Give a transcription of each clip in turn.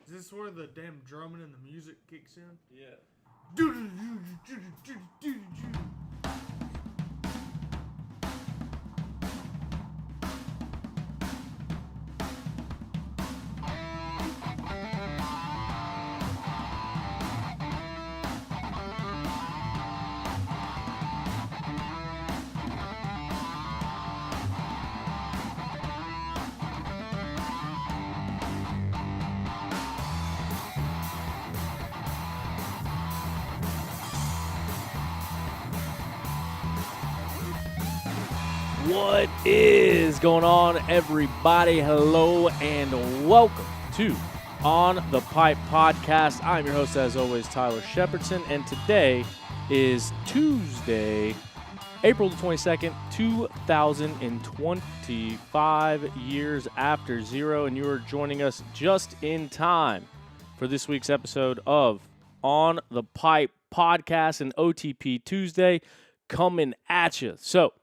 Is this where the damn drumming and the music kicks in? Yeah. What is going on, everybody? Hello and welcome to On the Pipe Podcast. I'm your host, as always, Tyler Shepherdson, and today is Tuesday, April the 22nd, 2025, years after zero, and you are joining us just in time for this week's episode of On the Pipe Podcast and OTP Tuesday coming at you. So,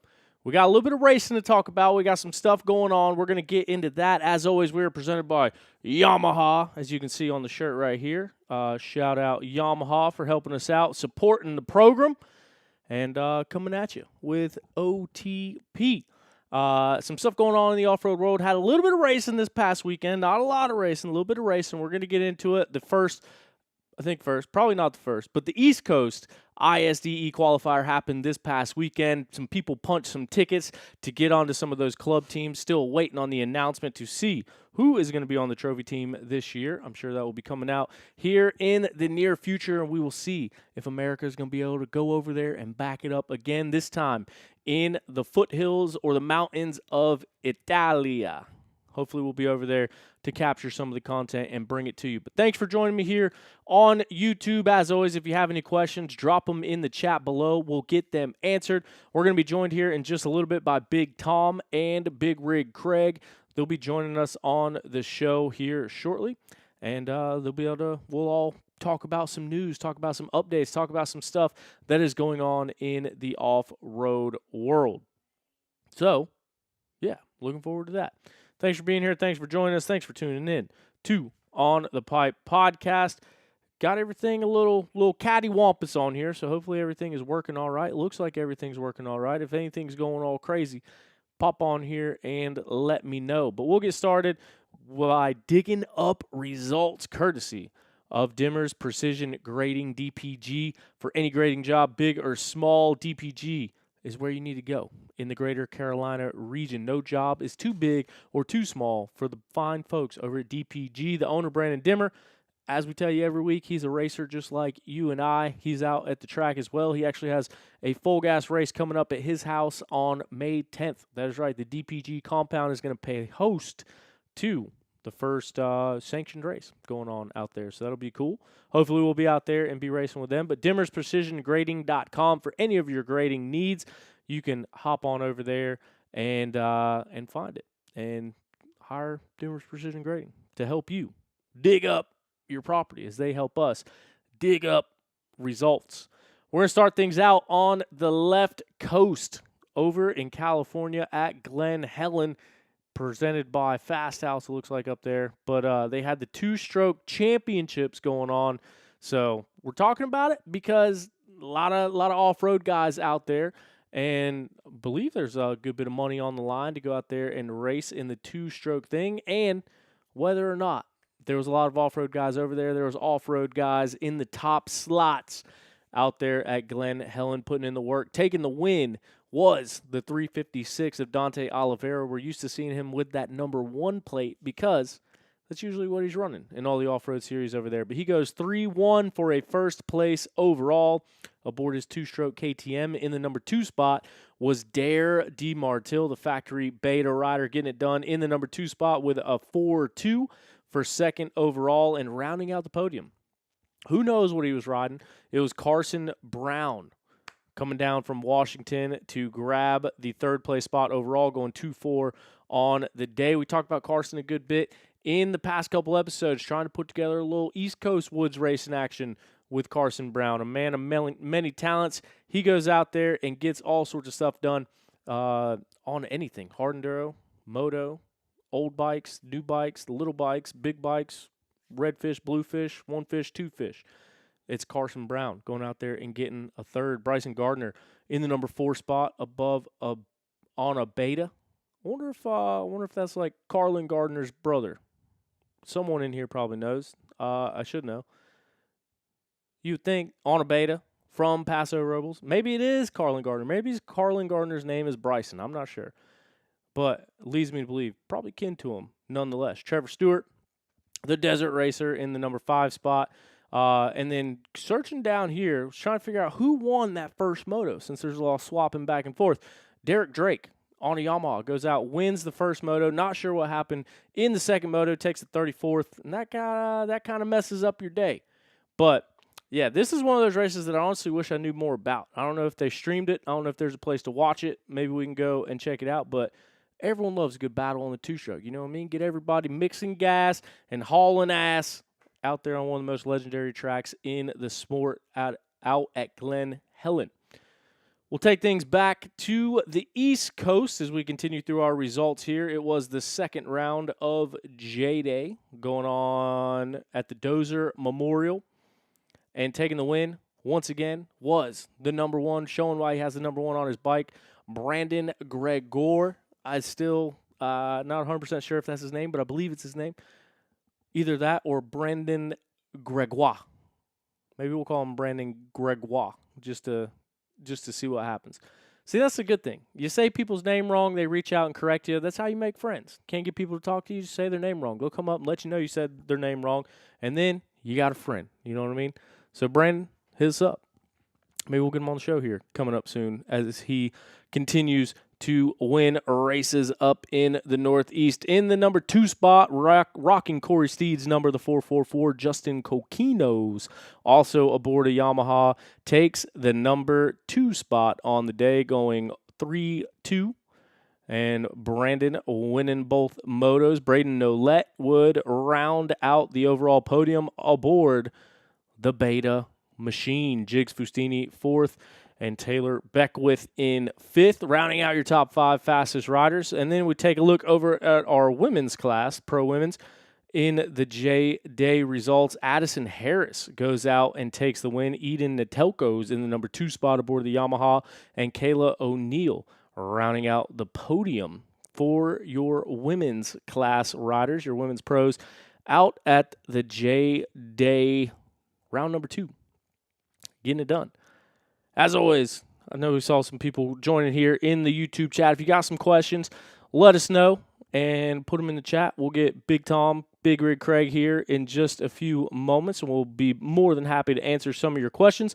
we got a little bit of racing to talk about. We got some stuff going on. We're going to get into that. As always, we are presented by Yamaha, as you can see on the shirt right here. Shout out Yamaha for helping us out, supporting the program, and coming at you with OTP. Some stuff going on in the off-road world. Had a little bit of racing this past weekend. Not a lot of racing, a little bit of racing. We're going to get into it. Probably not the first, but the East Coast ISDE qualifier happened this past weekend. Some people punched some tickets to get onto some of those club teams. Still waiting on the announcement to see who is going to be on the trophy team this year. I'm sure that will be coming out here in the near future, and we will see if America is going to be able to go over there and back it up again, this time in the foothills or the mountains of Italia. Hopefully we'll be over there to capture some of the content and bring it to you. But thanks for joining me here on YouTube. As always, if you have any questions, drop them in the chat below. We'll get them answered. We're going to be joined here in just a little bit by Big Tom and Big Rig Craig. They'll be joining us on the show here shortly. And we'll all talk about some news, talk about some updates, talk about some stuff that is going on in the off-road world. So, yeah, looking forward to that. Thanks for being here. Thanks for joining us. Thanks for tuning in to On the Pipe Podcast. Got everything a little cattywampus on here, so hopefully everything is working all right. Looks like everything's working all right. If anything's going all crazy, pop on here and let me know. But we'll get started by digging up results courtesy of Dimmer's Precision Grading DPG. For any grading job, big or small, DPG is where you need to go in the greater Carolina region. No job is too big or too small for the fine folks over at DPG. The owner, Brandon Dimmer, as we tell you every week, he's a racer just like you and I. He's out at the track as well. He actually has a full gas race coming up at his house on May 10th. That is right. The DPG compound is going to pay host to the first sanctioned race going on out there. So that'll be cool. Hopefully we'll be out there and be racing with them. But DimmersPrecisionGrading.com for any of your grading needs. You can hop on over there and find it and hire Dimmer's Precision Grading to help you dig up your property as they help us dig up results. We're going to start things out on the left coast over in California at Glen, Helen, presented by Fast House, it looks like up there. But they had the two-stroke championships going on. So we're talking about it because a lot of off-road guys out there. And I believe there's a good bit of money on the line to go out there and race in the two-stroke thing. And whether or not there was a lot of off-road guys over there, there was off-road guys in the top slots out there at Glen Helen putting in the work. Taking the win was the 356 of Dante Oliveira. We're used to seeing him with that number 1 plate because That's usually what he's running in all the off-road series over there. But he goes 3-1 for a first place overall aboard his two-stroke KTM. In the number 2 spot was Dare DeMartil, the factory beta rider, getting it done in the number 2 spot with a 4-2 for second overall and rounding out the podium. Who knows what he was riding? It was Carson Brown coming down from Washington to grab the third place spot overall, going 2-4 on the day. We talked about Carson a good bit in the past couple episodes, trying to put together a little East Coast woods racing action with Carson Brown, a man of many talents. He goes out there and gets all sorts of stuff done on anything, hard enduro, moto, old bikes, new bikes, little bikes, big bikes, red fish, blue fish, one fish, two fish. It's Carson Brown going out there and getting a third. Bryson Gardner in the number 4 spot above on a beta. I wonder if that's like Carlin Gardner's brother. Someone in here probably knows. I should know. You'd think on a beta from Paso Robles. Maybe it is Carlin Gardner. Maybe Carlin Gardner's name is Bryson. I'm not sure. But leads me to believe probably kin to him nonetheless. Trevor Stewart, the Desert Racer, in the number 5 spot. And then searching down here, trying to figure out who won that first moto since there's a lot of swapping back and forth. Derek Drake on a Yamaha goes out, wins the first moto. Not sure what happened in the second moto, takes the 34th, and that kind of messes up your day. But yeah, this is one of those races that I honestly wish I knew more about. I don't know if they streamed it. I don't know if there's a place to watch it. Maybe we can go and check it out. But everyone loves a good battle on the two-stroke. You know what I mean? Get everybody mixing gas and hauling ass out there on one of the most legendary tracks in the sport out at Glen, Helen. We'll take things back to the East Coast as we continue through our results here. It was the second round of JDay going on at the Dozer Memorial. And taking the win, once again, was the number 1, showing why he has the number 1 on his bike, Brandon Gregor. I'm still not 100% sure if that's his name, but I believe it's his name. Either that or Brandon Gregoire. Maybe we'll call him Brandon Gregoire just to see what happens. See, that's a good thing. You say people's name wrong, they reach out and correct you. That's how you make friends. Can't get people to talk to you, just say their name wrong. They'll come up and let you know you said their name wrong, and then you got a friend. You know what I mean? So, Brandon, hit us up. Maybe we'll get him on the show here coming up soon as he continues to win races up in the Northeast. In the number 2 spot, rocking Corey Steed's number, the 444, Justin Coquinos, also aboard a Yamaha, takes the number 2 spot on the day, going 3-2. And Brandon winning both motos. Braden Nolette would round out the overall podium aboard the Beta Machine. Jigs Fustini 4th and Taylor Beckwith in 5th, rounding out your top 5 fastest riders. And then we take a look over at our women's class, pro women's. In the JDay results, Addison Harris goes out and takes the win. Eden Natelko's in the number 2 spot aboard the Yamaha, and Kayla O'Neill rounding out the podium for your women's class riders, your women's pros, out at the JDay round number 2. Getting it done. As always, I know we saw some people joining here in the YouTube chat. If you got some questions, let us know and put them in the chat. We'll get Big Tom, Big Rig Craig here in just a few moments, and we'll be more than happy to answer some of your questions.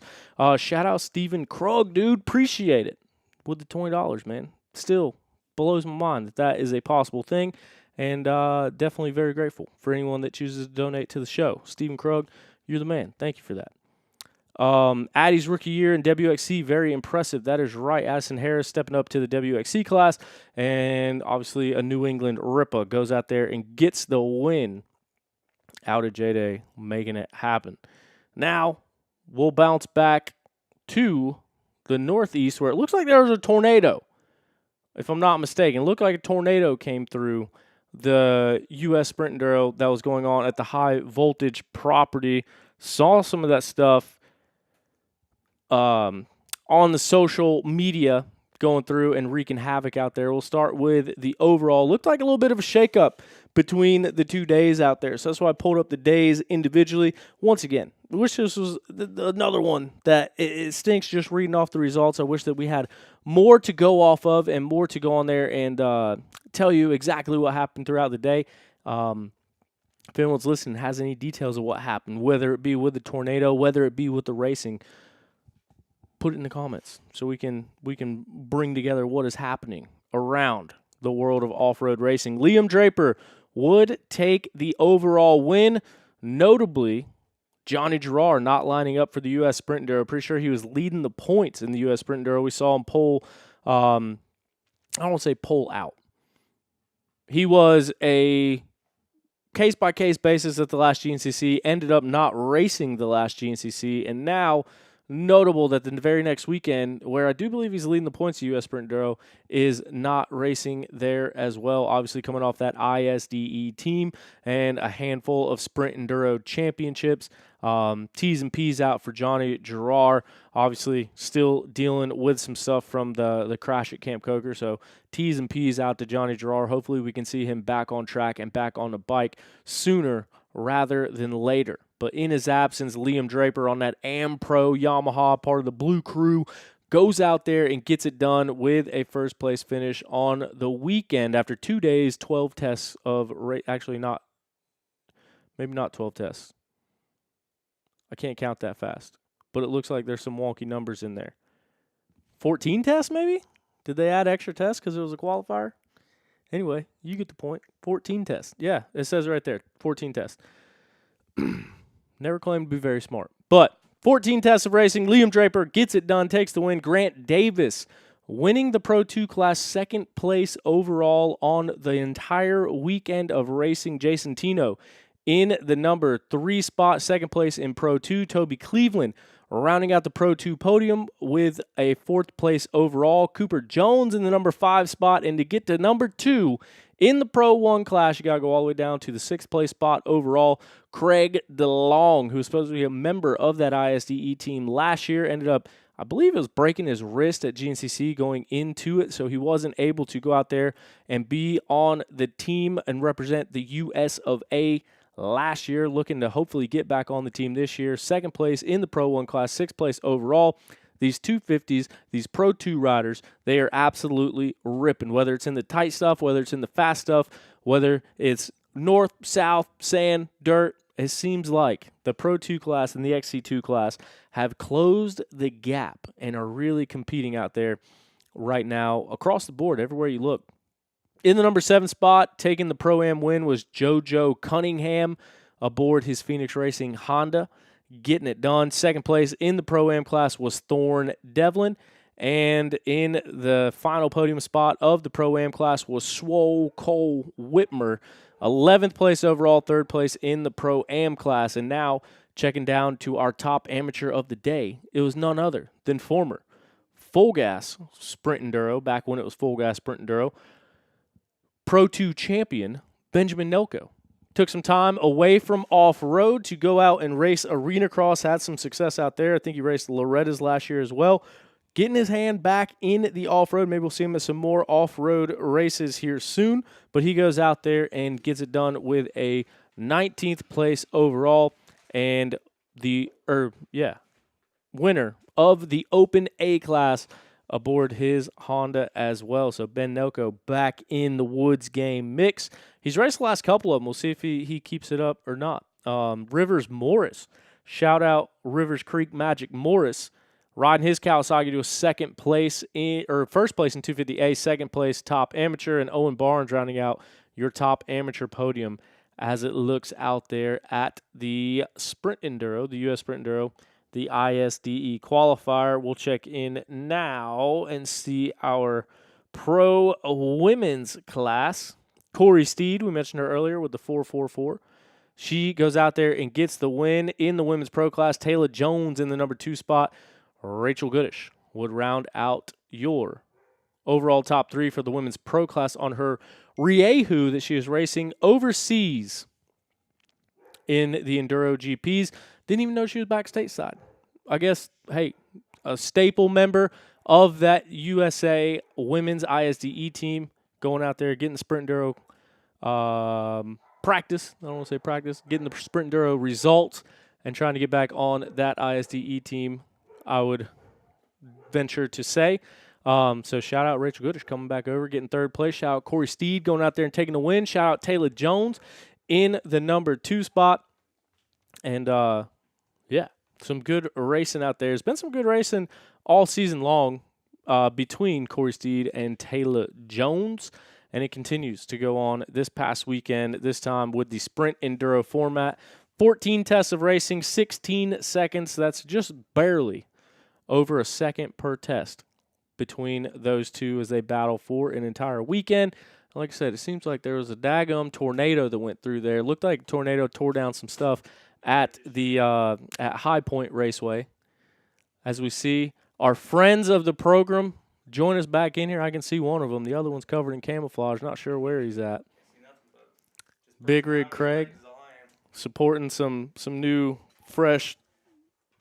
Shout out Stephen Krug, dude. Appreciate it. With the $20, man. Still blows my mind that is a possible thing, and definitely very grateful for anyone that chooses to donate to the show. Stephen Krug, you're the man. Thank you for that. Addie's rookie year in WXC, very impressive. That is right. Addison Harris stepping up to the WXC class, and obviously a New England Ripper goes out there and gets the win out of JDay, making it happen. Now, we'll bounce back to the Northeast, where it looks like there was a tornado, if I'm not mistaken. It looked like a tornado came through the U.S. Sprint Enduro that was going on at the high voltage property. Saw some of that stuff on the social media going through and wreaking havoc out there. We'll start with the overall. Looked like a little bit of a shakeup between the 2 days out there. So that's why I pulled up the days individually. Once again, I wish this was another one that it stinks just reading off the results. I wish that we had more to go off of and more to go on there and tell you exactly what happened throughout the day. If anyone's listening has any details of what happened, whether it be with the tornado, whether it be with the racing, put it in the comments so we can bring together what is happening around the world of off-road racing. Liam Draper would take the overall win. Notably, Johnny Gerard not lining up for the U.S. Sprint Enduro. Pretty sure he was leading the points in the U.S. Sprint Enduro. We saw him pull, I don't want to say pull out. He was a case-by-case basis at the last GNCC, ended up not racing the last GNCC, and now notable that the very next weekend, where I do believe he's leading the points of U.S. Sprint Enduro, is not racing there as well. Obviously coming off that ISDE team and a handful of Sprint Enduro championships. T's and P's out for Johnny Gerard. Obviously still dealing with some stuff from the crash at Camp Coker. So T's and P's out to Johnny Gerard. Hopefully we can see him back on track and back on the bike sooner rather than later. But in his absence, Liam Draper on that Pro Yamaha, part of the Blue Crew, goes out there and gets it done with a first-place finish on the weekend after 2 days, 12 tests of actually not, maybe not 12 tests. I can't count that fast. But it looks like there's some wonky numbers in there. 14 tests, maybe? Did they add extra tests because it was a qualifier? Anyway, you get the point. 14 tests. Yeah, it says right there, 14 tests. Never claimed to be very smart. But 14 tests of racing. Liam Draper gets it done, takes the win. Grant Davis winning the Pro 2 class, second place overall on the entire weekend of racing. Jason Tino in the number 3 spot, second place in Pro 2. Toby Cleveland rounding out the Pro 2 podium with a 4th place overall. Cooper Jones in the number 5 spot. And to get to number 2 in the Pro 1 class, you got to go all the way down to the 6th place spot overall. Craig DeLong, who was supposed to be a member of that ISDE team last year, ended up, I believe it was breaking his wrist at GNCC going into it, so he wasn't able to go out there and be on the team and represent the US of A last year, looking to hopefully get back on the team this year. 2nd place in the Pro 1 class, 6th place overall. These 250s, these Pro 2 riders, they are absolutely ripping, whether it's in the tight stuff, whether it's in the fast stuff, whether it's north, south, sand, dirt. It seems like the Pro 2 class and the XC2 class have closed the gap and are really competing out there right now across the board, everywhere you look. In the number 7 spot, taking the Pro-Am win was JoJo Cunningham aboard his Phoenix Racing Honda, getting it done. 2nd place in the Pro-Am class was Thorne Devlin. And in the final podium spot of the Pro-Am class was Swole Cole Whitmer, 11th place overall, 3rd place in the Pro-Am class. And now, checking down to our top amateur of the day, it was none other than former Full Gas Sprint Enduro, back when it was Full Gas Sprint Enduro, Pro 2 champion Benjamin Nelko. Took some time away from off-road to go out and race arena cross, had some success out there. I think he raced Loretta's last year as well. Getting his hand back in the off-road. Maybe we'll see him at some more off-road races here soon. But he goes out there and gets it done with a 19th place overall. And the winner of the Open A class aboard his Honda as well. So Ben Nelko back in the Woods game mix. He's raced the last couple of them. We'll see if he keeps it up or not. Rivers Morris. Shout out Rivers Creek Magic Morris. Riding his Kawasaki to a first place in 250A, 2nd place top amateur, and Owen Barnes rounding out your top amateur podium as it looks out there at the Sprint Enduro, the U.S. Sprint Enduro, the ISDE qualifier. We'll check in now and see our Pro Women's class. Corey Steed, we mentioned her earlier with the 444. She goes out there and gets the win in the Women's Pro class. Taylor Jones in the number 2 spot. Rachel Goodish would round out your overall top 3 for the Women's Pro class on her Riehu that she is racing overseas in the Enduro GPs. Didn't even know she was back stateside. I guess, hey, a staple member of that USA Women's ISDE team going out there, getting the Sprint Enduro practice. I don't want to say practice. Getting the Sprint Enduro results and trying to get back on that ISDE team, I would venture to say. So shout out Rachel Goodish coming back over, getting 3rd place. Shout out Corey Steed going out there and taking the win. Shout out Taylor Jones in the number 2 spot. And, some good racing out there. There's been some good racing all season long between Corey Steed and Taylor Jones. And it continues to go on this past weekend, this time with the Sprint Enduro format. 14 tests of racing, 16 seconds. That's just barely over a second per test between those two as they battle for an entire weekend. Like I said, it seems like there was a daggum tornado that went through there. It looked like a tornado tore down some stuff at the at High Point Raceway. As we see our friends of the program join us back in here. I can see one of them. The other one's covered in camouflage. Not sure where he's at. Big Rig Craig supporting some new fresh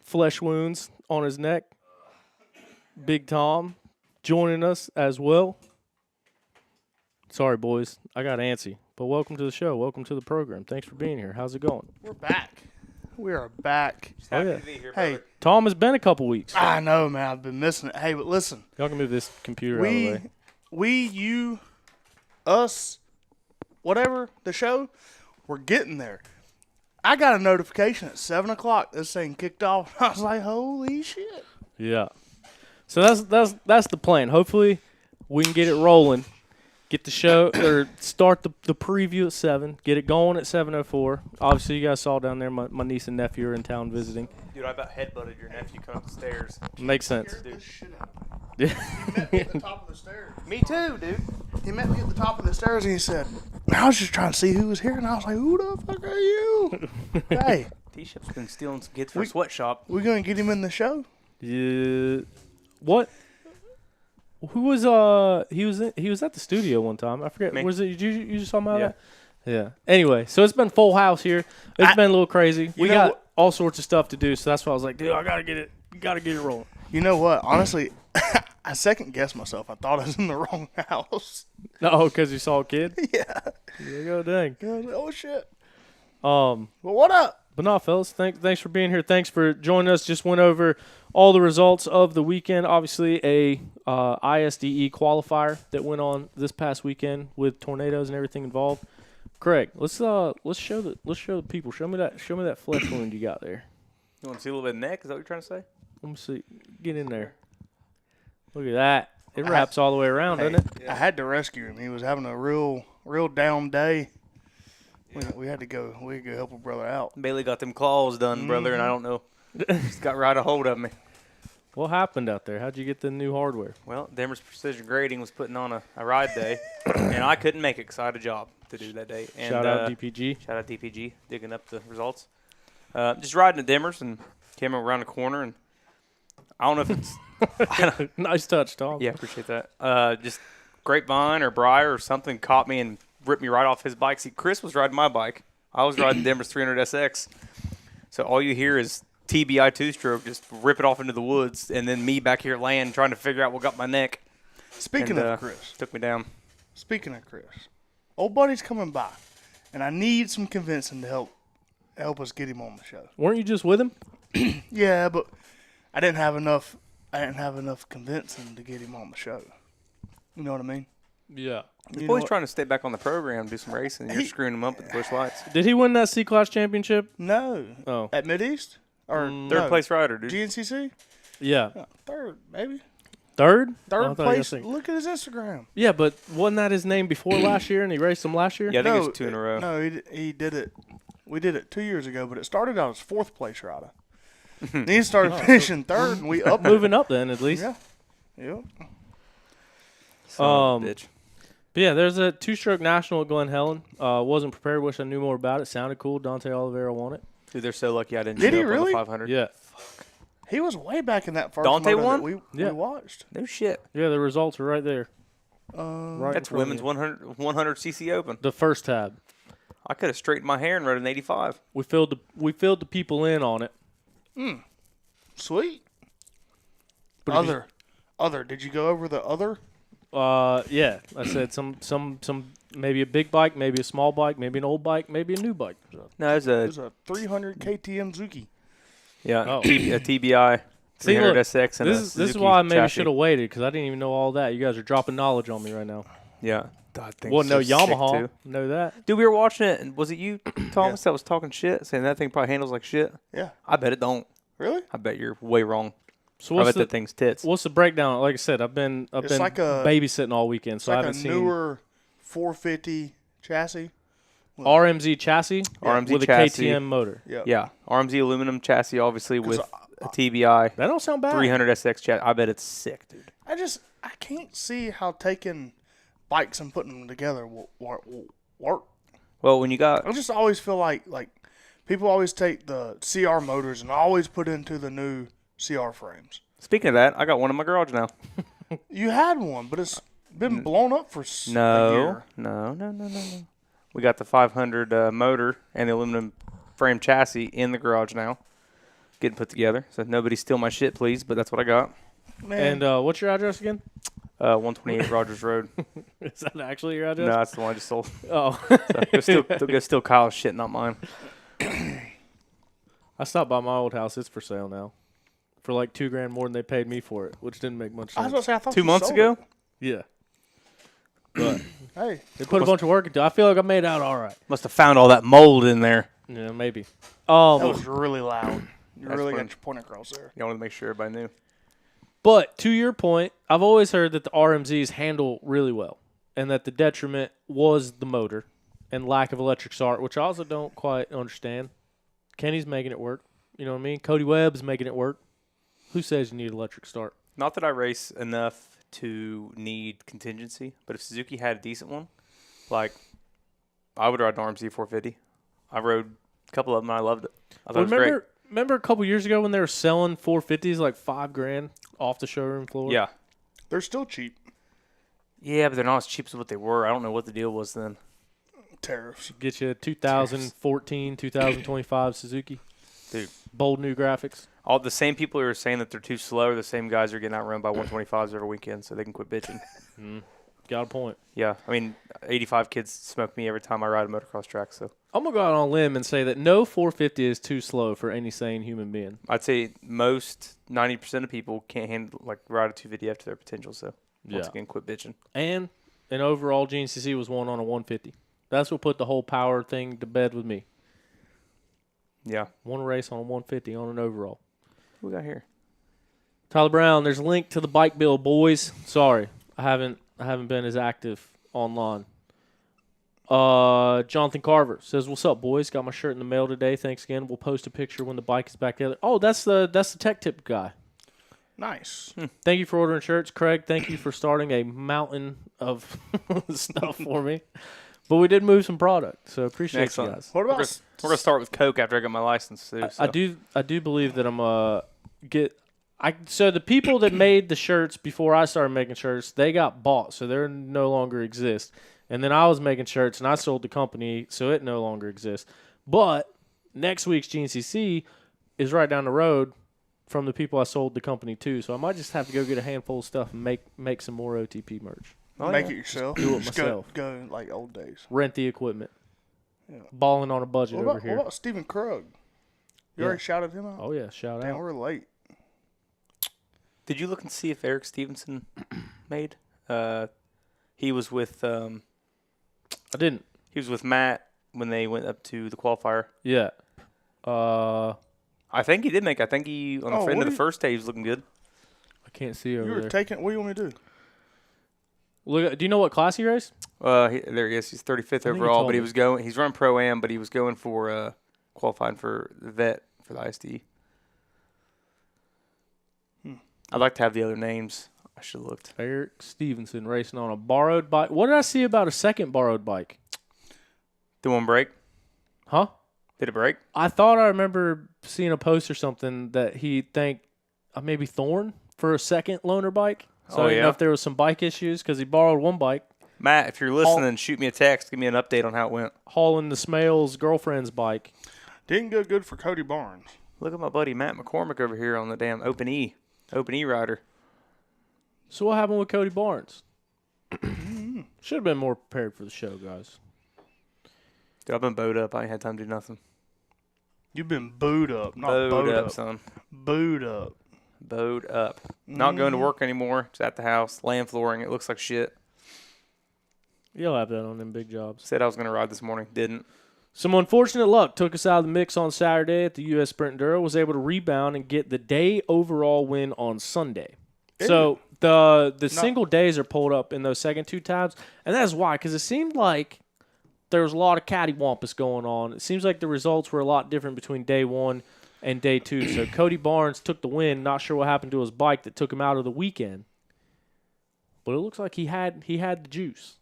flesh wounds on his neck. Big Tom joining us as well. Sorry, boys. I got antsy. But welcome to the show. Welcome to the program. Thanks for being here. How's it going? We're back. We are back. Oh, yeah. To be here, Hey, brother. Tom has been a couple weeks. I know, man. I've been missing it. Hey, but listen. Y'all can move this computer out of the way. You, us, whatever, the show, we're getting there. I got a notification at 7 o'clock. This thing kicked off. I was like, holy shit. Yeah. So that's the plan. Hopefully we can get it rolling. Get the show or start the preview at 7. Get it going at 7:04. Obviously, you guys saw down there my niece and nephew are in town visiting. Dude, I about headbutted your nephew coming up the stairs. Makes sense. Scared the shit out of me. Yeah. He met me at the top of the stairs. Me too, dude. He met me at the top of the stairs and he said, I was just trying to see who was here. And I was like, who the fuck are you? Hey, T-Ship's been stealing some kids for a sweatshop. we going to get him in the show? Yeah. What? Who was he was at the studio one time. I forget. Me. Was it you just saw about Yeah. that? Yeah. Anyway, so it's been full house here. It's been a little crazy. We know got what- all sorts of stuff to do, so that's why I was like, dude, I gotta get it rolling. You know what? Honestly, I second guessed myself. I thought I was in the wrong house. No, because you saw a kid. Yeah. There you go, dang. I was like, oh shit. Well, what up? but no, fellas, thanks for being here. Thanks for joining us. Just went over all the results of the weekend. Obviously, a ISDE qualifier that went on this past weekend with tornadoes and everything involved. Craig, let's show the people. Show me that flesh wound you got there. You want to see a little bit of neck? Is that what you're trying to say? Let me see. Get in there. Look at that. It wraps all the way around, doesn't it? I had to rescue him. He was having a real down day. We had to go help a brother out. Bailey got them claws done, brother, and I don't know. Just got right a hold of me. What happened out there? How'd you get the new hardware? Well, Denver's Precision Grading was putting on a ride day, and I couldn't make it because I had a job to do that day. And, Shout out DPG. Shout out DPG, digging up the results. Just riding the Dimmers and came around the corner, and I don't know if it's Nice touch, Tom. yeah, appreciate that. Just Grapevine or Briar or something caught me and ripped me right off his bike. See, Chris was riding my bike. I was riding Denver's 300SX. So all you hear is TBI two-stroke just rip it off into the woods, and then me back here laying trying to figure out what got my neck. Speaking And, of Chris, Took me down. old buddy's coming by, and I need some convincing to help us get him on the show. Weren't you just with him? Yeah, but I didn't have enough convincing to get him on the show. You know what I mean? Yeah. You know Boy's what? trying to stay back on the program, do some racing, and you're screwing him up with the bush lights. Did he win that C-Class championship? No. Oh. At Mideast? Or Third place rider, dude. GNCC? Yeah. Yeah, third, maybe. Third? Third Oh, I thought you were place. saying- Look at his Instagram. Yeah, but wasn't that his name before last year, and he raced him last year? Yeah, I think it was 2 in a row. No, he did it. We did it 2 years ago, but it started out as fourth place rider. Then he started finishing third, and we up. Moving up then, at least. Yeah. Yep. Son of a bitch. But yeah, there's a two-stroke national at Glen Helen. Wasn't prepared. Wish I knew more about it. Sounded cool. Dante Oliveira won it. Dude, they're so lucky I didn't Did show he up on really? the 500. Yeah. He was way back in that first Dante moto that won? we Yeah. watched. No shit. Yeah, the results are right there. Right That's in front of women's you. 100cc open. The first tab. I could have straightened my hair and rode an 85. We filled the people in on it. Sweet. But if you- Other. Did you go over the other? Yeah. I said some maybe a big bike, maybe a small bike, maybe an old bike, maybe a new bike. No, it's It a was a 300 KTM Zuki. Oh. a TBI See, look, 300SX and this is Suzuki why I maybe chassis. should have waited because I didn't even know all that. You guys are dropping knowledge on me right now. Yeah, I think Well, no so sick, Yamaha. too. Know that. Dude, we were watching it, and was it you, Thomas, that was talking shit, saying that thing probably handles like shit? Yeah. I bet it don't. Really? I bet you're way wrong. So I what's bet the that thing's tits. what's the breakdown? Like I said, I've been It's like a- babysitting all weekend, It's so I like haven't a seen newer 450 chassis. RMZ chassis RMZ with chassis. a KTM motor. Yeah. Yeah, RMZ aluminum chassis, obviously, with 'Cause a TBI. That don't sound bad. 300 SX chassis. I bet it's sick, dude. I can't see how taking bikes and putting them together will work. Well, when you got I just always feel like people always take the CR motors and always put into the new CR frames. speaking of that, I got one in my garage now. You had one, but it's been blown up for a No, year. no. We got the 500 motor and the aluminum frame chassis in the garage now, getting put together. So nobody steal my shit, please. But that's what I got. Man, And what's your address again? 128 Rogers Road. Is that actually your No, address? that's the one I just sold. Oh. So go steal Kyle's shit, not mine. I stopped by my old house. It's for sale now. For like $2,000 more than they paid me for it, which didn't make much I was sense. gonna say I thought 2 you months sold ago. it. Yeah. But Hey, they put a bunch of work into it. I feel like I made out all right. Must have found all that mold in there. Yeah, maybe. that Oh, was really loud. You That's really funny. got your point across there. You wanted to make sure everybody knew. but to your point, I've always heard that the RMZs handle really well, and that the detriment was the motor and lack of electric start, which I also don't quite understand. Kenny's making it work. You know what I mean? Cody Webb's making it work. Who says you need electric start? Not that I race enough to need contingency, but if Suzuki had a decent one, like I would ride an RMZ 450. I rode a couple of them and I loved it. I thought it was great. Remember a couple years ago when they were selling 450s like $5,000 off the showroom floor? Yeah. They're still cheap. Yeah, but they're not as cheap as what they were. I don't know what the deal was then. Tariffs. Get you a 2014, 2025 Suzuki. Dude. Bold new graphics. All the same people who are saying that they're too slow are the same guys who are getting outrun by 125s every weekend, so they can quit bitching. Got a point. Yeah, I mean, 85 kids smoke me every time I ride a motocross track, so I'm going to go out on a limb and say that no 450 is too slow for any sane human being. I'd say most 90% of people can't handle ride a 250 up to their potential. So once again, quit bitching. And an overall GNCC was won on a 150. That's what put the whole power thing to bed with me. Yeah, Won a race on a 150 on an overall. what we got here? Tyler Brown, there's a link to the bike bill, boys. Sorry, I haven't been as active online. Jonathan Carver says, "What's up, boys? Got my shirt in the mail today. Thanks again. We'll post a picture when the bike is back together." Oh, that's the tech tip guy. Nice. Thank you for ordering shirts, Craig. Thank you for starting a mountain of stuff for me. But we did move some product, so appreciate Excellent. you guys. What about We're gonna start with Coke after I get my license too. So. I do believe that I'm so the people that made the shirts before I started making shirts, they got bought, so they no longer exist. And then I was making shirts and I sold the company, so it no longer exists. But next week's GNCC is right down the road from the people I sold the company to, so I might just have to go get a handful of stuff and make some more OTP merch. make it yourself? Do it Just myself. Go like old days. Rent the equipment. Yeah. Balling on a budget over What here. about Stephen Krug? You Yeah. already shouted him out? Oh yeah, shout Damn, out. we're late. Did you look and see if Eric Stevenson made? He was with I didn't. he was with Matt when they went up to the qualifier. Yeah. I think he did make. I think he on the Oh, end what of the do you- first day he was looking good. I can't see You over were there. taking. What do you want me to do? Look, do you know what class he raced? There he is. He's 35th I think you overall, told but he me. was going. He's running pro am, but he was going for qualifying for the vet for the ISDE. I'd like to have the other names. I should have looked. Eric Stevenson racing on a borrowed bike. What did I see about a second borrowed bike? Did one break? Huh? Did it break? I thought I remember seeing a post or something that he thanked maybe Thorne for a second loaner bike. So Oh, I didn't know yeah? if there was some bike issues because he borrowed one bike, Matt, if you're listening, shoot me a text. Give me an update on how it went. hauling the Smales' girlfriend's bike. Didn't go good for Cody Barnes. Look at my buddy Matt McCormick over here on the damn Open E rider. So what happened with Cody Barnes? Should have been more prepared for the show, guys. Dude, I've been bowed up. I ain't had time to do nothing. You've been booed up, not Bowed bowed up, up. son. Booed up. Bowed up. Not going to work anymore. Just at the house, laying flooring. It looks like shit. You'll have that on them big jobs. Said I was going to ride this morning. Didn't. Some unfortunate luck took us out of the mix on Saturday at the U.S. Sprint Enduro. Was able to rebound and get the day overall win on Sunday. So the single days are pulled up in those second two tabs, and that's why, because it seemed like there was a lot of cattywampus going on. It seems like the results were a lot different between day one and day two. So Cody Barnes took the win. Not sure what happened to his bike that took him out of the weekend, but it looks like he had the juice.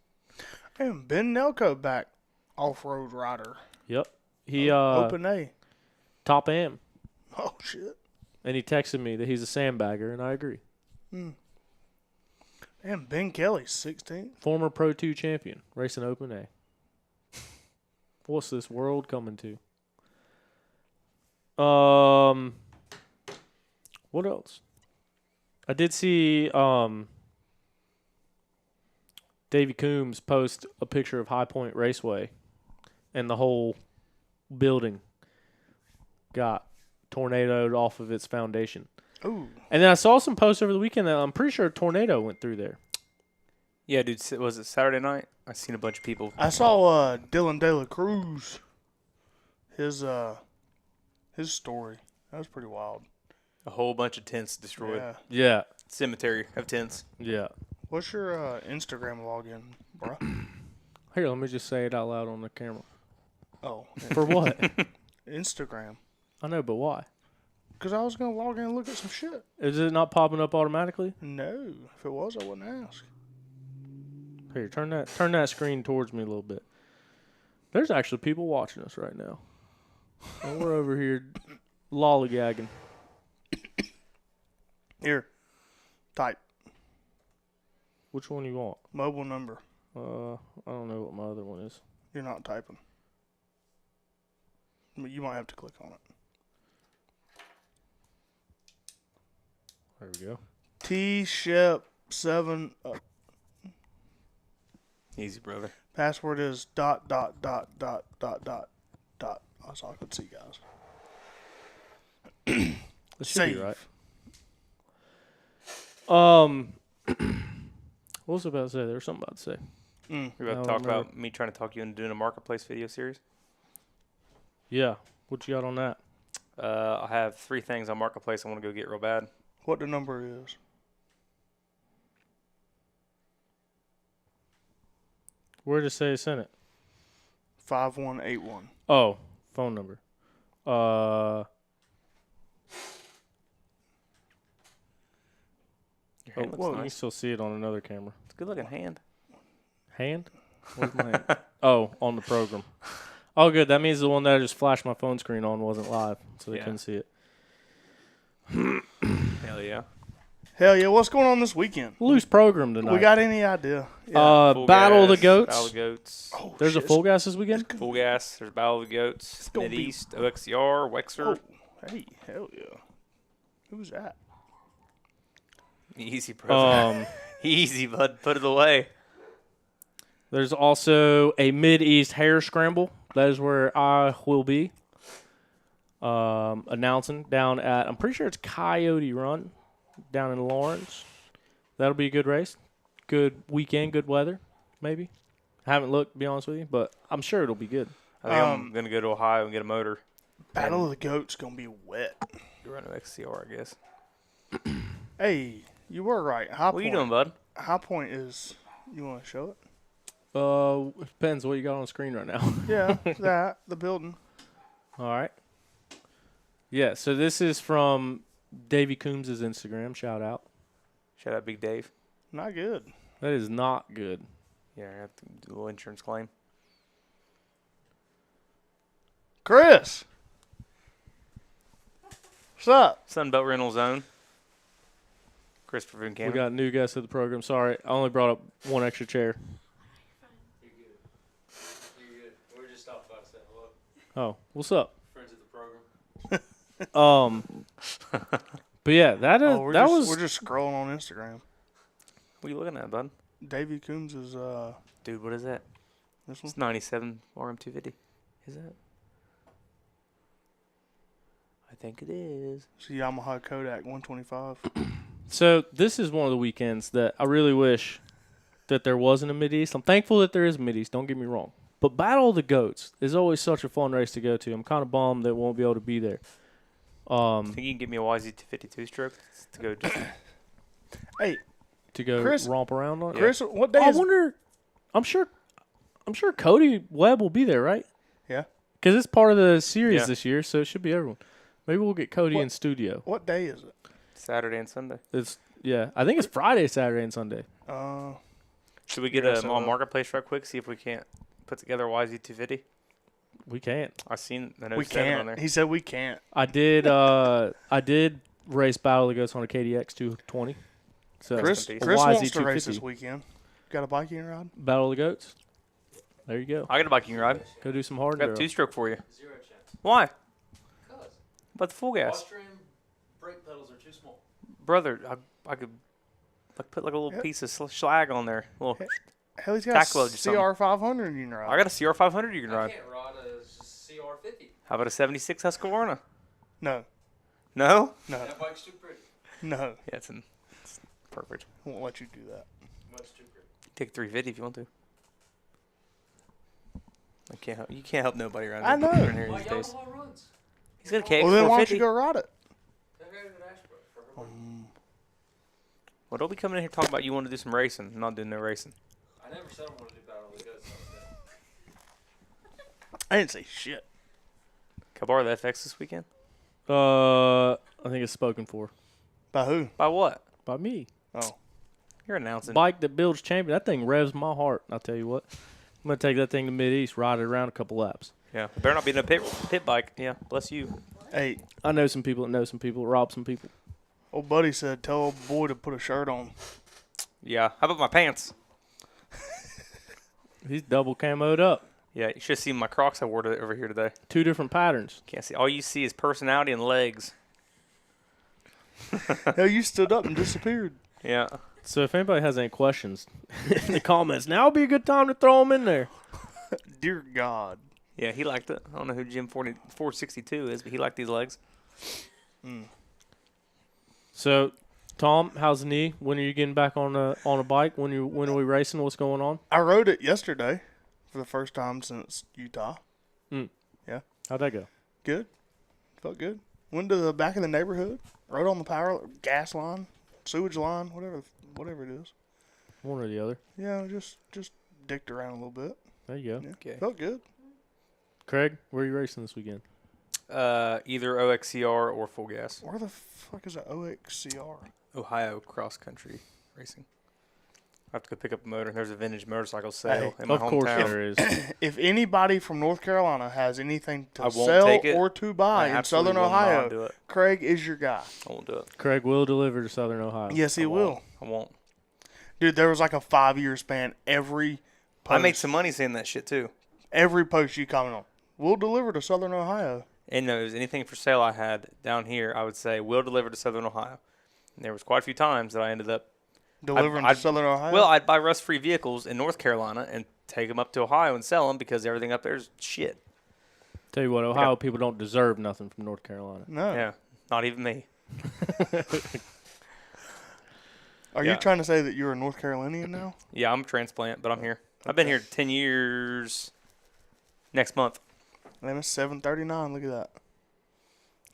And Ben Nelko back, off-road rider. Yep, he Open A. top am, Oh shit. and he texted me that he's a sandbagger, and I agree. And Ben Kelly, 16th. Former Pro 2 champion, racing Open A. What's this world coming to? What else? I did see Davey Coombs post a picture of High Point Raceway, and the whole building got tornadoed off of its foundation. Ooh. And then I saw some posts over the weekend that I'm pretty sure a tornado went through there. Yeah, dude. Was it Saturday night? I seen a bunch of people. I saw Dylan De La Cruz. His story. That was pretty wild. A whole bunch of tents destroyed. Yeah. Yeah. Cemetery of tents. Yeah. What's your Instagram login, bro? Here, let me just say it out loud on the camera. Oh. For what? Instagram. I know, but why? Because I was going to log in and look at some shit. Is it not popping up automatically? No. If it was, I wouldn't ask. Here, turn that screen towards me a little bit. There's actually people watching us right now. And we're over here lollygagging. Here. Type. Which one you want? Mobile number. I don't know what my other one is. You're not typing. But you might have to click on it. There we go. T-Shep7. Easy, brother. Password is ... That's all I could see, guys. That should be Save. right. What was I about to say? There was something about to say. We're about No, to talk no. about me trying to talk you into doing a marketplace video series. Yeah. What you got on that? I have 3 things on marketplace I want to go get real bad. What the number is? Where did it say send it? 5181. Oh, phone number. Your hand looks You can nice. still see it on another camera. It's a good looking hand. Hand? Where's my hand? Oh, on the program. Oh, good. That means the one that I just flashed my phone screen on wasn't live, so they Yeah. couldn't see it. Hell yeah. Hell yeah, what's going on this weekend? Loose program tonight. We got any idea? Yeah. Full Battle of the gas, Goats. Battle of the Goats. Oh, There's shit. a full gas this weekend? Full gas. There's Battle of the Goats. gonna Mid be- East. OXCR. Wexer. Oh, hey, hell yeah. Who's that? Easy, brother. Easy, bud. Put it away. There's also a Mid-East hair scramble. That is where I will be announcing down at, I'm pretty sure it's Coyote Run down in Lawrence. That'll be a good race. Good weekend, good weather, maybe. I haven't looked, to be honest with you, but I'm sure it'll be good. I think I'm going to go to Ohio and get a motor. Battle of the Goats gonna be wet. You run an XCR, I guess. Hey, you were right. High What are you doing, bud? High Point is. You want to show it? It depends what you got on the screen right now. Yeah, that the building. All right. Yeah, so this is from Davey Coombs' Instagram. Shout out. Shout out Big Dave. Not good. That is not good. Yeah, I have to do a little insurance claim. Chris, what's up? Sunbelt Rental Zone. Christopher Van We Cannon. got new guests at the program. Sorry, I only brought up one extra chair. You're good. You're good. We were just talking about that. Hello. Oh, what's up? Friends of the program. But yeah, that we're just scrolling on Instagram. What are you looking at, bud? Davey Coombs is Dude, what is that? this one. It's 97 RM250. Is that? I think it is. It's a Yamaha Kodak 125. So this is one of the weekends that I really wish that there wasn't a Mid-East. I'm thankful that there is a Mid-East, don't get me wrong. But Battle of the Goats is always such a fun race to go to. I'm kind of bummed that won't be able to be there. Think you can give me a YZ252 stroke to go just Hey, To go Chris- romp around on. Chris, what day I is wonder. I'm sure Cody Webb will be there, right? Yeah. Because it's part of the series Yeah. this year, so it should be everyone. Maybe we'll get Cody What- in studio. What day is it? Saturday and Sunday. I think it's Friday, Saturday, and Sunday. Should we get Yeah, a so, on marketplace right quick? See if we can't put together a YZ250. We can't. I seen the We 07 on can't. there. He said we can't. I did race Battle of the Goats on a KDX 220. So Chris, in peace. Chris a wants to race YZ250. this weekend. Got a bike you can ride? Battle of the Goats. There you go. I got a bike you can ride. Go do some hard I got a enduro. 2-stroke for you. 0 chance. Why? Because About the full gas. Austrian brake pedals are too small. Brother, I could put like a little Yeah. piece of slag on there. Little, Hell, he's got Tack a load or something. CR500 you can ride. I got a CR500 you can I ride. can't ride a CR50. How about a 76 Husqvarna? No, No? no, That bike's too pretty. no. Yeah, it's perfect. Won't let you do that. Much too pretty. Take 350 if you want to. You can't help nobody around I know. around here My these days. Yamaha runs. He's got a KX450. Well, then why don't you go ride it? I got an Ashbrook for her birthday. Well, don't be coming in here talking about you want to do some racing. I'm not doing no racing. I never said I wanted to do Battle of the Goats. I didn't say shit. Can I borrow the FX this weekend? I think it's spoken for By who? By what? by me. Oh, You're announcing. Bike that builds champion. That thing revs my heart. I'll tell you what. I'm gonna take that thing to Mid-East, ride it around a couple laps. Yeah. It better not be in a pit bike. Yeah. Bless you. hey, I know some people that know some people, rob some people. old buddy said tell old boy to put a shirt on. Yeah. How about my pants? He's double camoed up. Yeah. You should have seen my Crocs I wore over here today. 2 different patterns. Can't see. All you see is personality and legs. Hell, you stood up and disappeared. Yeah. So if anybody has any questions in the comments, now would be a good time to throw them in there. Dear God. Yeah. He liked it. I don't know who Jim 462 is, but he liked these legs. So, Tom, how's the knee? When are you getting back on a bike? When are we racing? What's going on? I rode it yesterday for the first time since Utah. How'd that go? Good. Felt good. Went to the back of the neighborhood. Rode on the power gas line, sewage line, whatever it is. One or the other. Yeah, just dicked around a little bit. There you go. Yeah. Okay. Felt good. Craig, where are you racing this weekend? Either OXCR or full gas. Where the fuck is that OXCR? Ohio cross country racing. I have to go pick up a motor. There's a vintage motorcycle sale in my Of course hometown. there is. If anybody from North Carolina has anything to I won't sell take it. or to buy I in absolutely Southern will not Ohio, do it. Craig is your guy. I won't do it. Craig will deliver to Southern Ohio. Yes, he I will. won't. I won't. Dude, there was like a 5-year span. Every post, I made some money saying that shit too. every post you comment on, we'll deliver to Southern Ohio. And no, it was anything for sale I had down here, I would say will deliver to Southern Ohio. And there was quite a few times that I ended up. Delivering I'd- to Southern Ohio? Well, I'd buy rust-free vehicles in North Carolina and take them up to Ohio and sell them because everything up there is shit. Tell you what, Ohio people don't deserve nothing from North Carolina. no. Yeah, not even me. Are Yeah. you trying to say that you're a North Carolinian now? Yeah, I'm a transplant, but I'm here. I've been here 10 years. Next month. Man, it's 7:39. Look at that.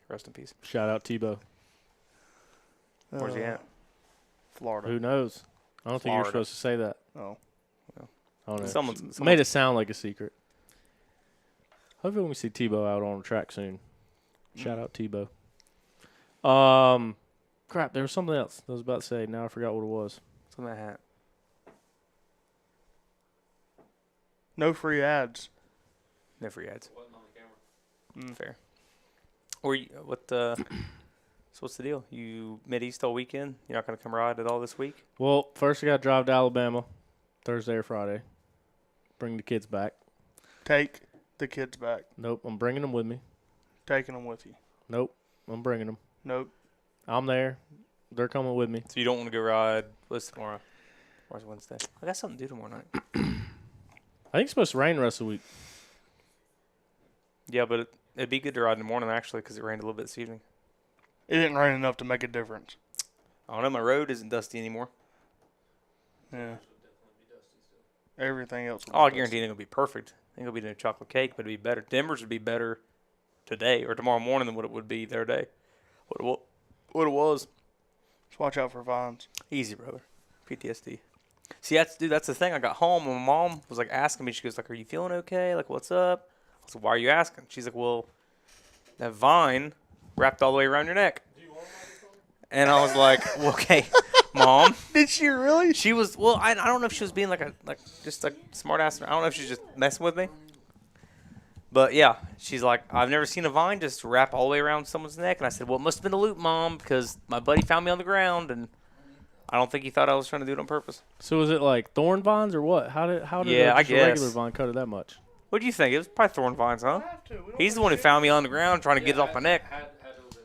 Rest in peace. Shout out Tebow. Where's he at? Florida. Who knows? I don't think you're Florida. supposed to say that. Oh. I don't know. Someone's Made it sound like a secret. Hopefully we see Tebow out on the track soon. Shout out Tebow. Crap, there was something else I was about to say. Now I forgot what it was. What's on that hat? No free ads. No free ads. Wasn't on the camera. Fair. Or so what's the deal? You Mid-East all weekend? You're not going to come ride at all this week? Well, first I got to drive to Alabama Thursday or Friday. Bring the kids back. Take the kids back. Nope, I'm bringing them with me. Taking them with you. Nope, I'm bringing them. Nope. I'm there. They're coming with me. So you don't want to go ride what's tomorrow? Where's Wednesday? I got something to do tomorrow night. I think it's supposed to rain the rest of the week. Yeah, but it'd be good to ride in the morning actually because it rained a little bit this evening. It didn't rain enough to make a difference. I don't know. My road isn't dusty anymore. Yeah. everything else. Oh, I guarantee it ain't gonna be perfect. I think it'll be no chocolate cake, but it'd be better. Denver's would be better today or tomorrow morning than what it would be the other day. What it was. Just watch out for vines. Easy, brother. PTSD. See, that's the thing. I got home and my mom was like asking me. She goes like, "Are you feeling okay? Like, what's up?" I was like, "Why are you asking?" She's like, "Well, that vine wrapped all the way around your neck." And I was like, well, "Okay, Mom." Did she really? She was. Well, I don't know if she was being just a smart ass. I don't know if she's just messing with me. But yeah, she's like, "I've never seen a vine just wrap all the way around someone's neck." And I said, "Well, it must have been a loop, Mom, because my buddy found me on the ground, and I don't think he thought I was trying to do it on purpose." So was it like thorn vines or what? How did Yeah, a I regular guess. vine cut it that much? What do you think? It was probably thorn vines, huh? He's the one who found me on the ground trying to get it off my neck. Had to have been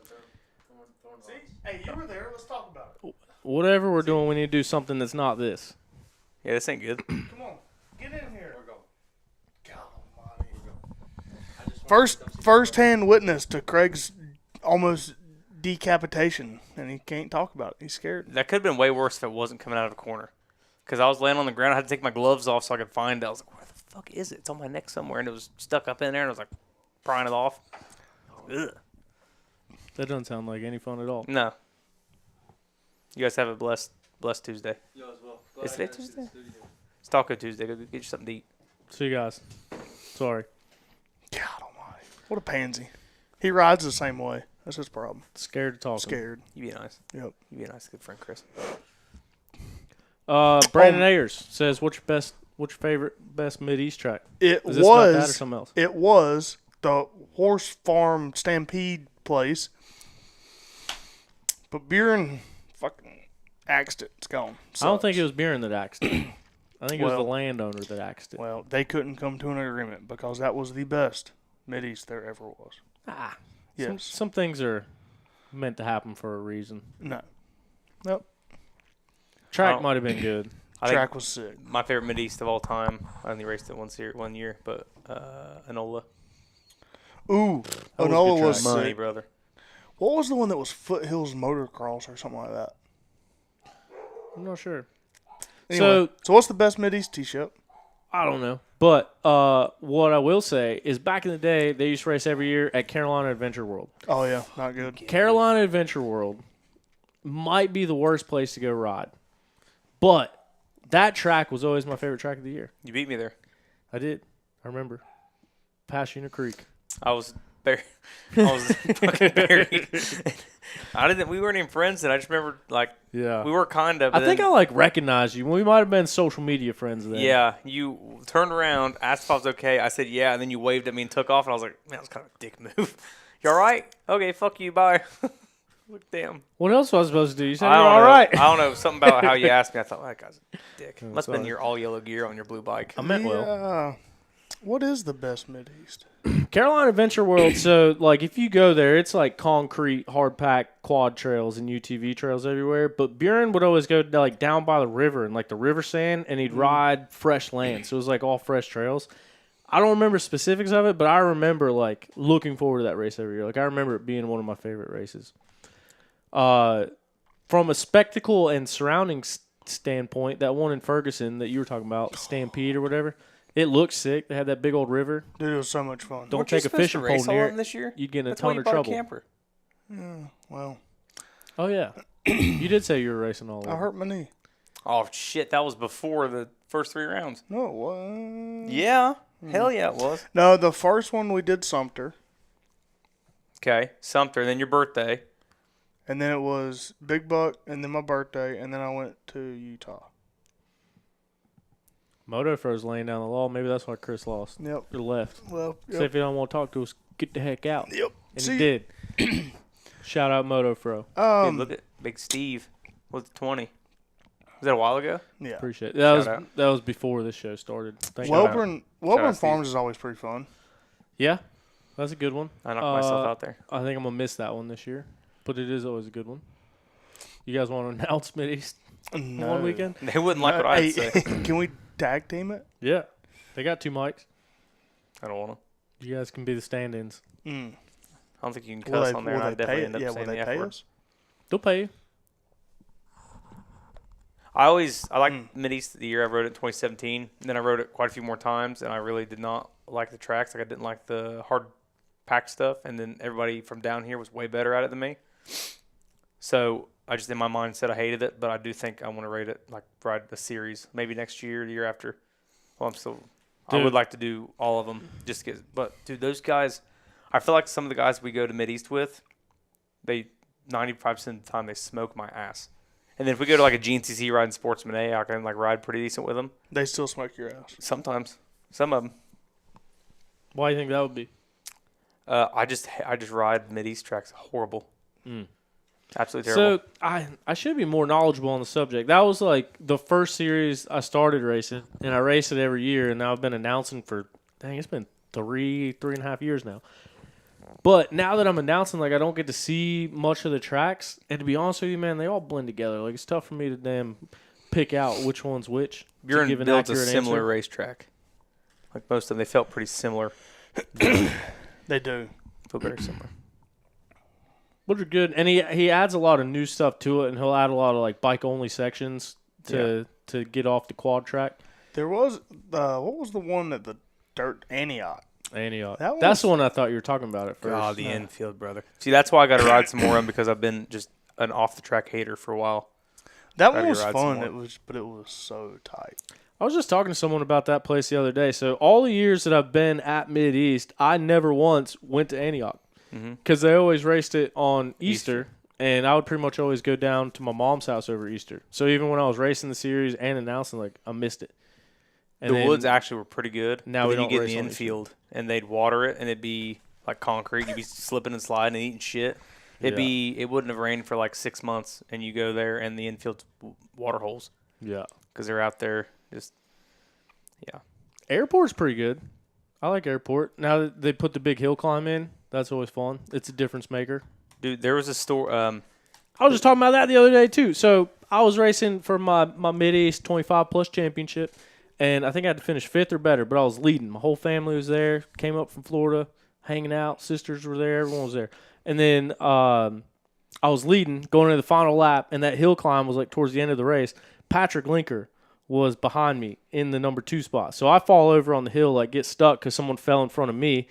thorn vines. Hey, you were there. Let's talk about it. Whatever we're doing, we need to do something that's not this. Yeah, this ain't good. Come on, get in here. We're going. God almighty. I just wanted to come see First-hand witness to Craig's almost decapitation, and he can't talk about it. He's scared. That could have been way worse if it wasn't coming out of a corner. Because I was laying on the ground. I had to take my gloves off so I could find it. I was like, where the fuck is it? It's on my neck somewhere. And it was stuck up in there. And I was like, prying it off. Ugh. That doesn't sound like any fun at all. No. You guys have a blessed Tuesday. you as well. Is Glad today I got to Tuesday? the studio. It's Taco Tuesday. Go get you something to eat. See you guys. Sorry. God almighty. What a pansy. He rides the same way. That's his problem. Scared to talk. Scared. You be nice. Yep. You be a nice good friend, Chris. Brandon Ayers says, "What's your favorite best Mid-East track?" It Is this about that or was. something else? It was the horse farm stampede place, but Buren fucking axed it. It's gone. I don't think it was Buren that axed it. I think it was the Well- landowner that axed it. Well, they couldn't come to an agreement because that was the best Mid-East there ever was. Yes. Some things are meant to happen for a reason. No. Nope. Track Oh. might have been good. I Track think was sick. my favorite Mid-East of all time, I only raced it one year, but Enola. Ooh, That was a Enola good was track. Money, sick. brother. What was the one that was Foothills Motocross or something like that? I'm not sure. Anyway, so what's the best Mid-East T-shirt? I don't know. But what I will say is back in the day, they used to race every year at Carolina Adventure World. Oh, yeah, not good. Carolina Adventure World might be the worst place to go ride. But that track was always my favorite track of the year. You beat me there. I did. I remember. Past Una Creek. I was buried. I was fucking buried. We weren't even friends then. I just remember, like, Yeah. we were kind of. I think I, recognized you. We might have been social media friends then. Yeah, you turned around, asked if I was okay. I said yeah, and then you waved at me and took off, and I was like, man, that was kind of a dick move. You all right? Okay, fuck you, bye. Look, damn. What else was I supposed to do? You said I you don't were all know. right. I don't know. Something about how you asked me. I thought, that guy's a dick. Oh, Must have been sorry. your all yellow gear on your blue bike. I meant well. Yeah. What is the best Mid-East? Carolina Adventure World, so, if you go there, it's, concrete, hard-packed quad trails and UTV trails everywhere. But Buren would always go, down by the river and, the river sand, and he'd ride fresh land. So it was, all fresh trails. I don't remember specifics of it, but I remember, looking forward to that race every year. I remember it being one of my favorite races. From a spectacle and surrounding standpoint, that one in Ferguson that you were talking about, Stampede or whatever, it looked sick. They had that big old river. Dude, it was so much fun. Don't Weren't you take a supposed to fishing race pole all near of them it. this year? You'd get in a That's why ton you of bought trouble. a camper. Yeah, well, Oh, yeah. You did say you were racing all I over. hurt my knee. Oh shit, that was before the first 3 rounds. No, it was. Yeah, hell yeah, it was. No, the first one we did Sumter, Okay, Sumter, then your birthday. and then it was Big Buck, and then my birthday, and then I went to Utah. Moto froze laying down the law. Maybe that's why Chris lost. Yep. Or left. Well, Say if you don't want to talk to us, get the heck out. Yep. And See he you. did. Shout out Moto Fro. Dude, look at Big Steve. What's 20? Was that a while ago? yeah. Appreciate it. That Shout was before this show started. Thank you. Welburn Shout out, Steve. Farms is always pretty fun. Yeah, that's a good one. I knocked myself out there. I think I'm going to miss that one this year. But it is always a good one. You guys want to announce Mid-East No. one weekend? They wouldn't like what I'd say. Can we tag team it? Yeah. They got 2 mics. I don't want to. You guys can be the stand-ins. Mm. I don't think you can Will cuss they, on there, will and they I'd definitely pay end it? up Yeah, saying will the they F pay word. us? They'll pay you. I like Mid-East the year I rode it in 2017. And then I rode it quite a few more times, and I really did not like the tracks. Like I didn't like the hard packed stuff, and then everybody from down here was way better at it than me. So I just in my mind said I hated it, but I do think I want to ride the series maybe next year, the year after. Well, I would like to do all of them just to get. But dude, those guys, I feel like some of the guys we go to Mid-East with, they 95% of the time they smoke my ass. And then if we go to like a GNCC ride in Sportsman A, I can like ride pretty decent with them. They still smoke your ass. Sometimes, some of them. Why do you think that would be? I just ride Mid-East tracks horrible. Absolutely terrible. So I should be more knowledgeable on the subject. That was like the first series I started racing, and I race it every year, and now I've been announcing for, it's been three and a half years now. But now that I'm announcing, like I don't get to see much of the tracks, and to be honest with you, man, they all blend together. Like it's tough for me to pick out which one's which. You're in builds a similar racetrack. Like most of them, they felt pretty similar. They do. Feel very similar. Which are good, and he adds a lot of new stuff to it, and he'll add a lot of like bike only sections to get off the quad track. There was what was the one at the dirt Antioch? That's the one I thought you were talking about at first. Oh, the infield, brother. See, that's why I got to ride some more of them because I've been just an off the track hater for a while. That one was fun. It was so tight. I was just talking to someone about that place the other day. So all the years that I've been at Mid-East, I never once went to Antioch. Because they always raced it on Easter, and I would pretty much always go down to my mom's house over Easter. So even when I was racing the series and announcing, like I missed it. And the woods actually were pretty good. Now we don't get race in the infield, and they'd water it, and it'd be like concrete. You'd be slipping and sliding and eating shit. It wouldn't have rained for like 6 months, and you go there, and the infield's water holes. Yeah, because they're out there Airport's pretty good. I like Airport. Now that they put the big hill climb in, that's always fun. It's a difference maker. Dude, there was a store. I was just talking about that the other day, too. So I was racing for my Mid-East 25-plus championship, and I think I had to finish 5th or better, but I was leading. My whole family was there, came up from Florida, hanging out. Sisters were there. Everyone was there. And then I was leading, going into the final lap, and that hill climb was like towards the end of the race. Patrick Linker was behind me in the number 2 spot. So I fall over on the hill, like get stuck because someone fell in front of me.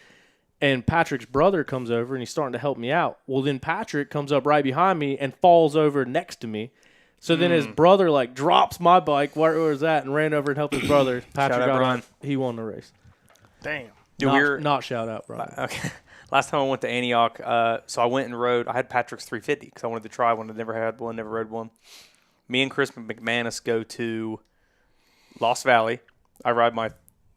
And Patrick's brother comes over, and he's starting to help me out. Well, then Patrick comes up right behind me and falls over next to me. So then his brother, like, drops my bike, where was that, and ran over and helped his brother. Patrick got on. He won the race. Damn. Not shout out, bro. Okay. Last time I went to Antioch, so I went and rode. I had Patrick's 350 because I wanted to try one. I never had one, never rode one. Me and Chris McManus go to Lost Valley. I ride my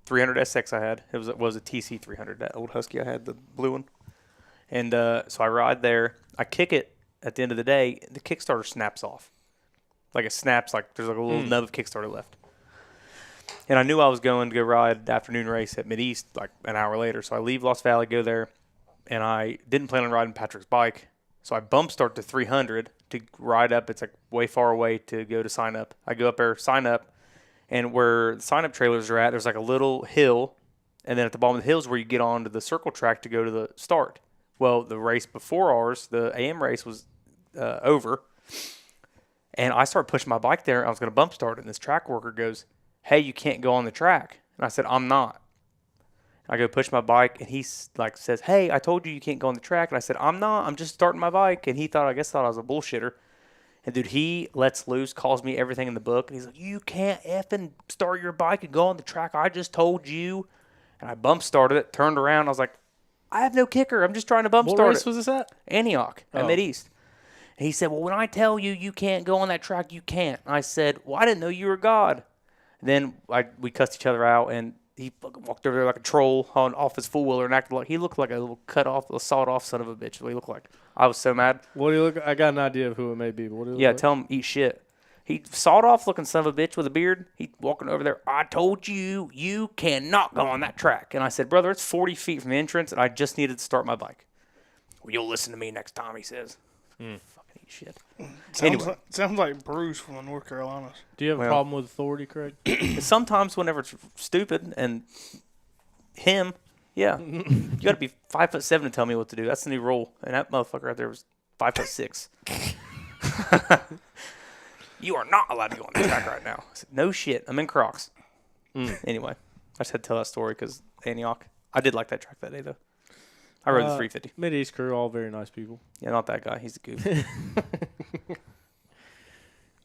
300 SX I had. It was a TC 300, that old Husky I had, the blue one. And so I ride there. I kick it at the end of the day. The Kickstarter snaps off. Like it snaps, like there's like a little nub of Kickstarter left. And I knew I was going to go ride the afternoon race at Mid-East like an hour later. So I leave Lost Valley, go there, and I didn't plan on riding Patrick's bike. So I bump start to 300 to ride up. It's like way far away to go to sign up. I go up there, sign up. And where the sign-up trailers are at, there's like a little hill, and then at the bottom of the hill is where you get onto the circle track to go to the start. Well, the race before ours, the AM race, was over, and I started pushing my bike there. I was going to bump start it, and this track worker goes, "Hey, you can't go on the track." And I said, "I'm not." I go push my bike, and he like says, "Hey, I told you can't go on the track." And I said, "I'm not. I'm just starting my bike." And he thought I was a bullshitter. And, dude, he lets loose, calls me everything in the book. And he's like, "You can't effing start your bike and go on the track. I just told you." And I bump started it, turned around. I was like, "I have no kicker. I'm just trying to bump start it." What race was this at? Antioch at Mid-East. And he said, "Well, when I tell you you can't go on that track, you can't." And I said, "Well, I didn't know you were God." And then we cussed each other out, and he fucking walked over there like a troll off his four-wheeler and acted like he looked like a little sawed-off son of a bitch. What he looked like. I was so mad. What do you look? I got an idea of who it may be. What do you look like? Tell him eat shit. He sawed off looking son of a bitch with a beard. He walking over there. "I told you, you cannot go on that track." And I said, "Brother, it's 40 feet from the entrance, and I just needed to start my bike." "Well, you'll listen to me next time," he says. Fucking eat shit. Sounds like Bruce from the North Carolinas. Do you have a problem with authority, Craig? Sometimes whenever it's stupid and him, yeah. You got to be 5'7" to tell me what to do. That's the new rule. And that motherfucker right there was 5'6". You are not allowed to go on the track right now. I said, no shit. I'm in Crocs. Anyway, I just had to tell that story because Antioch. I did like that track that day, though. I rode the 350. Mid-East crew, all very nice people. Yeah, not that guy. He's a goof.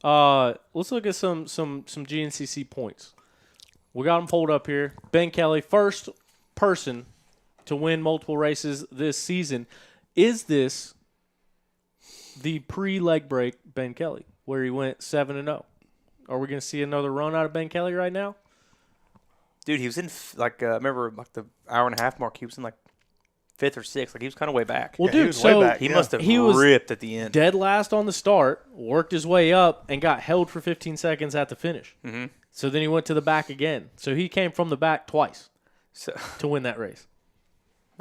Let's look at some GNCC points. We got them pulled up here. Ben Kelly, first person to win multiple races this season. Is this the pre-leg break Ben Kelly, where he went 7-0? Are we going to see another run out of Ben Kelly right now? Dude, he was in, remember, the hour and a half mark, he was in, 5th or 6th. He was kind of way back. Well, Yeah, he dude, was way so back. He Yeah. must have He was ripped at the end. dead last on the start, worked his way up, and got held for 15 seconds at the finish. Mm-hmm. So then he went to the back again. So he came from the back twice So, to win that race.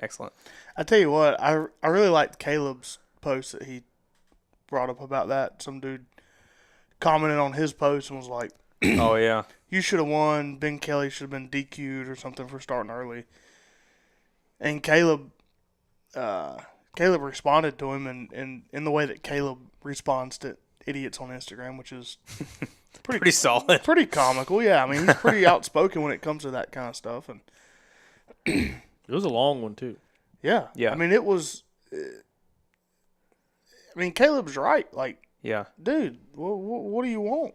excellent. I tell you what, I really liked Caleb's post that he brought up about that. Some dude commented on his post and was like, Oh, yeah. you should have won. Ben Kelly should have been DQ'd or something for starting early. And Caleb responded to him in the way that Caleb responds to idiots on Instagram, which is Pretty solid. pretty comical. Yeah, I mean, he's pretty outspoken when it comes to that kind of stuff. And It was a long one, too. yeah, Yeah. I mean, it was. Caleb's right. Yeah. Dude, what do you want?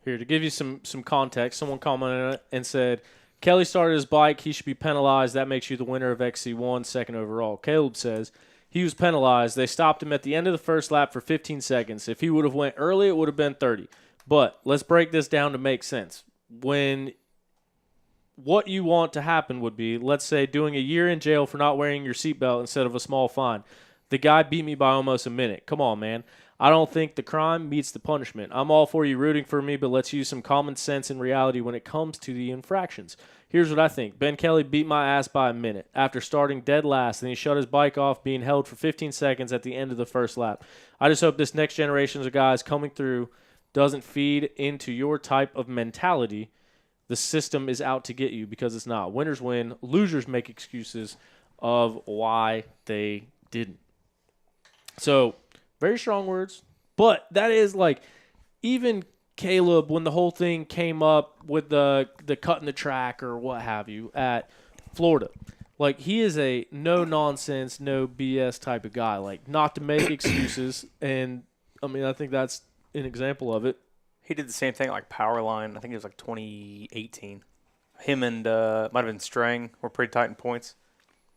Here, to give you some context, someone commented on it and said, Kelly started his bike. He should be penalized. That makes you the winner of XC1, second overall. Caleb says he was penalized. They stopped him at the end of the first lap for 15 seconds. If he would have went early, it would have been 30. But let's break this down to make sense. When what you want to happen would be, let's say, doing a year in jail for not wearing your seatbelt instead of a small fine. The guy beat me by almost a minute. Come on, man. I don't think the crime meets the punishment. I'm all for you rooting for me, but let's use some common sense and reality when it comes to the infractions. Here's what I think. Ben Kelly beat my ass by a minute after starting dead last, and he shut his bike off being held for 15 seconds at the end of the first lap. I just hope this next generation of guys coming through doesn't feed into your type of mentality. The system is out to get you, because it's not. Winners win. Losers make excuses of why they didn't. So, very strong words. But that is even Caleb, when the whole thing came up with the cutting the track or what have you at Florida, he is a no-nonsense, no BS type of guy. Not to make excuses. And, I think that's an example of it. He did the same thing at Powerline. I think it was 2018. Him and might have been Strang were pretty tight in points,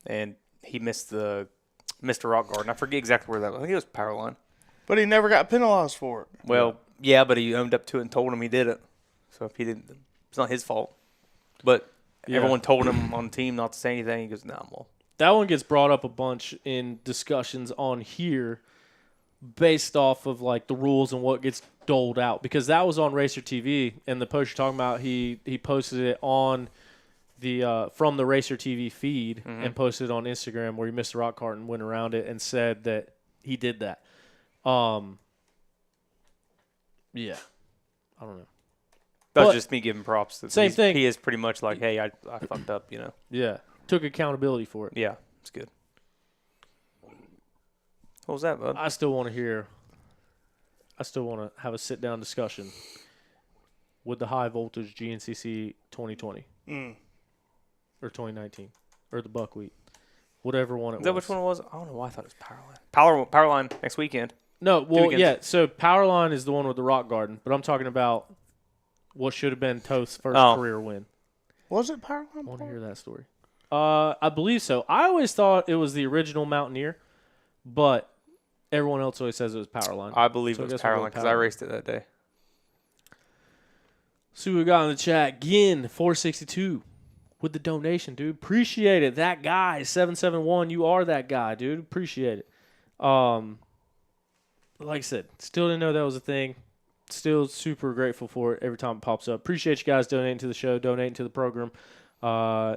and he missed a rock garden. I forget exactly where that was. I think it was Powerline. But he never got penalized for it. Well, yeah, but he owned up to it and told him he did it. So if he didn't, it's not his fault. But everyone told him on the team not to say anything. He goes, "No, well." That one gets brought up a bunch in discussions on here, based off of the rules and what gets doled out, because that was on Racer TV, and the post you're talking about, he posted it on the from the Racer TV feed and posted it on Instagram, where he missed the rock cart and went around it and said that he did that. Yeah, I don't know. That's But- just me giving props. Same thing. He is pretty much hey, I fucked up, Yeah, took accountability for it. Yeah, it's good. What was that, bud? I still want to have a sit-down discussion with the high voltage GNCC 2020 or 2019 or the buckwheat, whatever one it was. Is that which one it was? I don't know why I thought it was Powerline. Powerline next weekend. No, well, weekends. yeah. So Powerline is the one with the rock garden, but I'm talking about what should have been Toth's first career win. Was it Powerline? I want to hear that story. I believe so. I always thought it was the original Mountaineer, but everyone else always says it was Powerline. I believe So I it was guess we'll go Powerline with because I Powerline. raced it that day. See what we got in the chat. Glen 462 with the donation, dude. Appreciate it. That guy 771. You are that guy, dude. Appreciate it. Like I said, still didn't know that was a thing. Still super grateful for it every time it pops up. Appreciate you guys donating to the show, donating to the program.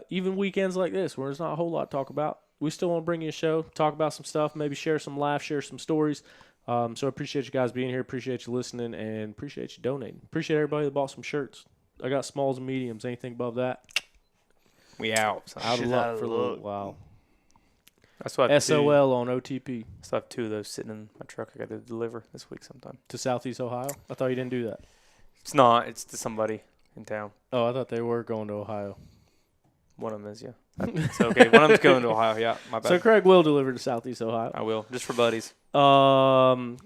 Even weekends like this, where there's not a whole lot to talk about, we still want to bring you a show, talk about some stuff, maybe share some laughs, share some stories. So I appreciate you guys being here. Appreciate you listening, and appreciate you donating. Appreciate everybody that bought some shirts. I got smalls and mediums. Anything above that, We out. out of Shit luck out of for a little luck. while. That's why I have SOL on OTP I still have 2 of those sitting in my truck. I got to deliver this week sometime. to Southeast Ohio. I thought you didn't do that. It's not. It's to somebody in town. Oh, I thought they were going to Ohio. One of them is, yeah. It's okay. One of them's going to Ohio. Yeah, my bad. So Craig will deliver to Southeast Ohio. I will, just for buddies. Powerline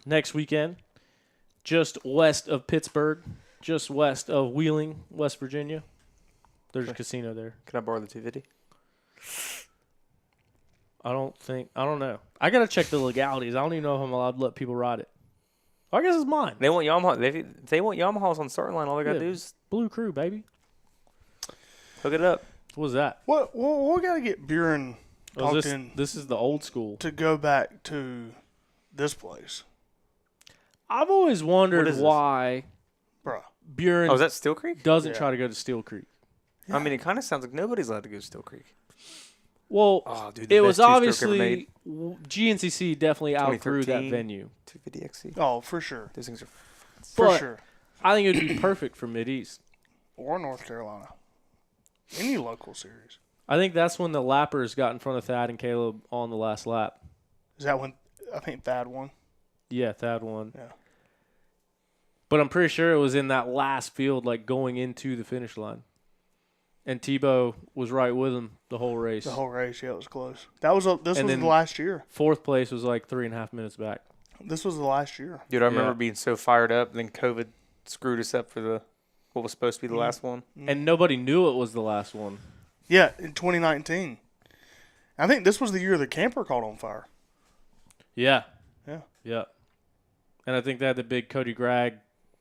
next weekend, just west of Pittsburgh, just west of Wheeling, West Virginia. There's a casino there. Can I borrow the 250? I don't know. I got to check the legalities. I don't even know if I'm allowed to let people ride it. I guess it's mine. They want Yamaha. If they want Yamahas on starting line, all they got to do is Blue Crew, baby. hook it up. What was that? What? We got to get Buren talked in This is the old school. to go back to this place, I've always wondered why bro. Buren Oh, is that Steel Creek? doesn't Yeah. try to go to Steel Creek. I mean, it kind of sounds like nobody's allowed to go to Steel Creek. Well, Oh, dude, the it was best two-stroke ever made. obviously GNCC definitely outgrew that 2013. venue. 250XC. Oh, for sure, Those things are. for But- sure. I think it would be perfect for Mideast. Or North Carolina, any local series. I think that's when the lappers got in front of Thad and Caleb on the last lap. Is that when I think Thad won? Yeah, Thad won. Yeah. But I'm pretty sure it was in that last field, like going into the finish line. And Tebow was right with him the whole race. The whole race, yeah, it was close. This was then- the last year. Fourth place was like 3.5 minutes back. This was the last year. Dude, I remember Yeah. being so fired up. Then COVID screwed us up for what was supposed to be the last one. And nobody knew it was the last one. Yeah, in 2019. I think this was the year the camper caught on fire. Yeah. Yeah. Yeah. And I think they had the big Cody Gregg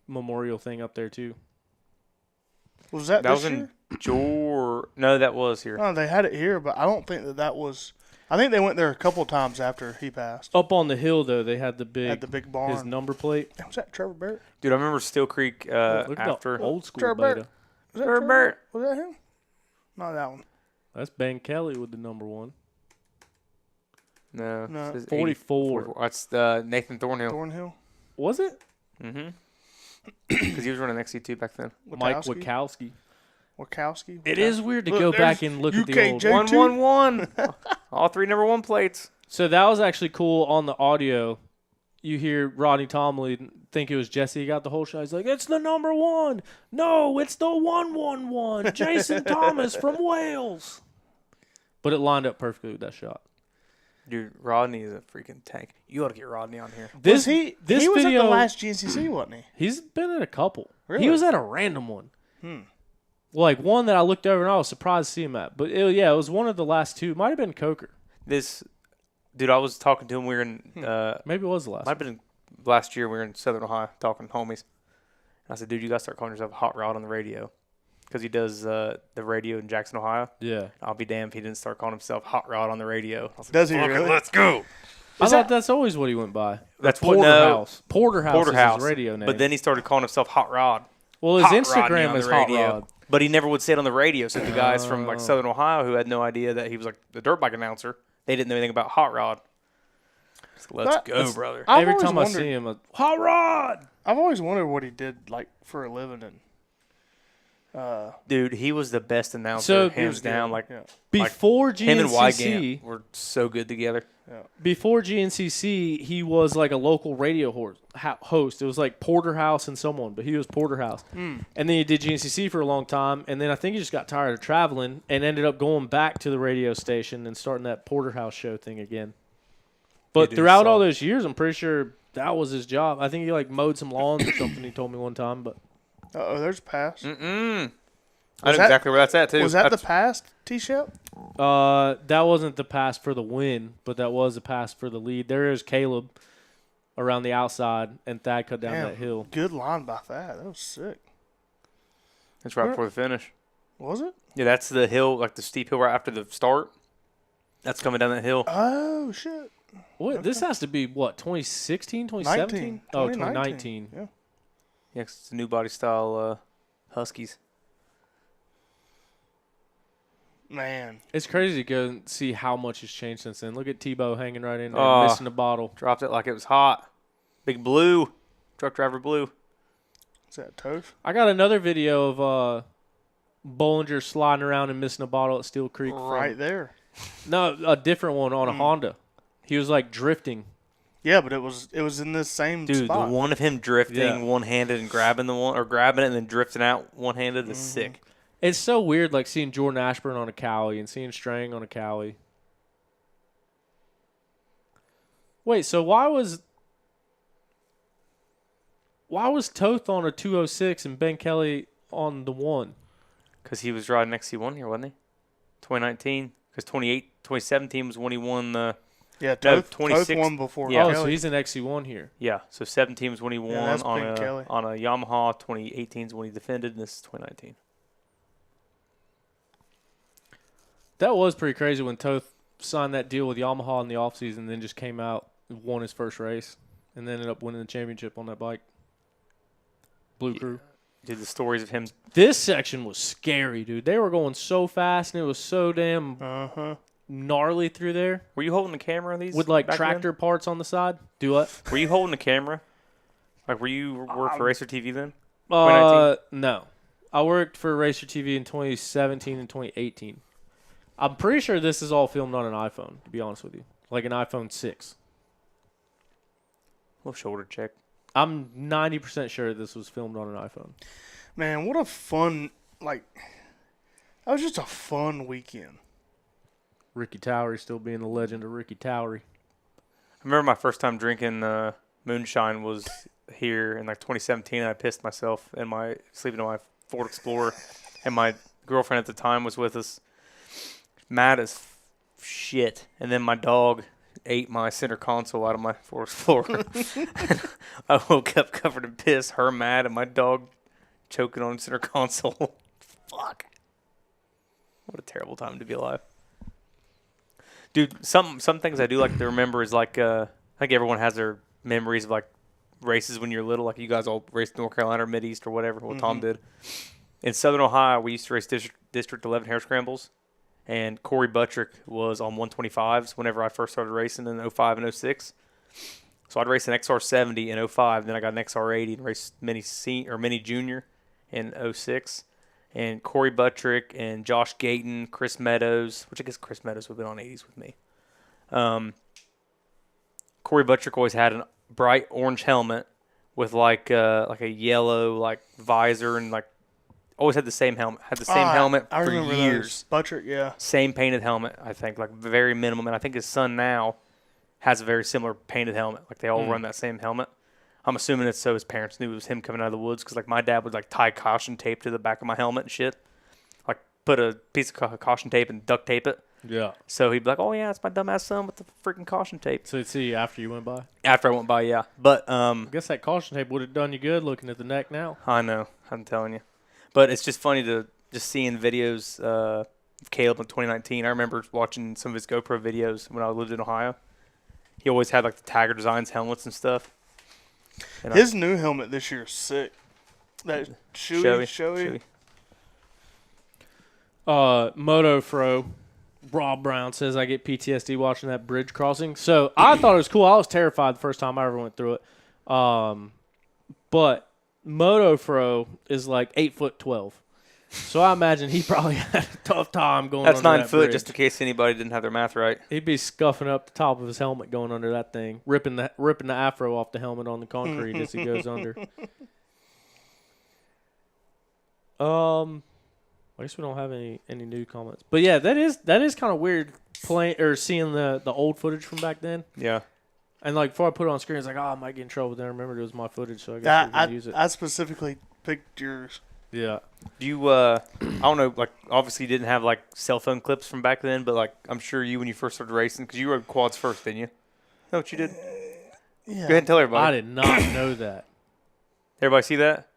memorial thing up there too. Was that That this was year? in No, that was here. No, they had it here, but I don't think that was. I think they went there a couple of times after he passed. Up on the hill though, they had the big At the big barn. his number plate. Was that Trevor Barrett? Dude, I remember Steel Creek Look at after. the old school Trevor beta. Barrett. Was that Trevor Trevor Barrett. Was that him? Not that one. That's Ben Kelly with the number 1. No. No. it says 44. That's Nathan Thornhill. Thornhill. Was it? Mm-hmm. Because he was running XC2 back then. Mike Wachowski? Wachowski. Wachowski. It is weird to Look, go back there's and look at the old. UKJ. 111. All 3 number 1 plates. So that was actually cool on the audio. You hear Rodney Tomlin think it was Jesse. He got the whole shot. He's like, "It's the number 1. No, it's the 111. Jason Thomas from Wales." But it lined up perfectly with that shot. Dude, Rodney is a freaking tank. You ought to get Rodney on here. This he this was video, at the last GNCC, wasn't he? he's been at a couple. Really? He was at a random one. Like one that I looked over and I was surprised to see him at. But it was one of the last two. Might have been Coker. Dude, I was talking to him. We were in. Maybe it was the last. Might have been last year. We were in Southern Ohio talking homies. And I said, dude, you got to start calling yourself Hot Rod on the radio. Because he does the radio in Jackson, Ohio. Yeah. I'll be damned if he didn't start calling himself Hot Rod on the radio. I was like, Does he "Fuck it, really? Let's go. I thought that's always what he went by. That's what, no. Porterhouse. Porterhouse is Porterhouse. his radio name. But then he started calling himself Hot Rod. well, his Hot Rodney Instagram on is the Hot radio. Rod. But he never would say it on the radio. So the guys from like Oh. Southern Ohio who had no idea that he was like the dirt bike announcer, they didn't know anything about Hot Rod. So let's go, brother. I've Every always time I wondered- see him, Hot Rod. I've always wondered what he did like for a living and. Dude, he was the best announcer, So- He hands was good. down. Like Yeah. Before him and GNCC, Wygant were so good together. before GNCC, he was like a local radio host. It was like Porterhouse and someone, but he was Porterhouse. And then he did GNCC for a long time, and then I think he just got tired of traveling and ended up going back to the radio station and starting that Porterhouse show thing again. But dude, throughout all solid. those years, I'm pretty sure that was his job. I think he like mowed some lawns or something. He told me one time, but Oh, there's a pass. I know that- exactly where that's at too. Was that That's- the pass, T-Shep? that wasn't the pass for the win, but that was a pass for the lead. There is Caleb around the outside, and Thad cut down Damn, that hill. Good line by Thad. That was sick. That's right before the finish. Was it? Yeah, that's the hill, like the steep hill right after the start. That's coming down that hill. Oh shit. What? This has to be, what, 2016, 2017? 19, Oh, 2019. 2019. Yeah. Yeah, 'cause it's a new body style Huskies. Man. It's crazy to go and see how much has changed since then. Look at Tebow hanging right in there, Oh. missing the bottle. Dropped it like it was hot. Big Blue. Truck driver Blue. Is that Toph? I got another video of Bollinger sliding around and missing a bottle at Steel Creek. Right there. No, a different one on a Honda. He was like drifting. Yeah, but it was in this same Dude, spot. the one of him drifting Yeah. one-handed and grabbing grabbing it and then drifting out one-handed is sick. It's so weird, like seeing Jordan Ashburn on a Cowie and seeing Strang on a Cowie. Wait, so why was Toth on a 206 and Ben Kelly on the 1? Because he was riding XC1 here, wasn't he? 2019. Because 2017 was when he won the... Yeah, No, Toth 26 won before Yeah. Oh, Kelly. so he's an XC1 here. Yeah, so 17 was when he won that's on Ben Kelly. a Yamaha. 2018 is when he defended, and this is 2019. That was pretty crazy when Toth signed that deal with Yamaha in the offseason and then just came out and won his first race and then ended up winning the championship on that bike. Blue Crew. Dude, the stories of him... This section was scary, dude. They were going so fast and it was so damn gnarly through there Were you holding the camera on these? with like back tractor parts on the side. Do what? Then? Were you holding the camera? Like, were you work for Racer TV then? No. I worked for Racer TV in 2017 and 2018. I'm pretty sure this is all filmed on an iPhone, to be honest with you. Like an iPhone 6. A little shoulder check. I'm 90% sure this was filmed on an iPhone. Man, what a fun, that was just a fun weekend. Ricky Towery still being the legend of Ricky Towery. I remember my first time drinking moonshine was here in like 2017. And I pissed myself sleeping in my Ford Explorer, and my girlfriend at the time was with us. Mad as shit, and then my dog ate my center console out of my Ford Explorer. I woke up covered in piss, her mad, and my dog choking on center console. Fuck. What a terrible time to be alive. Dude, some things I do like to remember is like I think everyone has their memories of like races when you're little. Like you guys all raced North Carolina or Mid-East or whatever, what Tom did. In Southern Ohio, we used to race District 11 hare scrambles. And Corey Buttrick was on 125s whenever I first started racing in 05 and 06. So I'd race an XR70 in 05, then I got an XR80 and raced Mini Junior in 06. And Corey Buttrick and Josh Gayton, Chris Meadows, which I guess Chris Meadows would have been on 80s with me. Corey Buttrick always had a bright orange helmet with like a yellow like visor and like always had the same helmet. Had the same helmet I for remember years. those. Buttrick, yeah. Same painted helmet, I think, like very minimum. And I think his son now has a very similar painted helmet. Like they all run that same helmet. I'm assuming it's so his parents knew it was him coming out of the woods because like my dad would like tie caution tape to the back of my helmet and shit. Like put a piece of caution tape and duct tape it. Yeah. So he'd be like, "Oh yeah, it's my dumbass son with the freaking caution tape." So you'd see after you went by. After I went by, yeah. But I guess that caution tape would have done you good looking at the neck now. I know, I'm telling you. But it's just funny to just seeing videos of Caleb in 2019. I remember watching some of his GoPro videos when I lived in Ohio. He always had like the Tiger Designs helmets and stuff. And His new helmet this year is sick. That showy. Moto Fro, Rob Brown says I get PTSD watching that bridge crossing. So I thought it was cool. I was terrified the first time I ever went through it. But Moto Fro is like 8'12". So I imagine he probably had a tough time going that's under 9 that foot, bridge. just in case anybody didn't have their math right. He'd be scuffing up the top of his helmet going under that thing, ripping the afro off the helmet on the concrete as he goes under. I guess we don't have any new comments. But yeah, that is kind of weird seeing the old footage from back then. Yeah. And like before I put it on screen, it's like, I might get in trouble. Then I remembered it was my footage, so I guess we can use it. I specifically picked yours. Yeah. Do you, I don't know, like, obviously you didn't have, like, cell phone clips from back then, but, like, I'm sure you, when you first started racing, because you rode quads first, didn't you? Know what you did? Yeah. Go ahead and tell everybody. I did not know that. Everybody see that?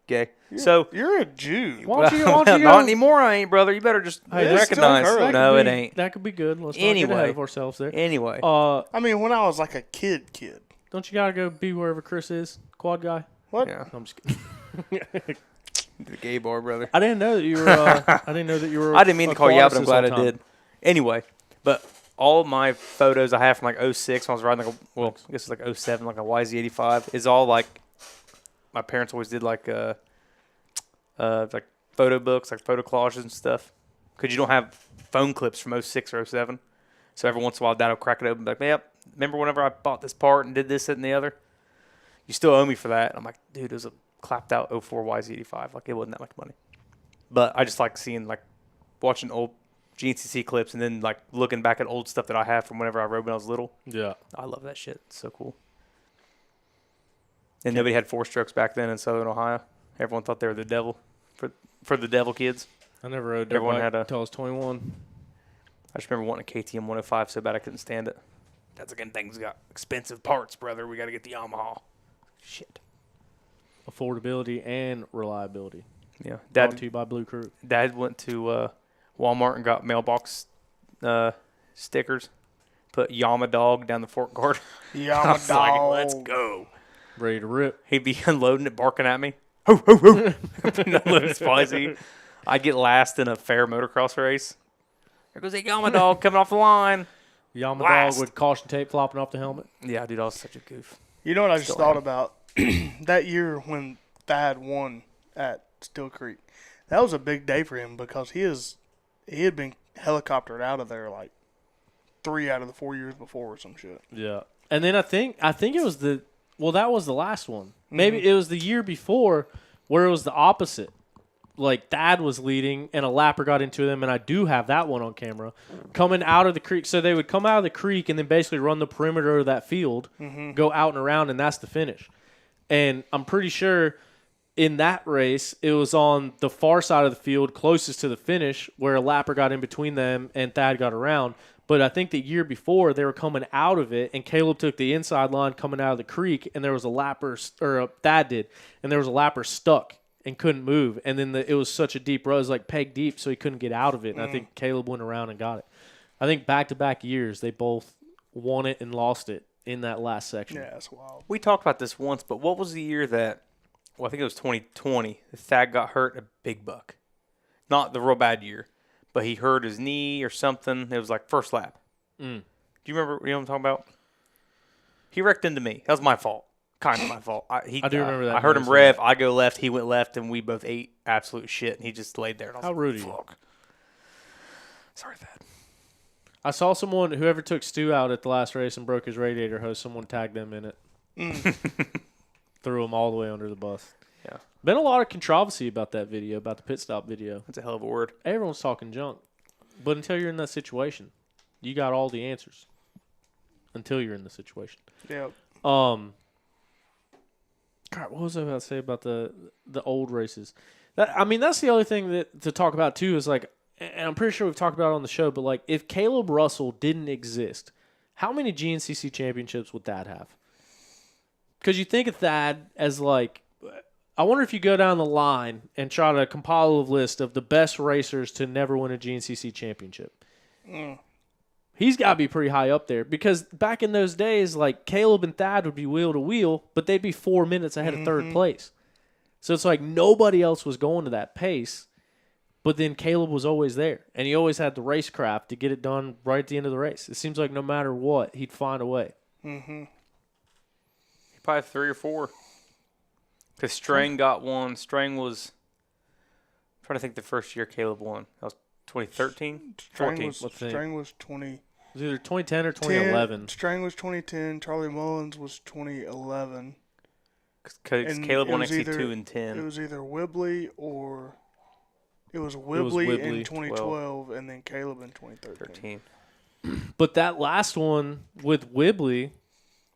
Gay. You're a Jew. Why don't you go? Not anymore, I ain't, brother. You better just recognize. still It ain't. That could be good. Let's not get ahead of ourselves there. Anyway. I mean, when I was like a kid. Don't you gotta go be wherever Chris is, quad guy? What? Yeah. No, I'm just kidding. The gay bar, brother. I didn't know that you were. I didn't mean to call you out, but I'm glad I time. did. Anyway, but all my photos I have from like 06 when I was riding like I guess it's like 07, like a YZ85, is all like my parents always did like photo books, like photo collages and stuff. because you don't have phone clips from 06 or 07. So every once in a while, Dad will crack it open and be like, yep, remember whenever I bought this part and did this, that, and the other? You still owe me for that. And I'm like, dude, it was a clapped out 04 YZ85. Like, it wasn't that much money. But I just like seeing, like, watching old GNCC clips and then, like, looking back at old stuff that I have from whenever I rode when I was little. Yeah. I love that shit. It's so cool. And nobody had 4-strokes back then in Southern Ohio. Everyone thought they were the devil for the devil kids. I never rode dirt Everyone bike had a- until I was 21. I just remember wanting a KTM 105 so bad I couldn't stand it. That's again, things got expensive parts, brother. We got to get the Yamaha. Shit. Affordability and reliability. Yeah. Brought to you by Blue Crew. Dad went to Walmart and got mailbox stickers. Put Yama Dog down the fork guard. I Yama was like, dog. let's go. Ready to rip. He'd be unloading it, barking at me. Unloading his posse. I'd get last in a fair motocross race. There goes a Yama Dog coming off the line. Yama Blast. dog with caution tape flopping off the helmet. Yeah, dude, I was such a goof. You know what I just Still thought am. about? That year when Thad won at Still Creek, that was a big day for him because he had been helicoptered out of there like 3 out of the 4 years before or some shit. Yeah. And then I think it was that was the last one. Maybe it was the year before where it was the opposite. Like, Thad was leading, and a lapper got into them, and I do have that one on camera, coming out of the creek. So they would come out of the creek and then basically run the perimeter of that field, go out and around, and that's the finish. And I'm pretty sure in that race, it was on the far side of the field, closest to the finish, where a lapper got in between them and Thad got around. But I think the year before, they were coming out of it, and Caleb took the inside line coming out of the creek, and there was a lapper, Thad did, and there was a lapper stuck and couldn't move. And then it was such a deep road, it was like peg deep, so he couldn't get out of it. And I think Caleb went around and got it. I think back-to-back years, they both won it and lost it in that last section. Yeah, that's wild. We talked about this once, but what was the year that, I think it was 2020, that Thad got hurt at Big Buck? Not the real bad year, but he hurt his knee or something. It was like first lap. Do you remember what I'm talking about? He wrecked into me. That was my fault. Kind of my fault. I do remember that I heard him race, rev. I go left. He went left, and we both ate absolute shit. And he just laid there. And I was How like, rude of you. fuck. Sorry, Thad. I saw someone, whoever took Stu out at the last race and broke his radiator hose, someone tagged them in it. Threw him all the way under the bus. Yeah. Been a lot of controversy about that video, about the pit stop video. That's a hell of a word. Everyone's talking junk. But until you're in that situation, you got all the answers. Until you're in the situation. Yeah. God, what was I about to say about the old races? That's the other thing to talk about too is like, and I'm pretty sure we've talked about it on the show, but like if Caleb Russell didn't exist, how many GNCC championships would Thad have? Because you think of Thad as like, I wonder if you go down the line and try to compile a list of the best racers to never win a GNCC championship. He's got to be pretty high up there because back in those days, like Caleb and Thad would be wheel to wheel, but they'd be 4 minutes ahead of third place. So it's like nobody else was going to that pace, but then Caleb was always there, and he always had the racecraft to get it done right at the end of the race. It seems like no matter what, he'd find a way. He probably had 3 or 4. Because Strang got one. Strang was, I'm trying to think the first year Caleb won. That was 2013? 14. Strang was 20. It was either 2010 or 2011. Strang was 2010. Charlie Mullins was 2011. Because And Caleb it won was actually either- 2 and 10. It was either Wibley or it was Wibley Wibley, in 2012 and then Caleb in 2013. 13. But that last one with Wibley,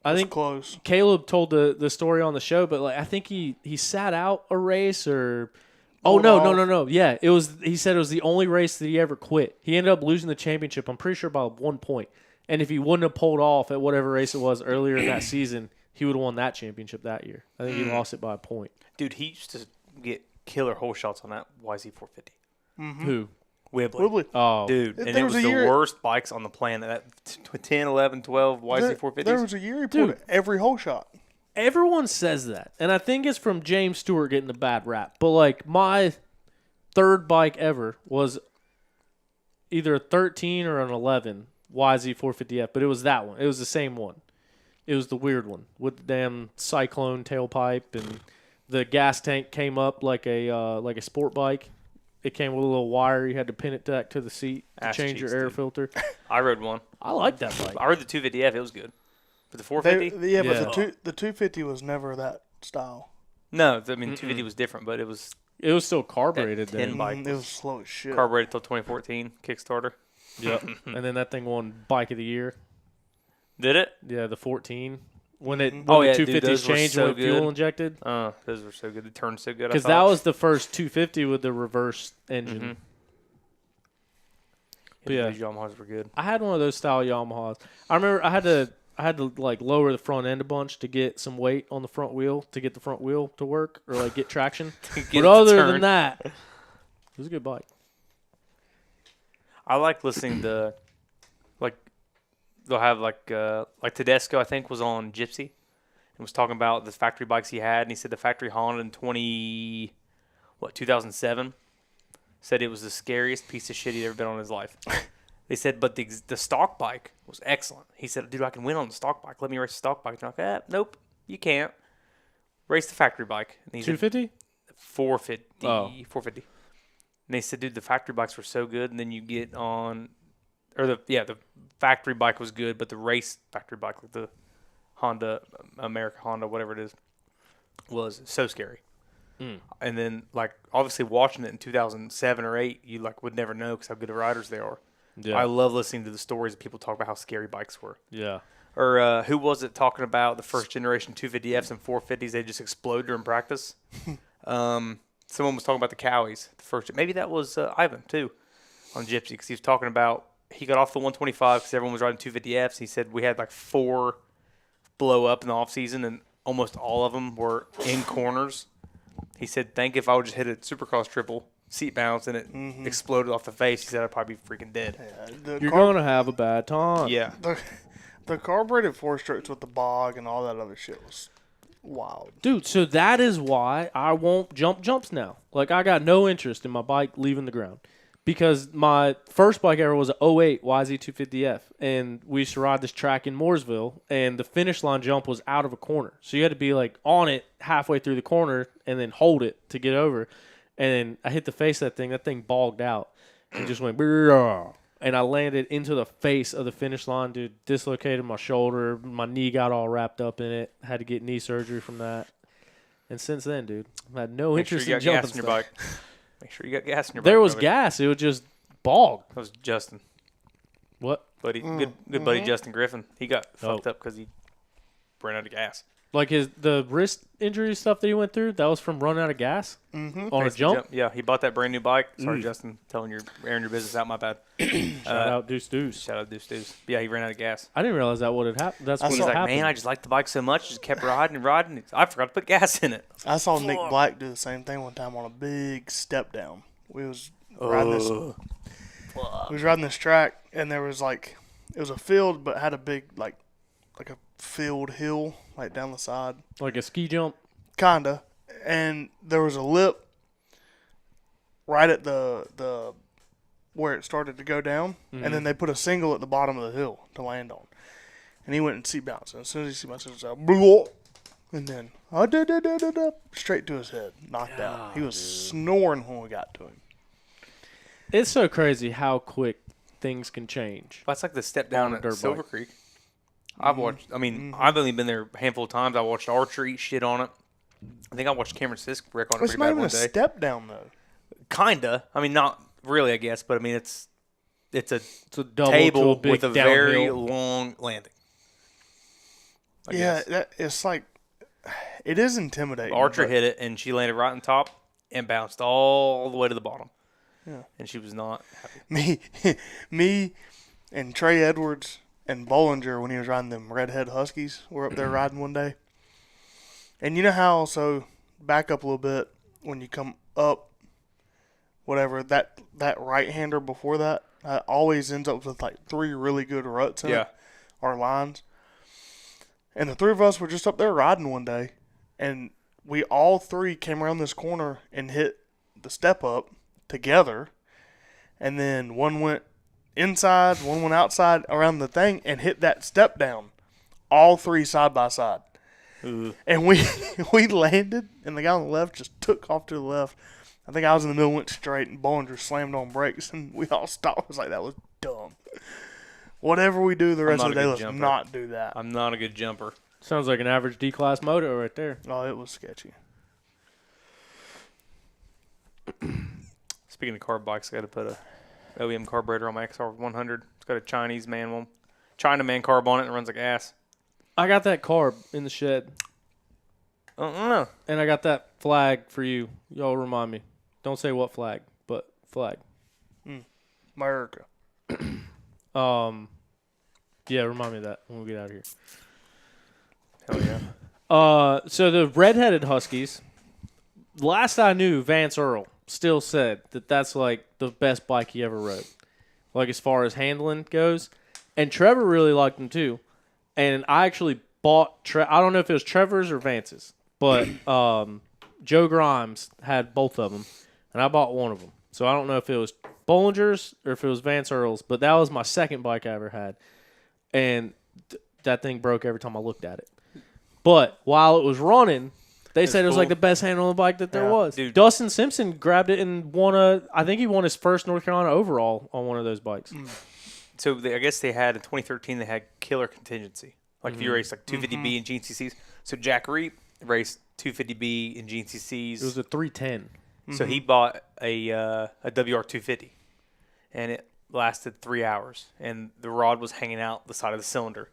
I It's think close. Caleb told the story on the show, but like I think he sat out a race or Pulled no. Yeah, he said it was the only race that he ever quit. He ended up losing the championship, I'm pretty sure by 1 point. And if he wouldn't have pulled off at whatever race it was earlier in that season, he would have won that championship that year. I think he lost it by a point. Dude, he used to get killer hole shots on that YZ450. Who? Wibley. Wibley. Oh, Dude, There and it was was a the year- worst bikes on the planet. That 10, 11, 12 YZ450s. There was a year he pulled Dude. every hole shot. everyone says that, and I think it's from James Stewart getting the bad rap. But like my third bike ever was either a 13 or an 11 YZ450F, but it was that one. It was the same one. It was the weird one with the damn cyclone tailpipe, and the gas tank came up like a sport bike. it came with a little wire. You had to pin it back to the seat to Ass change your cheeks, air dude. filter. I rode one. I like that bike. I rode the 250F. It was good. But the 450? Yeah, but Yeah. the 250 was never that style. No, I mean, 250 was different, but it was It was still carbureted That then. 10 bike It was slow as shit. carbureted till 2014 Kickstarter. Yep. And then that thing won Bike of the Year. Did it? Yeah, the 14. When it Mhm. when Oh, the yeah, dude, 250s those were changed so and fuel good. injected. Those were so good. They turned so good. Because that was the first 250 with the reverse engine. Mhm. Yeah. These Yamahas were good. I had one of those style Yamahas. I remember I had to like lower the front end a bunch to get some weight on the front wheel to get the front wheel to work or like get traction. Get it But to other turn. than that, it was a good bike. I like listening to, like, they'll have like Tedesco, I think, was on Gypsy and was talking about the factory bikes he had, and he said the factory Honda in 2007 said it was the scariest piece of shit he'd ever been on in his life. They said, but the stock bike was excellent. He said, dude, I can win on the stock bike. Let me race the stock bike. They're like, nope, you can't. Race the factory bike. And he said, 250? 450. Oh. 450. And they said, dude, the factory bikes were so good. And then you get on, or the factory bike was good, but the race factory bike, like the Honda, America Honda, whatever it is, was so scary. Mm. And then, like, obviously watching it in 2007 or 8, you, like, would never know because how good of riders they are. Yeah. I love listening to the stories that people talk about how scary bikes were. Yeah. Or who was it talking about the first generation 250Fs and 450s? They just explode during practice. Someone was talking about the Cowies. The first, maybe that was Ivan too, on Gypsy, because he was talking about he got off the 125 because everyone was riding 250Fs. He said we had like 4 blow up in the off season, and almost all of them were in corners. He said, "Think if I would just hit a Supercross triple seat bounce and it exploded off the face." He said I'd probably be freaking dead. Yeah, You're going to have a bad time. Yeah. The carbureted 4-strokes with the bog and all that other shit was wild. Dude, so that is why I won't jumps now. Like, I got no interest in my bike leaving the ground. Because my first bike ever was an 08 YZ250F. And we used to ride this track in Mooresville. And the finish line jump was out of a corner. So you had to be, like, on it halfway through the corner and then hold it to get over. And then I hit the face of that thing. That thing bogged out. And just went, "Brrrr." And I landed into the face of the finish line, dude. Dislocated my shoulder. My knee got all wrapped up in it. Had to get knee surgery from that. And since then, dude, I've had no Make sure interest you in got jumping gas in your stuff. bike. Make sure you got gas in your bike. There was brother. gas. It was just bog. That was Justin. What? Good buddy Justin Griffin. He got fucked up because he ran out of gas. Like the wrist injury stuff that he went through, that was from running out of gas Mm-hmm. on a Basically jump? Yeah, he bought that brand new bike. Sorry, Justin, airing your business out. My bad. Shout out Deuce Deuce. Shout out Deuce Deuce. Yeah, he ran out of gas. I didn't realize that would have happened. That's what He's saw- like, happened. man, I just liked the bike so much, just kept riding and riding. I forgot to put gas in it. I saw Nick Black do the same thing one time on a big step down. We was riding this track, and there was like, it was a field, but had a big like a field hill like down the side, Like a ski jump. kinda, and there was a lip right at the where it started to go down, and then they put a single at the bottom of the hill to land on, and he went and seat bounced, and as soon as he seat bounced, it was like, "Blah," and then straight to his head, knocked out. He was snoring when we got to him. It's so crazy how quick things can change. That's like the step down On a at dirt Silver bike. Creek. I've watched. I mean, I've only been there a handful of times. I watched Archer eat shit on it. I think I watched Cameron Sisk wreck on it It's pretty not bad even one a day. step down though. Kinda. I mean, not really, I guess, but I mean, it's a It's a double to a table big with a very downhill. long landing. I Yeah, guess. it's like it is intimidating. Archer but hit it, and she landed right on top and bounced all the way to the bottom. Yeah. And she was not happy. me, and Trey Edwards and Bollinger when he was riding them Redhead Huskies were up there riding one day. And you know how also back up a little bit when you come up, whatever that right hander before that always ends up with like 3 really good ruts in it, or lines. And the 3 of us were just up there riding one day, and we all 3 came around this corner and hit the step up together, and then one went inside, one went outside around the thing and hit that step down, all 3 side by side. Ooh. And we landed, and the guy on the left just took off to the left, I think I was in the middle, went straight, and Bollinger slammed on brakes, and we all stopped. I was like, that was dumb. Whatever we do the rest of the day, let's not do that. I'm not a good jumper. Sounds like an average D-class moto right there. Oh, it was sketchy. Speaking of carb bikes, I got to put a OEM carburetor on my XR100. It's got a Chinaman carb on it and runs like ass. I got that carb in the shed, I don't know. and I got that flag for you. Y'all remind me. Don't say what flag, but flag. America. Yeah, remind me of that when we get out of here. Hell yeah. So the redheaded Huskies, last I knew, Vance Earl still said that that's like the best bike he ever rode, like as far as handling goes. And Trevor really liked them too. And I actually bought, I don't know if it was Trevor's or Vance's, but Joe Grimes had both of them, and I bought one of them. So I don't know if it was Bollinger's or if it was Vance Earl's, but that was my second bike I ever had. And that thing broke every time I looked at it. But while it was running, they said it was like the best handle on the bike that there was. Dude. Dustin Simpson grabbed it and I think he won his first North Carolina overall on one of those bikes. So I guess they had in 2013 they had killer contingency. Like if you race like 250B and GNCCs. So Jack Reap raced 250B and GNCCs. It was a 310. So he bought a WR250, and it lasted 3 hours, and the rod was hanging out the side of the cylinder.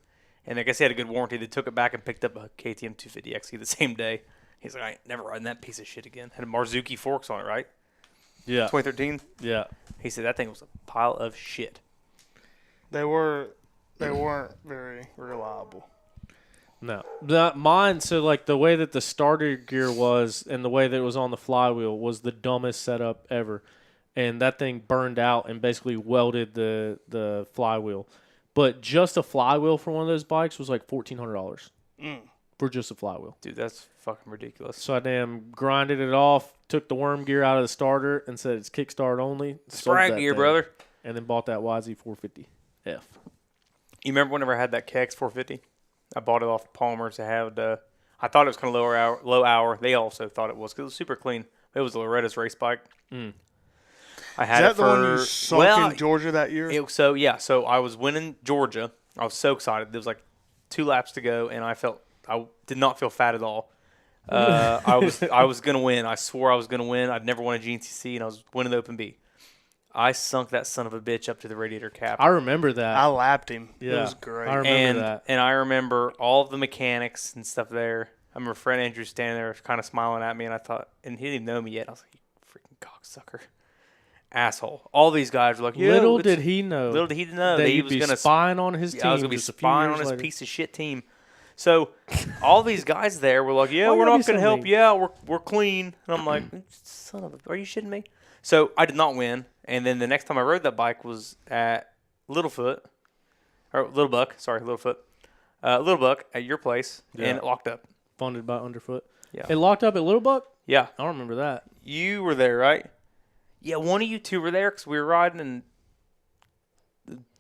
And I guess he had a good warranty. They took it back and picked up a KTM 250XE the same day. He's like, I ain't never riding that piece of shit again. Had a Marzuki forks on it, right? Yeah. 2013. Yeah. He said that thing was a pile of shit. They weren't very reliable. No. Mine, so like the way that the starter gear was and the way that it was on the flywheel was the dumbest setup ever. And that thing burned out and basically welded the flywheel. But just a flywheel for one of those bikes was like $1,400 for just a flywheel. Dude, that's fucking ridiculous. So I damn grinded it off, took the worm gear out of the starter and said it's kickstart only. Sprint gear, brother. And then bought that YZ450F. You remember whenever I had that KX450? I bought it off Palmer's. I thought it was kind of low hour. They also thought it was because it was super clean. It was Loretta's race bike. I had Is that it the one you sunk in Georgia that year? So I was winning Georgia. I was so excited. There was like 2 laps to go, and I did not feel fat at all. I was gonna win. I swore I was gonna win. I'd never won a GNCC, and I was winning the Open B. I sunk that son of a bitch up to the radiator cap. I remember that. I lapped him. Yeah. It was great. I remember that. And I remember all of the mechanics and stuff there. I remember Fred Andrews standing there kind of smiling at me, and I thought, and he didn't even know me yet. I was like, you freaking cocksucker. Asshole. All these guys were like, yeah. Little did he know that he was going to spying on his team. I was going to be spying on his piece of shit team. So all these guys there were like, yeah, we're not going to help you out. We're clean. And I'm like, son of a, are you shitting me? So I did not win. And then the next time I rode that bike was at Little Buck at your place, and it locked up. Funded by Underfoot. Yeah. It locked up at Little Buck? Yeah. I don't remember that. You were there, right? Yeah, one of you two were there because we were riding, and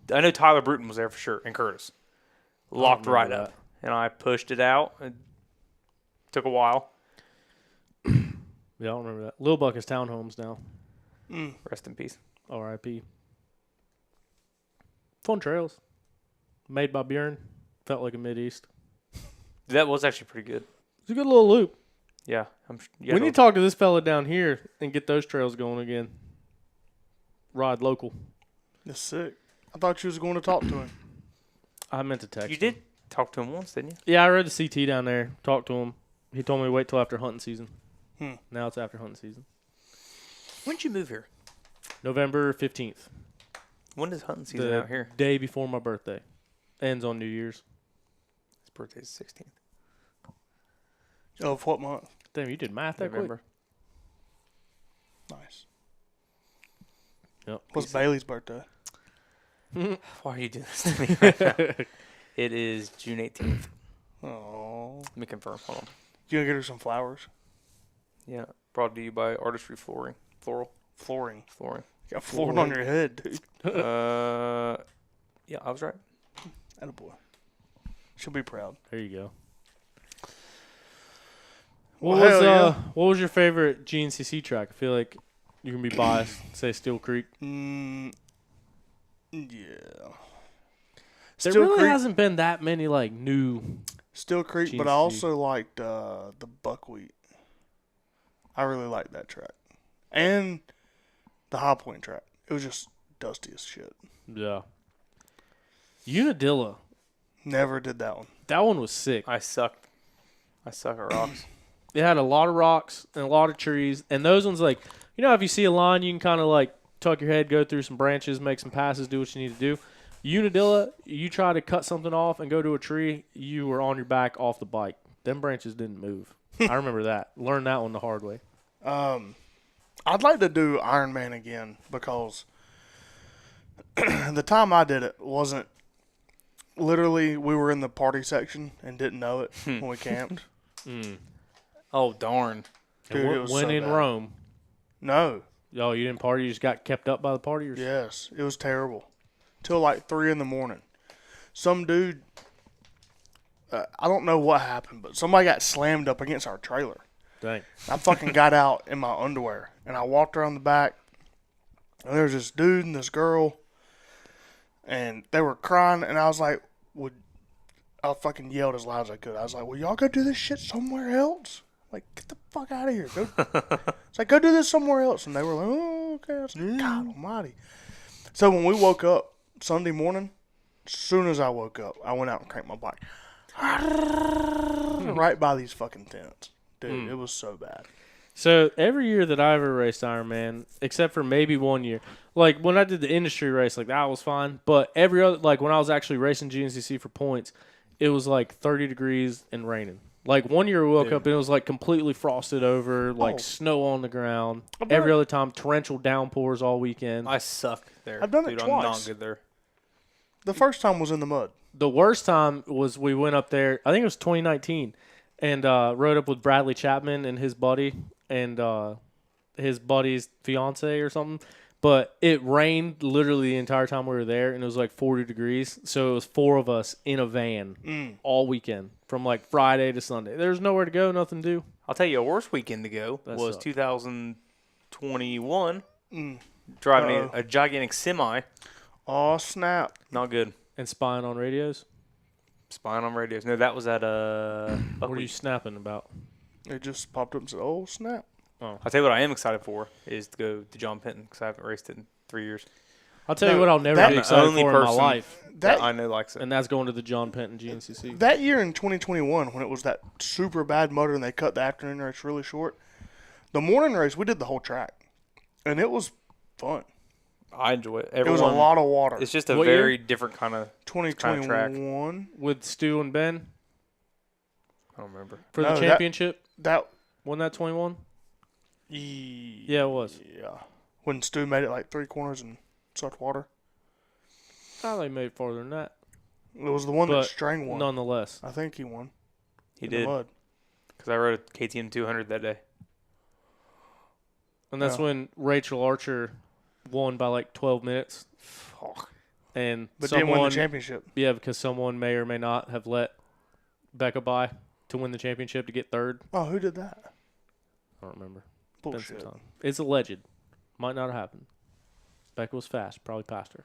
I know Tyler Bruton was there for sure, and Curtis. Locked right up. And I pushed it out. It took a while. Yeah, I don't remember that. Little Buck is townhomes now. Rest in peace. R.I.P. Fun trails. Made by Bjorn. Felt like a Mid-East. That was actually pretty good. It's a good little loop. Yeah. We need to talk to this fella down here and get those trails going again. Ride local. That's sick. I thought you was going to talk to him. I meant to text You him. did talk to him once, didn't you? Yeah, I rode the CT down there. Talked to him. He told me to wait till after hunting season. Now it's after hunting season. When did you move here? November 15th. When is hunting season The out here? day before my birthday. Ends on New Year's. His birthday's 16th. Of what month? Damn, you did math that November. Nice. Yep. What's Bailey's birthday? Why are you doing this to me right now? It is June 18th. Oh. Let me confirm. Hold on. You gonna get her some flowers? Yeah. Brought to you by Artistry Flooring. Flooring. Flooring. You got flooring on your head, dude. Yeah, I was right. Attaboy. She'll be proud. There you go. What was your favorite GNCC track? I feel like you can be biased. Say Steel Creek. Yeah. There Steel really Creek, hasn't been that many like new. Steel Creek, but I GNCC. also liked the Buckwheat. I really liked that track. And the High Point track. It was just dusty as shit. Yeah. Unadilla. Never did that one. That one was sick. I sucked. I suck at rocks. It had a lot of rocks and a lot of trees, and those ones like if you see a line, you can kind of like tuck your head, go through some branches, make some passes, do what you need to do. Unadilla, you try to cut something off and go to a tree, you were on your back off the bike. Them branches didn't move. I remember that. Learned that one the hard way. I'd like to do Ironman again because the time I did it wasn't literally we were in the party section and didn't know it when we camped. Oh, darn. Dude, it was when so in bad. Rome. No. Oh, you didn't party? You just got kept up by the partiers? Yes. It was terrible. Till like 3 a.m. Some dude, I don't know what happened, but somebody got slammed up against our trailer. Dang. I fucking got out in my underwear, and I walked around the back, and there was this dude and this girl, and they were crying, and I was like, I fucking yelled as loud as I could. I was like, will y'all go do this shit somewhere else? Like, get the fuck out of here. Go. It's like, go do this somewhere else. And they were like, oh, okay. I was like, God almighty. So when we woke up Sunday morning, as soon as I woke up, I went out and cranked my bike. Right by these fucking tents. Dude, it was so bad. So every year that I ever raced Ironman, except for maybe 1 year, like when I did the industry race, like that was fine. But every other, like when I was actually racing GNCC for points, it was like 30 degrees and raining. Like 1 year we woke up and it was like completely frosted over, like snow on the ground. Every other time, torrential downpours all weekend. I suck there. I've done it Dude, twice. I'm not good there. The first time was in the mud. The worst time was we went up there, I think it was 2019, and rode up with Bradley Chapman and his buddy and his buddy's fiance or something. But it rained literally the entire time we were there, and it was like 40 degrees. So it was 4 of us in a van all weekend from like Friday to Sunday. There's nowhere to go, nothing to do. I'll tell you a worse weekend to go That was sucked. 2021. Driving a gigantic semi. Oh, snap. Not good. And spying on radios. Spying on radios. No, that was at What are you Buckwheat. snapping about? It just popped up and said, oh, snap. I'll tell you what I am excited for is to go to John Penton because I haven't raced it in 3 years. I'll tell you No, what I'll never that- be I'm the excited only for in my person- life, That That, I know likes it. and that's going to the John Penton GNCC. that year in 2021, when it was that super bad motor and they cut the afternoon race really short, the morning race, we did the whole track. And it was fun. I enjoy it. It was a lot of water. It's just a What very year? different kind of. 2021. With Stu and Ben I don't remember. for No, the that- championship. That, Wasn't that 21? yeah, it was. Yeah. When Stu made it like 3 corners and sucked water. Oh, they made it farther than that. It was the one But that Strang won. Nonetheless. I think he won. He in did The mud. because I rode a KTM 200 that day. And that's Yeah. when Rachel Archer won by like 12 minutes. And But didn't win someone, the championship. yeah, because someone may or may not have let Becca by to win the championship to get third. Oh, who did that? I don't remember. Been some Bullshit. time. It's alleged. Might not have happened. Becca was fast. Probably passed her.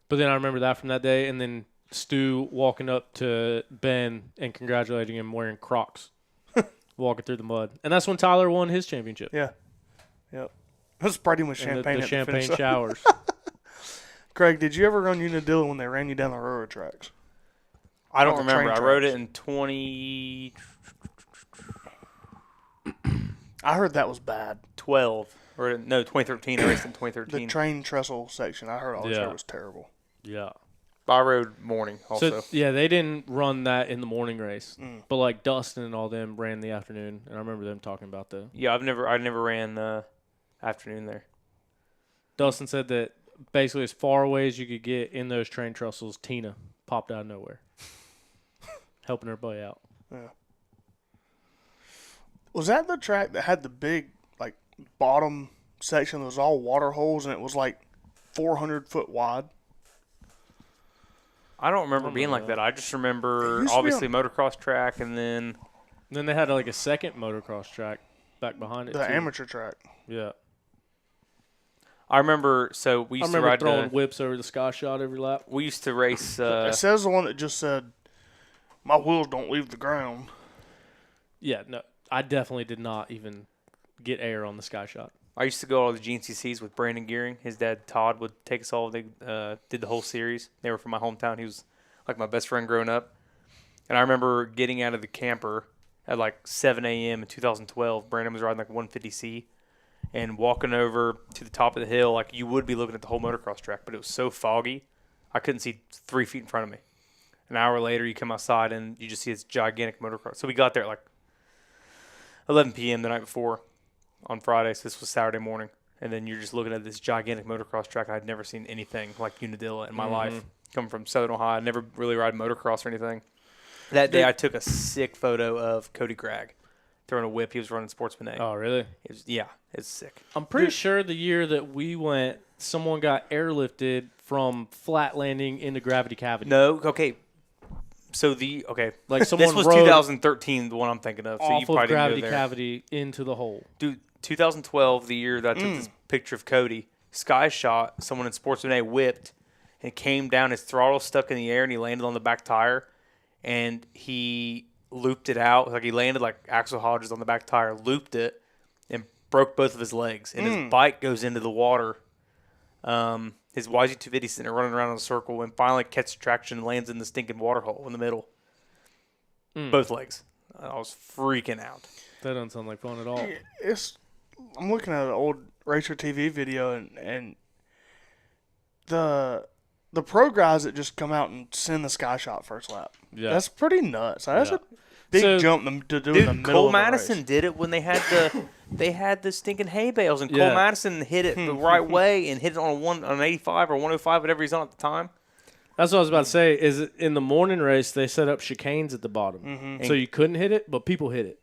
But then I remember that from that day, and then Stu walking up to Ben and congratulating him wearing Crocs, walking through the mud. And that's when Tyler won his championship. Yeah. Yep. I was spreading with And champagne. the at finish champagne line. showers. Craig, did you ever run Unadilla when they ran you down the railroad tracks? I don't the remember. train I rode tracks. it in 2012. I heard that was bad. Or no, 2013. I raced in The 2013. train trestle section, I heard all Yeah. that was terrible. Yeah. I rode morning also. So, yeah, they didn't run that in the morning race. But, like, Dustin and all them ran the afternoon. And I remember them talking about the Yeah, I never ran afternoon there. Dustin said that basically as far away as you could get in those train trestles, Tina popped out of nowhere, helping everybody out. Was that the track that had the big, like, bottom section that was all water holes and it was like 400 foot wide? I don't remember being like remember that. I just remember, used to be obviously, motocross track, and then Then they had like a second motocross track back behind it. The too. amateur track. Yeah. I remember. So we I used to remember ride. throwing whips over the sky shot every lap. We used to race. It says the one that just said, "My wheels don't leave the ground." Yeah, no, I definitely did not even get air on the sky shot. I used to go to all the GNCCs with Brandon Gearing. His dad Todd would take us all. They did the whole series. They were from my hometown. He was like my best friend growing up. And I remember getting out of the camper at like 7 a.m. in 2012. Brandon was riding like 150C and walking over to the top of the hill. Like you would be looking at the whole motocross track, but it was so foggy, I couldn't see 3 feet in front of me. An hour later, you come outside and you just see this gigantic motocross. So we got there at like 11 p.m. the night before on Friday. So this was Saturday morning. And then you're just looking at this gigantic motocross track. I'd never seen anything like Unadilla in my life. Coming from Southern Ohio, I never really ride motocross or anything. That day, I took a sick photo of Cody Gregg throwing a whip. He was running Sportsman A. Oh, really? It's sick. I'm pretty sure the year that we went, someone got airlifted from flat landing into gravity cavity. No, okay. So Like someone this was rode 2013, the one I'm thinking of. So you off probably of didn't gravity go there. cavity into the hole. Dude, 2012, the year that I took this picture of Cody, sky shot, someone in Sportsman A whipped and came down. His throttle stuck in the air and he landed on the back tire and he looped it out. Like he landed like Axel Hodges on the back tire, looped it and broke both of his legs. And his bike goes into the water. His YZ250 sitting there running around in a circle and finally catches traction and lands in the stinking water hole in the middle. Both legs. I was freaking out. That doesn't sound like fun at all. I'm looking at an old Racer TV video and the pro guys that just come out and send the sky shot first lap. Yeah. That's pretty nuts. That's Yeah. a big So- jump to do in the Dude, middle Cole of a Madison race. did it when they had the stinking hay bales, and Yeah. Cole Madison hit it the right way and hit it on an 85 or 105, whatever he's on at the time. That's what I was about to say. Is in the morning race they set up chicanes at the bottom, so you couldn't hit it, but people hit it.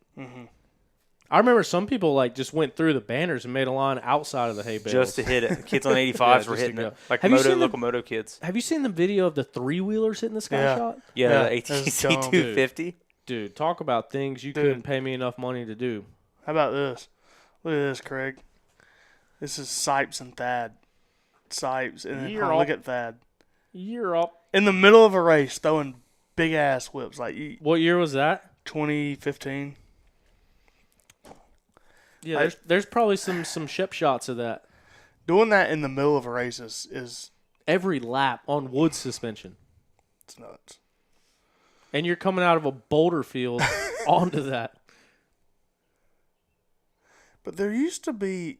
I remember some people like just went through the banners and made a line outside of the hay bales Just to hit it. The kids on 85s Yeah, were just to hitting go. it. Like Have you seen the- local moto kids. Have you seen the video of the 3-wheelers hitting the sky Yeah. shot? Yeah, Yeah, the that's ATC dumb. 250. Dude, talk about things you Dude. couldn't pay me enough money to do. How about this? Look at this, Craig. This is Sipes and Thad. Sipes and then Year look up. at Thad You're up. in the middle of a race throwing big ass whips like What year was that? 2015. Yeah, there's probably some ship shots of that. Doing that in the middle of a race is Every lap on wood suspension. it's nuts. And you're coming out of a boulder field onto that. But there used to be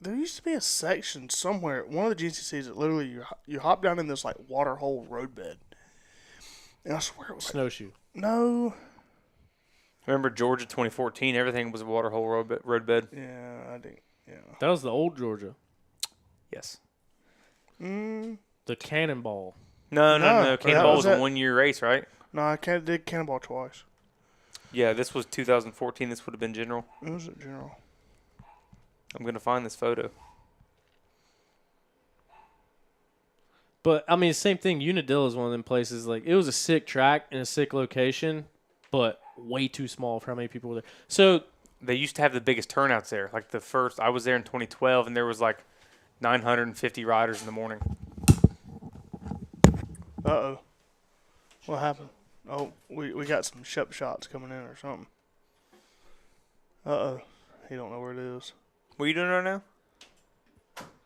a section somewhere, one of the GNCCs that literally you hop down in this like water hole roadbed, and I swear it was like, Snowshoe. no, Remember Georgia 2014? Everything was a water hole roadbed. yeah, I think, yeah. That was the old Georgia. Yes. The Cannonball. No, No. that Cannonball was was a it. 1 year race, right? No, I did Cannonball twice. Yeah, this was 2014. This would have been general. It was at General. I'm going to find this photo. But, I mean, same thing. Unadilla is one of them places. Like, it was a sick track and a sick location, but way too small for how many people were there. So, They used to have the biggest turnouts there. Like the first, I was there in 2012, and there was like 950 riders in the morning. Uh-oh. What happened? Oh, we got some ship shots coming in or something. Uh-oh. He don't know where it is. What are you doing right now?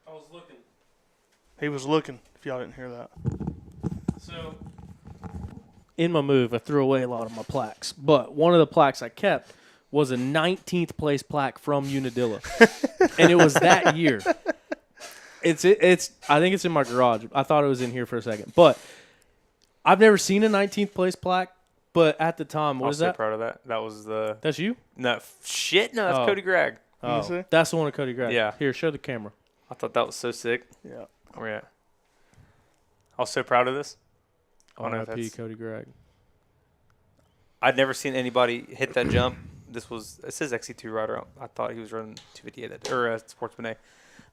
I was looking. He was looking, if y'all didn't hear that. So, in my move, I threw away a lot of my plaques. But one of the plaques I kept was a 19th place plaque from Unadilla. And it was that year. It's I think it's in my garage. I thought it was in here for a second. But I've never seen a 19th place plaque. But at the time, what I is was so that? proud of that. That was the That's you? no shit. No, that's Oh. Cody Gregg. Oh, see? that's the one of Cody Gregg. Yeah. Here, show the camera. I thought that was so sick. Yeah. Oh yeah. I was so proud of this. I don't know if R.I.P. that's- Cody Gregg. I'd never seen anybody hit that jump. It says XC2 rider. I thought he was running 258 or Sportsman A,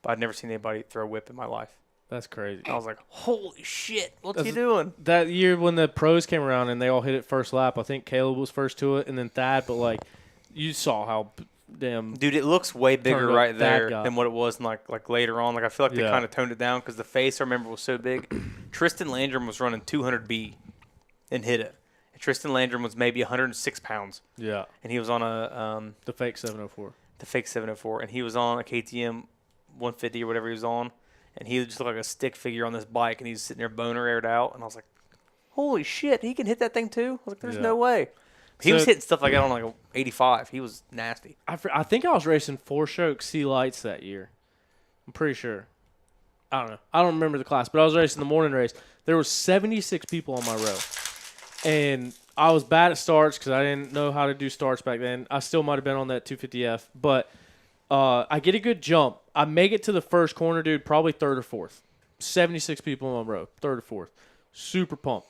but I'd never seen anybody throw a whip in my life. That's crazy. I was like, holy shit, what's he doing? That year when the pros came around and they all hit it first lap, I think Caleb was first to it and then Thad, but like you saw how damn Dude, it looks way bigger turned up right there Thad got. than what it was in like later on. Like I feel like they Yeah. kind of toned it down because the face I remember was so big. Tristan Landrum was running 200B and hit it. And Tristan Landrum was maybe 106 pounds, yeah, and he was on a the fake 704. the fake 704, and he was on a KTM 150 or whatever he was on, and he just looked like a stick figure on this bike, and he's sitting there boner aired out, and I was like, holy shit, he can hit that thing too? I was like, there's Yeah. no way. He was hitting stuff like that on like a 85. He was nasty. I think I was racing Four Stroke Sea Lights that year. I'm pretty sure. I don't know. I don't remember the class, but I was racing the morning race. There were 76 people on my row, and I was bad at starts because I didn't know how to do starts back then. I still might have been on that 250F, but I get a good jump. I make it to the first corner, dude, probably third or fourth. 76 people on my row, third or fourth. Super pumped.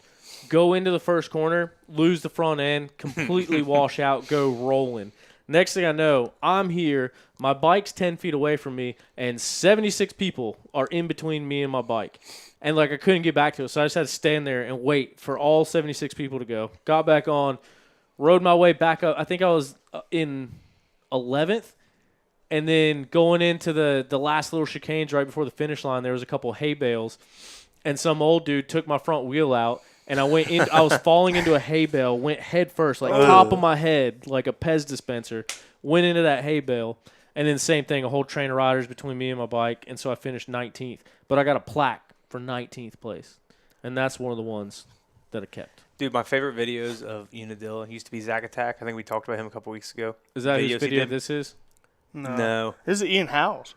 Go into the first corner, lose the front end, completely wash out, go rolling. Next thing I know, I'm here, my bike's 10 feet away from me, and 76 people are in between me and my bike. And, like, I couldn't get back to it, so I just had to stand there and wait for all 76 people to go. Got back on, rode my way back up. I think I was in 11th, and then going into the last little chicanes right before the finish line, there was a couple of hay bales, and some old dude took my front wheel out. And I went in. I was falling into a hay bale. Went head first, like top of my head, like a Pez dispenser. Went into that hay bale, and then same thing. A whole train of riders between me and my bike, and so I finished 19th. But I got a plaque for 19th place, and that's one of the ones that I kept. Dude, my favorite videos of Unadilla used to be Zack Attack. I think we talked about him a couple weeks ago. Is that whose Videos he video did. this is? No. This is Ian Howes,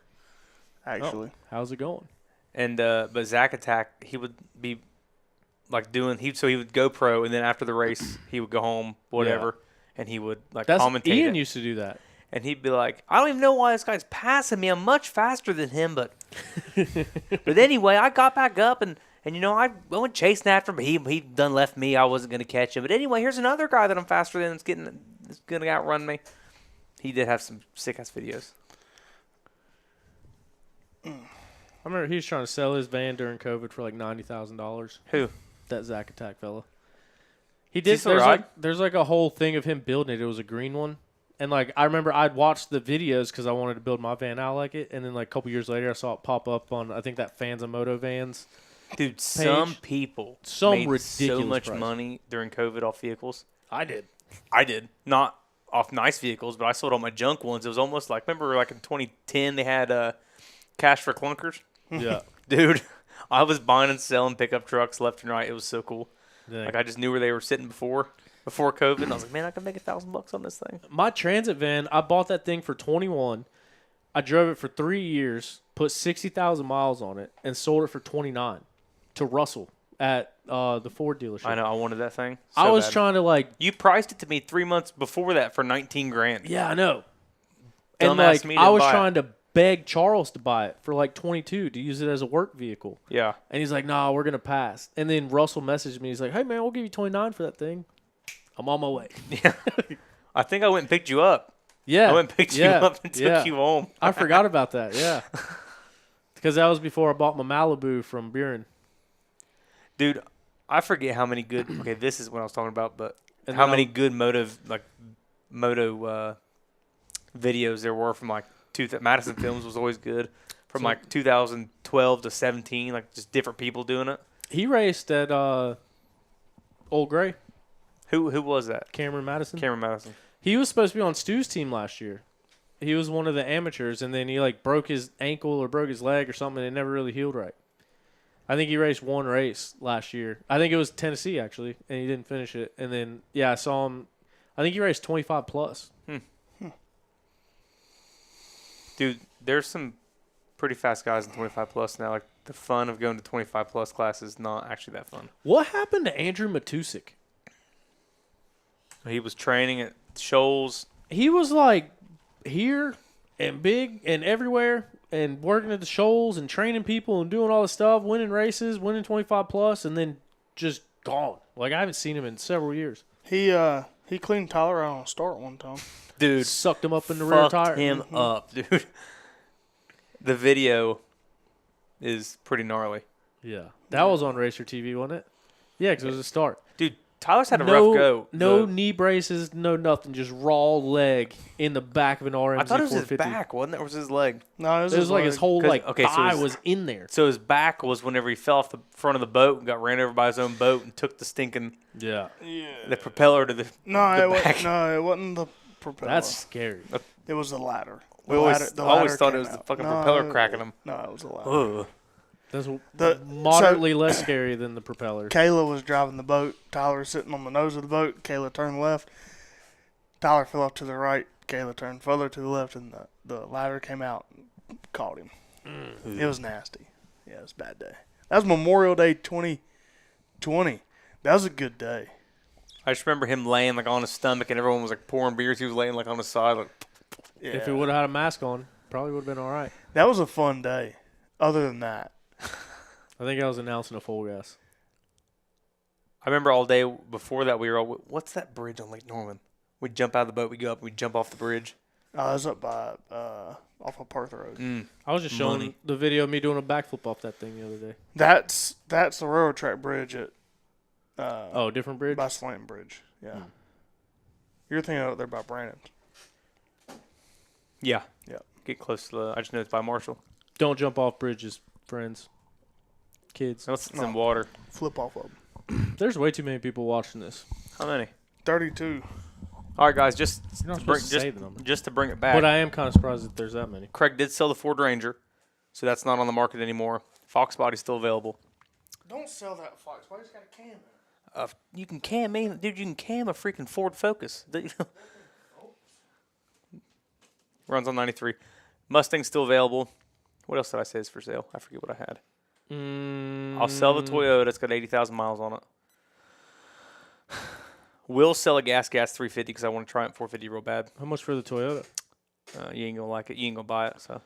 actually. Oh, how's it going? And but Zack Attack, he would be like doing he would GoPro, and then after the race he would go home, whatever, and he would like That's commentate Ian it. used to do that. And he'd be like, I don't even know why this guy's passing me. I'm much faster than him, but but anyway, I got back up and you know I went chasing after him. He done left me. I wasn't gonna catch him. But anyway, here's another guy that I'm faster than that's gonna outrun me. He did have some sick ass videos. I remember he was trying to sell his van during COVID for like $90,000. Who? That Zack Attack fella. He did. still ride? There's like a whole thing of him building it. It was a green one, and like I remember I'd watched the videos because I wanted to build my van out like it, and then like a couple years later I saw it pop up on I think that Fans of Moto Vans. Dude, some people made so ridiculous much price. money during COVID off vehicles. I did. I did. Not off nice vehicles, but I sold all my junk ones. It was almost like, remember like in 2010 they had cash for clunkers? Yeah. Dude, I was buying and selling pickup trucks left and right. It was so cool. Dang. Like I just knew where they were sitting before COVID. And I was like, man, I can make $1,000 on this thing. My transit van, I bought that thing for 21. I drove it for 3 years, put 60,000 miles on it, and sold it for 29 to Russell at the Ford dealership. I know. I wanted that thing. I was bad. trying to like, You priced it to me 3 months before that for $19,000. yeah, I know. And Dumbass like, me I didn't was buy it. trying to beg Charles to buy it for like 22 to use it as a work vehicle. Yeah. And he's like, nah, we're going to pass. And then Russell messaged me. He's like, hey, man, we'll give you 29 for that thing. I'm on my way. Yeah. I think I went and picked you up. Yeah. I went and picked you up and took you home. I forgot about that, yeah. Because that was before I bought my Malibu from Buren. Dude, I forget how many good. Okay, this is what I was talking about, but And how then many good moto videos there were from like Madison Films was always good from So- like 2012 to 17, like just different people doing it. He raced at Old Gray, Who was that? Cameron Madison. Cameron Madison. He was supposed to be on Stu's team last year. He was one of the amateurs, and then he like broke his ankle or broke his leg or something, and it never really healed right. I think he raced one race last year. I think it was Tennessee, actually, and he didn't finish it. And then, yeah, I saw him. I think he raced 25 plus. Dude, there's some pretty fast guys in 25 plus now. Like the fun of going to 25 plus class is not actually that fun. What happened to Andrew Matusik? He was training at Shoals. He was like here and big and everywhere and working at the shoals and training people and doing all this stuff, winning races, winning 25 plus, and then just gone. Like I haven't seen him in several years. He cleaned Tyler out on a start one time. Dude, Sucked him up in the rear fucked tire. him up, dude. The video is pretty gnarly. Yeah. That was on Racer TV, wasn't it? Yeah, because it was a start. Dude, Tyler's had a rough go. No knee braces, no nothing. Just raw leg in the back of an RMZ 450. I thought it was his back, wasn't it? Or was it his leg? No, It was like his whole thigh so was in there. So his back was whenever he fell off the front of the boat and got ran over by his own boat and took the stinking Yeah. the propeller to the No, the back. it wasn't the propeller. That's scary. It was the ladder. We always thought it was the out. fucking No, propeller cracking him. No, it was the ladder. Ugh. That's The- moderately less scary than the propeller. Kayla was driving the boat. Tyler was sitting on the nose of the boat. Kayla turned left. Tyler fell off to the right. Kayla turned further to the left, and the ladder came out and caught him. It was nasty. Yeah, it was a bad day. That was Memorial Day 2020. That was a good day. I just remember him laying like on his stomach and everyone was like pouring beers. He was laying like on his side. Like, Yeah. If he would have had a mask on, probably would have been all right. That was a fun day. Other than that, I think I was announcing a full gas. I remember all day before that we were all, what's that bridge on Lake Norman? We'd jump out of the boat, we'd go up, we'd jump off the bridge. I was up by off of Perth Road. I was just showing Money. the video of me doing a backflip off that thing the other day. That's the railroad track bridge at Different bridge? by Slanton Bridge. Yeah, you're thinking out there by Brandon. Yeah. Yeah. Get close to the, I just know it's by Marshall. Don't jump off bridges, friends. Kids. Unless it's in water. Flip off of them. There's way too many people watching this. How many? 32. All right, guys, just You're not to bring, supposed to say the number. just to bring it back. But I am kind of surprised that there's that many. Craig did sell the Ford Ranger, so that's not on the market anymore. Fox Body's still available. Don't sell that Fox. Why just got a cam in? You can cam me, dude. You can cam a freaking Ford Focus. Runs on 93. Mustang's still available. What else did I say is for sale? I forget what I had. I'll sell the Toyota. It's got 80,000 miles on it. Will sell a gas 350 because I want to try it 450 real bad. How much for the Toyota? You ain't gonna like it. You ain't gonna buy it. So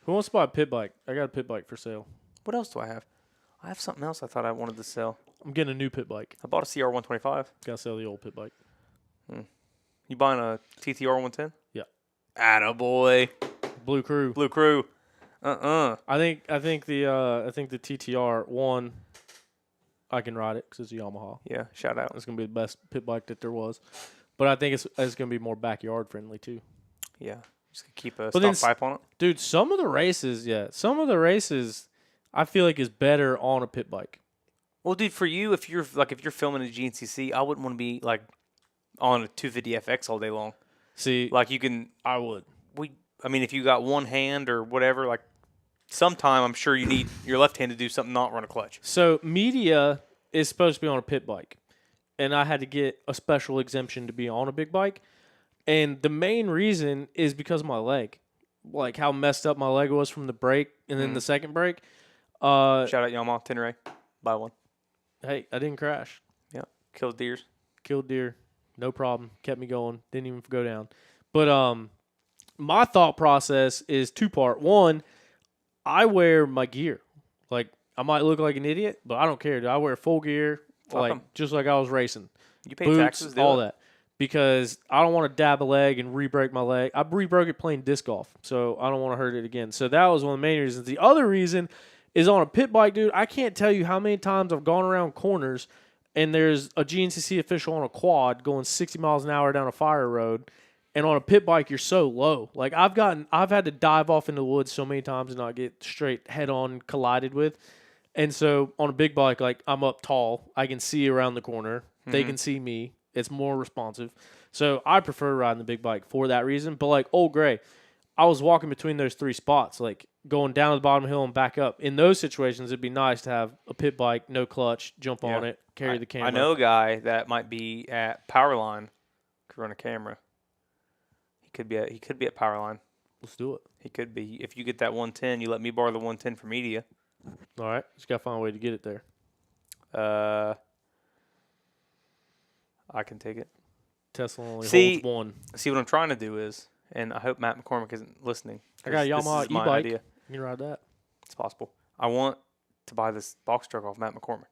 Who wants to buy a pit bike? I got a pit bike for sale. what else do I have? I have something else I thought I wanted to sell. I'm getting a new pit bike. I bought a CR 125. Gotta sell the old pit bike. You buying a TTR 110? Yeah. Attaboy. Blue Crew. Blue Crew. I think the TTR one. I can ride it because it's a Yamaha. Yeah. Shout out. It's gonna be the best pit bike that there was, but I think it's gonna be more backyard friendly too. Yeah. Just keep a But then stock pipe on it. Dude, some of the races, I feel like is better on a pit bike. Well, dude, for you, if you're filming a GNCC, I wouldn't want to be like on a 250FX all day long. See, Like you can, I would. I mean, if you got one hand or whatever, like sometime I'm sure you need your left hand to do something, not run a clutch. So media is supposed to be on a pit bike, and I had to get a special exemption to be on a big bike, and the main reason is because of my leg, like how messed up my leg was from the brake and then the second brake. Shout out Yamaha Tenere, buy one. Hey, I didn't crash. Yeah, killed deers. Killed deer, no problem. Kept me going. Didn't even go down. But my thought process is two-part. One, I wear my gear. Like I might look like an idiot, but I don't care. Dude. I wear full gear, Fuck 'em. just like I was racing. You pay Boots, taxes, do all it. that. Because I don't want to dab a leg and re-break my leg. I re-broke it playing disc golf, so I don't want to hurt it again. So that was one of the main reasons. The other reason is on a pit bike, dude. I can't tell you how many times I've gone around corners and there's a GNCC official on a quad going 60 miles an hour down a fire road, and on a pit bike you're so low. Like I've had to dive off into the woods so many times and not get straight head on collided with. And so on a big bike, like I'm up tall, I can see around the corner. They can see me. It's more responsive. So I prefer riding the big bike for that reason. But like Old Gray, I was walking between those three spots, like going down to the bottom of the hill and back up. In those situations, it'd be nice to have a pit bike, no clutch, jump on it, carry the camera. I know a guy that might be at Powerline, could run a camera. He could be at Powerline. Let's do it. He could be. If you get that 110, you let me borrow the 110 for media. All right. Just got to find a way to get it there. I can take it. Tesla only See- holds one. See, what I'm trying to do is, and I hope Matt McCormick isn't listening. I got a 'cause Yamaha this is my e-bike. idea. You can ride that. It's possible. I want to buy this box truck off Matt McCormick.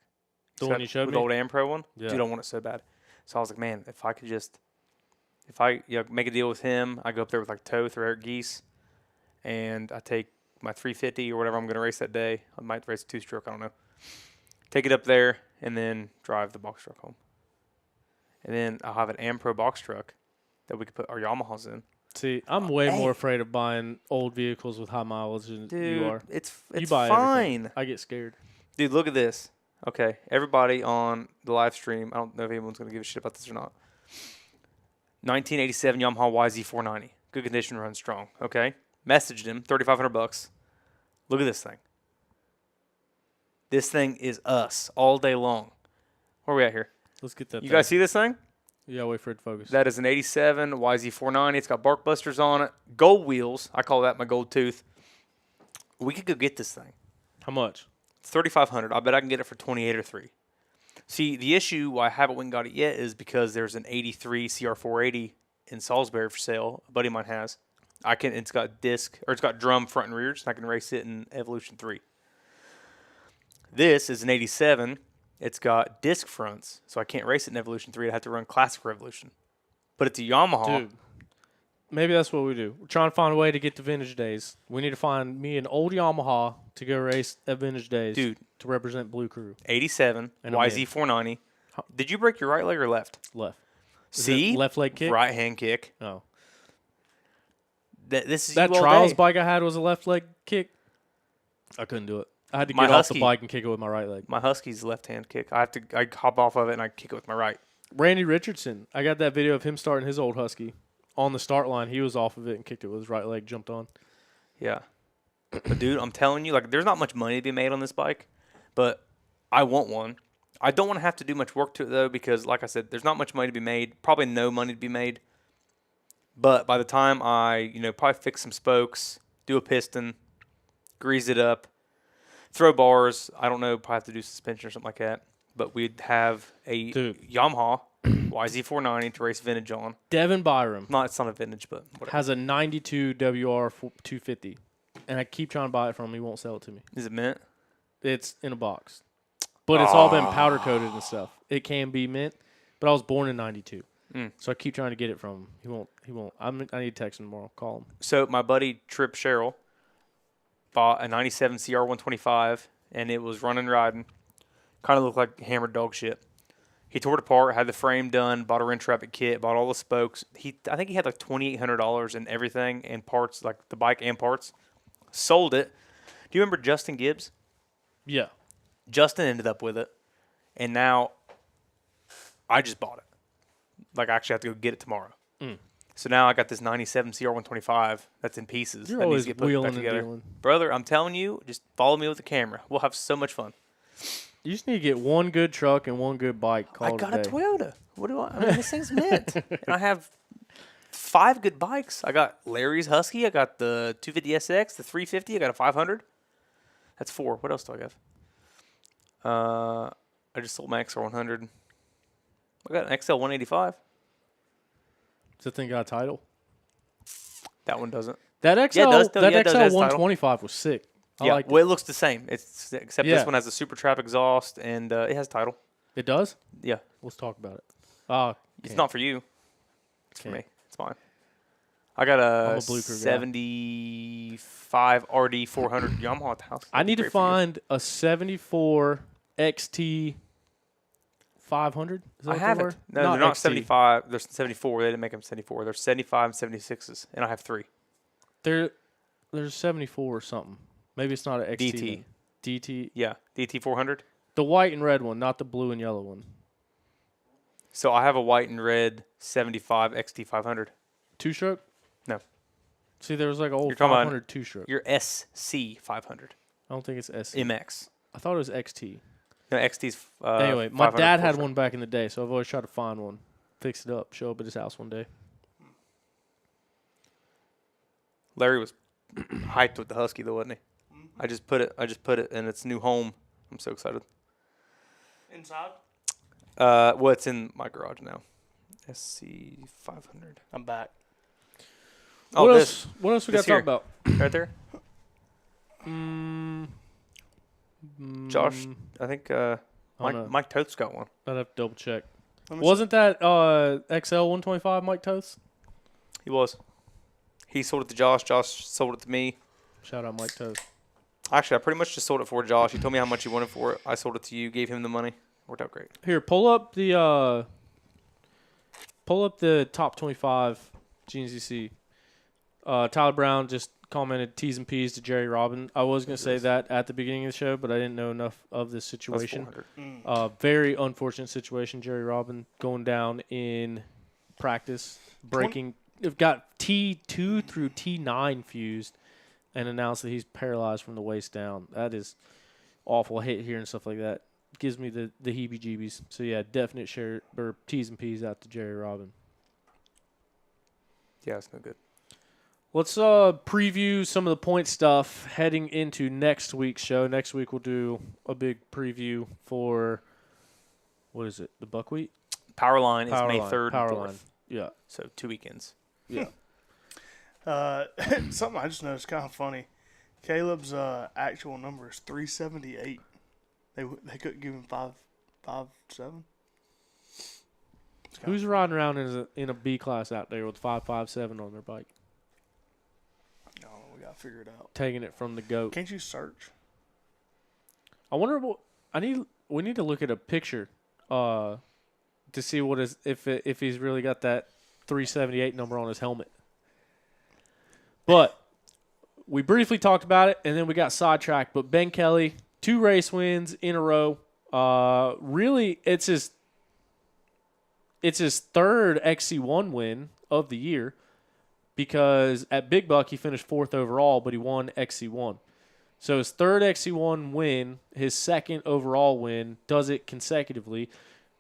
The one you showed with me? the old Ampro one. Yeah. Dude, I want it so bad. So I was like, man, if I make a deal with him, I go up there with like Toth or Eric Geese, and I take my 350 or whatever I'm going to race that day. I might race a 2-stroke. I don't know. Take it up there and then drive the box truck home. And then I'll have an Ampro box truck that we could put our Yamahas in. See, I'm way Hey. more afraid of buying old vehicles with high mileage than Dude, you are. it's You buy fine. everything. I get scared. Dude, look at this. Okay, everybody on the live stream, I don't know if anyone's going to give a shit about this or not. 1987 Yamaha YZ490. Good condition, runs strong. Okay? Messaged him, $3,500. Look at this thing. This thing is us all day long. Where are we at here? Let's get that. You guys see this thing? Yeah, wait for it to focus. That is an 87 YZ490. It's got bark busters on it. Gold wheels. I call that my gold tooth. We could go get this thing. How much? It's $3,500. I bet I can get it for 28 or 3. See, the issue why I haven't went and got it yet is because there's an 83 CR480 in Salisbury for sale. A buddy of mine has. It's got disc, or it's got drum front and rears, and I can race it in Evolution 3. This is an 87. It's got disc fronts, so I can't race it in Evolution 3. I'd have to run Classic Revolution. But it's a Yamaha. Dude, maybe that's what we do. We're trying to find a way to get to Vintage Days. We need to find me an old Yamaha to go race at Vintage Days. Dude. To represent Blue Crew. 87, And I'm in. YZ490. Did you break your right leg or left? Left. Is See? it left leg kick? Right hand kick. Oh. This is That you all trials day. bike I had was a left leg kick. I couldn't do it. I had to My get off Husky- the bike and kick it with my right leg. My Husky's left hand kick. I hop off of it and I kick it with my right. Randy Richardson. I got that video of him starting his old Husky. On the start line, he was off of it and kicked it with his right leg, jumped on. Yeah. But dude, I'm telling you, like, there's not much money to be made on this bike, but I want one. I don't want to have to do much work to it though, because like I said, there's not much money to be made. Probably no money to be made. But by the time I, probably fix some spokes, do a piston, grease it up, throw bars, I don't know, probably have to do suspension or something like that. But we'd have a Dude. Yamaha YZ490 to race vintage on. Devin Byram It's not a vintage, but whatever. has a 92 WR 250, and I keep trying to buy it from him. He won't sell it to me. Is it mint? It's in a box. But it's all been powder coated and stuff. It can be mint, but I was born in 92. So I keep trying to get it from him. He won't. I need to text him tomorrow. Call him. So my buddy Trip Sherrill bought a 97 CR125, and it was running riding. Kind of looked like hammered dog shit. He tore it apart, had the frame done, bought a wrench rapid kit, bought all the spokes. I think he had like $2,800 in everything and parts, like the bike and parts. Sold it. Do you remember Justin Gibbs? Yeah. Justin ended up with it, and now I just bought it. Like, I actually have to go get it tomorrow. So now I got this 97 CR125 that's in pieces. You're that needs always to get put wheeling back and together. dealing. Brother, I'm telling you, just follow me with the camera. We'll have so much fun. You just need to get one good truck and one good bike. I Call got it a day. Toyota. What do I mean, this thing's mint. And I have 5 good bikes. I got Larry's Husky. I got the 250SX, the 350. I got a 500. That's 4. What else do I have? I just sold my XR100. I got an XL185. Does that thing got a title? That one doesn't. That XL, Yeah, it does. that Yeah, it does. XL It has 125 was sick. I Yeah, liked well, it looks the same. Except Yeah. this one has a super trap exhaust, and it has title. it. It does? Yeah. Let's talk about it. It's not for you. It's for Can't. me. It's fine. I got I'm a a Blue Crew guy. 75 RD 400 Yamaha at the house. I That'd be need to great for you. find a 74 XT 500. Is that I what they have were? it. No, they're not XT. 75. They're 74. They didn't make them 74. They're 75 and 76s, and I have 3. There's 74 or something. Maybe it's not an XT. DT. then. DT. Yeah, DT 400. The white and red one, not the blue and yellow one. So I have a white and red 75 XT 500. 2-stroke? No. See, there was like an old You're talking about 500 2-stroke. Your SC 500. I don't think it's SC. MX. I thought it was XT. No, XT's. Anyway, my 500 dad had four-stroke. one back in the day, so I've always tried to find one, fix it up, show up at his house one day. Larry was hyped with the Husky though, wasn't he? I just put it in its new home. I'm so excited. Inside? Well, it's in my garage now. SC 500. I'm back. Oh, what this else? What else we got this to talk here. about? right there. Josh, I think know. Mike Toth's got one. I'd have to double check. Let me Wasn't that XL 125 Mike Toth? He was. He sold it to Josh. Josh sold it to me. Shout out Mike Toast. Actually, I pretty much just sold it for Josh. He told me how much he wanted for it. I sold it to you, gave him the money. Worked out great. Here, pull up the top 25 GNCC. Tyler Brown just commented T's and P's to Jerry Robin. I was going to say that at the beginning of the show, but I didn't know enough of this situation. Very unfortunate situation. Jerry Robin going down in practice, breaking. They've got T2 through T9 fused and announced that he's paralyzed from the waist down. That is awful. I hate hearing stuff like that. Gives me the heebie-jeebies. So, yeah, definite share or T's and P's out to Jerry Robin. Yeah, it's no good. Let's preview some of the point stuff heading into next week's show. Next week we'll do a big preview for, what is it, the buckwheat? Powerline is May 3rd and Powerline. 4th. Yeah. So 2 weekends. Yeah. Something I just noticed kind of funny. Caleb's actual number is 378. They couldn't give him 5.57. Who's riding around in a B class out there with 5.57 on their bike? No, we gotta figure it out. Taking it from the goat. Can't you search? I wonder what we need to look at a picture to see what is if he's really got that 378 number on his helmet. But we briefly talked about it and then we got sidetracked. But Ben Kelly, 2 race wins in a row. Really, it's his third XC1 win of the year because at Big Buck he finished 4th overall, but he won XC1. So his third XC1 win, his second overall win, does it consecutively.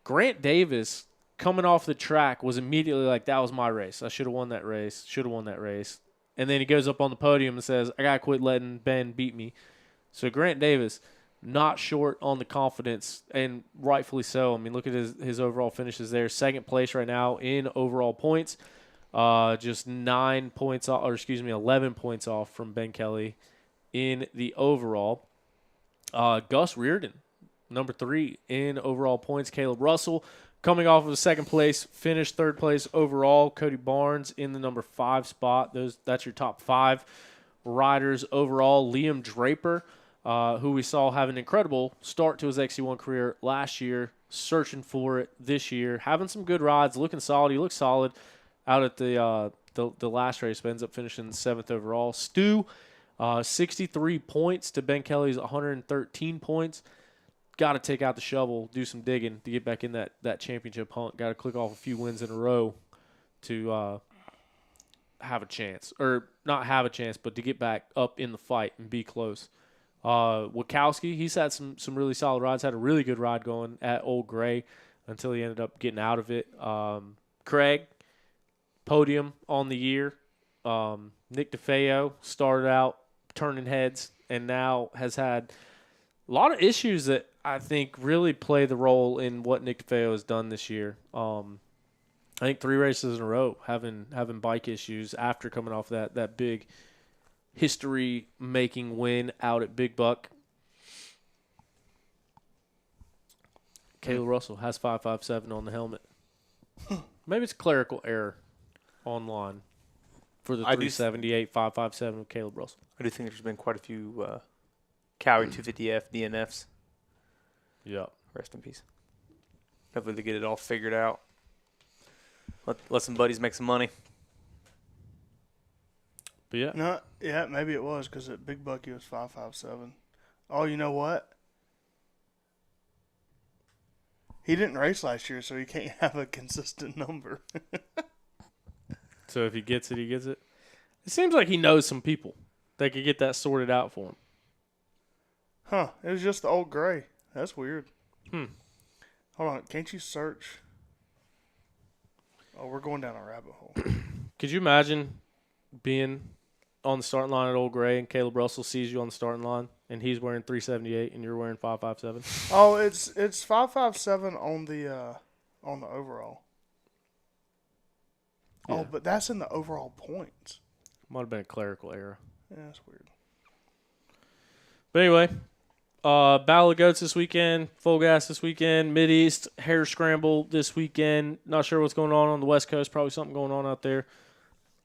Grant Davis, coming off the track, was immediately like, that was my race. I should have won that race. And then he goes up on the podium and says, I got to quit letting Ben beat me. So Grant Davis, not short on the confidence, and rightfully so. I mean, look at his overall finishes there. Second place right now in overall points. Just 11 points off from Ben Kelly in the overall. Gus Reardon, number 3 in overall points. Caleb Russell coming off of a second place, finished 3rd place overall. Cody Barnes in the number 5 spot. That's your top 5 riders overall. Liam Draper, who we saw have an incredible start to his XC1 career last year, searching for it this year, having some good rides, looking solid. He looks solid out at the last race, but ends up finishing 7th overall. Stu, 63 points to Ben Kelly's 113 points. Got to take out the shovel, do some digging to get back in that championship hunt. Got to click off a few wins in a row to have a chance. Or not have a chance, but to get back up in the fight and be close. Wachowski, he's had some really solid rides. Had a really good ride going at Old Gray until he ended up getting out of it. Craig, podium on the year. Nick DeFeo started out turning heads and now has had a lot of issues that I think really play the role in what Nick DeFeo has done this year. I think 3 races in a row having bike issues after coming off that big history-making win out at Big Buck. Caleb Russell has 5.57 on the helmet. Maybe it's a clerical error online for the 378, 5.57 of Caleb Russell. I do think there's been quite a few Cowie 250F DNFs. Yeah. Rest in peace. Hopefully they get it all figured out. Let some buddies make some money. But yeah. No, yeah, maybe it was because at Big Buck he was 5.57. Oh, you know what? He didn't race last year, so he can't have a consistent number. So if he gets it, he gets it. It seems like he knows some people that could get that sorted out for him. Huh. It was just the Old Gray. That's weird. Hmm. Hold on. Can't you search? Oh, we're going down a rabbit hole. Could you imagine being on the starting line at Old Gray and Caleb Russell sees you on the starting line and he's wearing 378 and you're wearing 5.57? Oh, it's 5.57 on the overall. Yeah. Oh, but that's in the overall points. Might have been a clerical error. Yeah, that's weird. But anyway, Battle of Goats this weekend, Full Gas this weekend, Mideast, Hare Scramble this weekend. Not sure what's going on the West Coast. Probably something going on out there.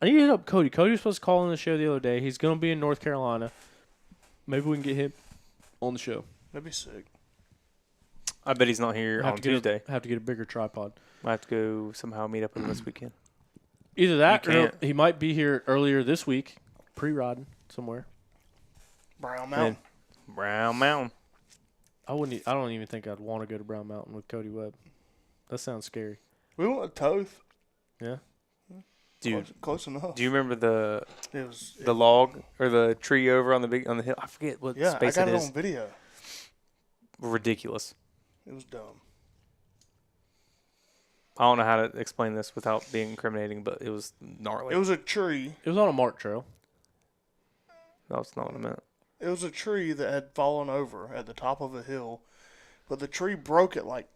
I need to hit up Cody. Cody was supposed to call on the show the other day. He's going to be in North Carolina. Maybe we can get him on the show. That'd be sick. I bet he's not here on Tuesday. Have to get a bigger tripod. I have to go somehow meet up with him this weekend. Either that You or can't. he might be here earlier this week, pre-riding somewhere. Brown Mountain. Brown Mountain. I don't even think I'd want to go to Brown Mountain with Cody Webb. That sounds scary. We went to Toth. Yeah. Dude, Close enough. do you remember the It was log or the tree over on the hill? I forget what yeah, space I got it it is. on video. Ridiculous. It was dumb. I don't know how to explain this without being incriminating, but it was gnarly. It was a tree. It was on a marked trail. That's not what I meant. It was a tree that had fallen over at the top of a hill, but the tree broke it like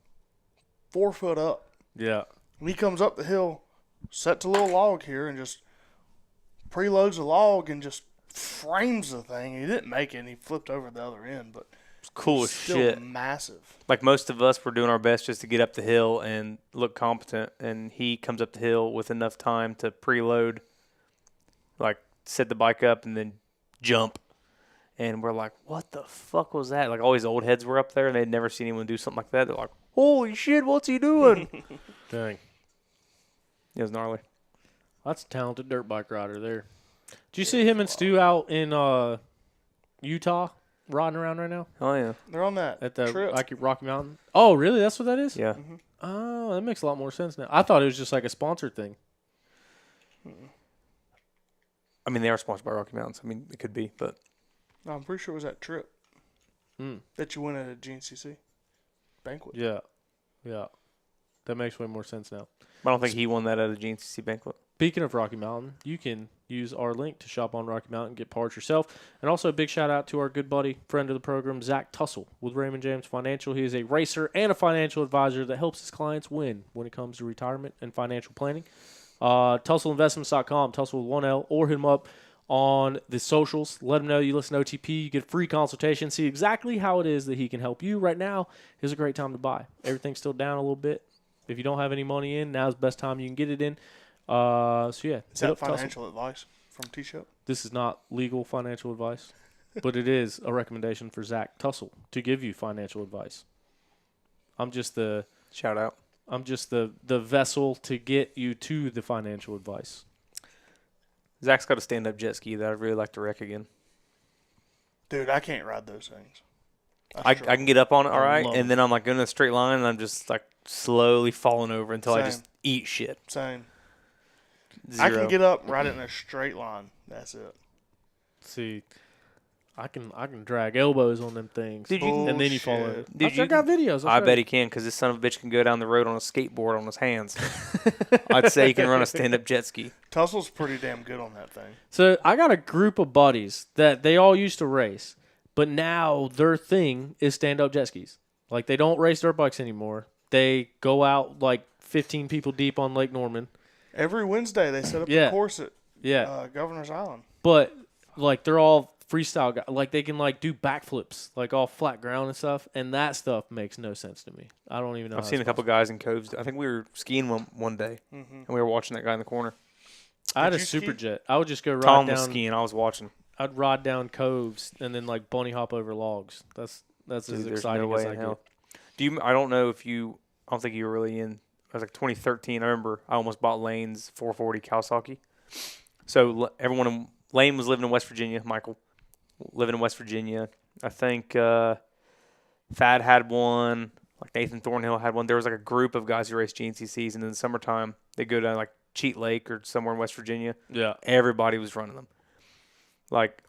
4 foot up. Yeah. And he comes up the hill, sets a little log here, and just preloads the log and just frames the thing. He didn't make it, and he flipped over the other end, but It's cool as still shit. massive. Like most of us, we're doing our best just to get up the hill and look competent, and he comes up the hill with enough time to preload, like set the bike up and then jump. And we're like, what the fuck was that? Like all these old heads were up there, and they'd never seen anyone do something like that. They're like, holy shit, what's he doing? Dang. It was gnarly. That's a talented dirt bike rider there. Did you see him and Stu out in Utah riding around right now? Oh, yeah. They're on that At the trip. Rocky Mountain? Oh, really? That's what that is? Yeah. Oh, that makes a lot more sense now. I thought it was just like a sponsored thing. I mean, they are sponsored by Rocky Mountains. I mean, it could be, but No, I'm pretty sure it was that trip that you went at a GNCC banquet. Yeah. Yeah. That makes way more sense now. I don't think he won that at a GNCC banquet. Speaking of Rocky Mountain, you can use our link to shop on Rocky Mountain, get parts yourself. And also a big shout out to our good buddy, friend of the program, Zach Tussle with Raymond James Financial. He is a racer and a financial advisor that helps his clients win when it comes to retirement and financial planning. TussleInvestments.com, Tussle with 1L, or hit him up on the socials. Let him know you listen to OTP. You get a free consultation. See exactly how it is that he can help you. Right now is a great time to buy. Everything's still down a little bit. If you don't have any money in, now's the best time you can get it in. So, yeah. Is that financial advice from T-Shop? This is not legal financial advice, but it is a recommendation for Zach Tussle to give you financial advice. I'm just the Shout out. vessel to get you to the financial advice. Zach's got a stand-up jet ski that I'd really like to wreck again. Dude, I can't ride those things. I can get up on it all right, love and then I'm like going in a straight line, and I'm just like slowly falling over until I Same. just eat shit. Same. Zero. I can get up and ride it in a straight line. That's it. See, I can drag elbows on them things, Dude, you can- and then you fall over. Bullshit. Dude, I got videos. I bet he can, because this son of a bitch can go down the road on a skateboard on his hands. I'd say he can run a stand-up jet ski. Tussle's pretty damn good on that thing. So I got a group of buddies that they all used to race, but now their thing is stand-up jet skis. Like, they don't race dirt bikes anymore. They go out like 15 people deep on Lake Norman. Every Wednesday they set up Yeah. a course at Yeah, Governor's Island. but like they're all freestyle guys. Like, they can like do backflips, like all flat ground and stuff, and that stuff makes no sense to me. I don't even know. I've how seen a it's couple guys in coves. I think we were skiing one day, and we were watching that guy in the corner. I had Did a you ski? super jet. I would just go ride Tom down. was skiing. I was watching. I'd ride down coves and then like bunny hop over logs. That's Dude, as there's exciting no way as I in get. hell. I don't know if you. I don't think you were really in. It was like 2013. I remember I almost bought Lane's 440 Kawasaki. So Lane was living in West Virginia. Michael living in West Virginia. I think Thad had one. Like Nathan Thornhill had one. There was like a group of guys who raced GNCCs, and in the summertime they go down like Cheat Lake or somewhere in West Virginia. Yeah. Everybody was running them. Like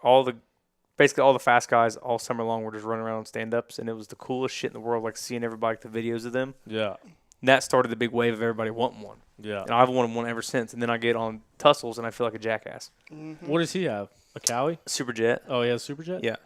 basically all the fast guys all summer long were just running around on stand-ups, and it was the coolest shit in the world, like seeing everybody, like the videos of them. Yeah. And that started the big wave of everybody wanting one. Yeah. And I've wanted one ever since. And then I get on tussles, and I feel like a jackass. What does he have? A Cowie? Superjet. Oh, he has a Superjet? Yeah.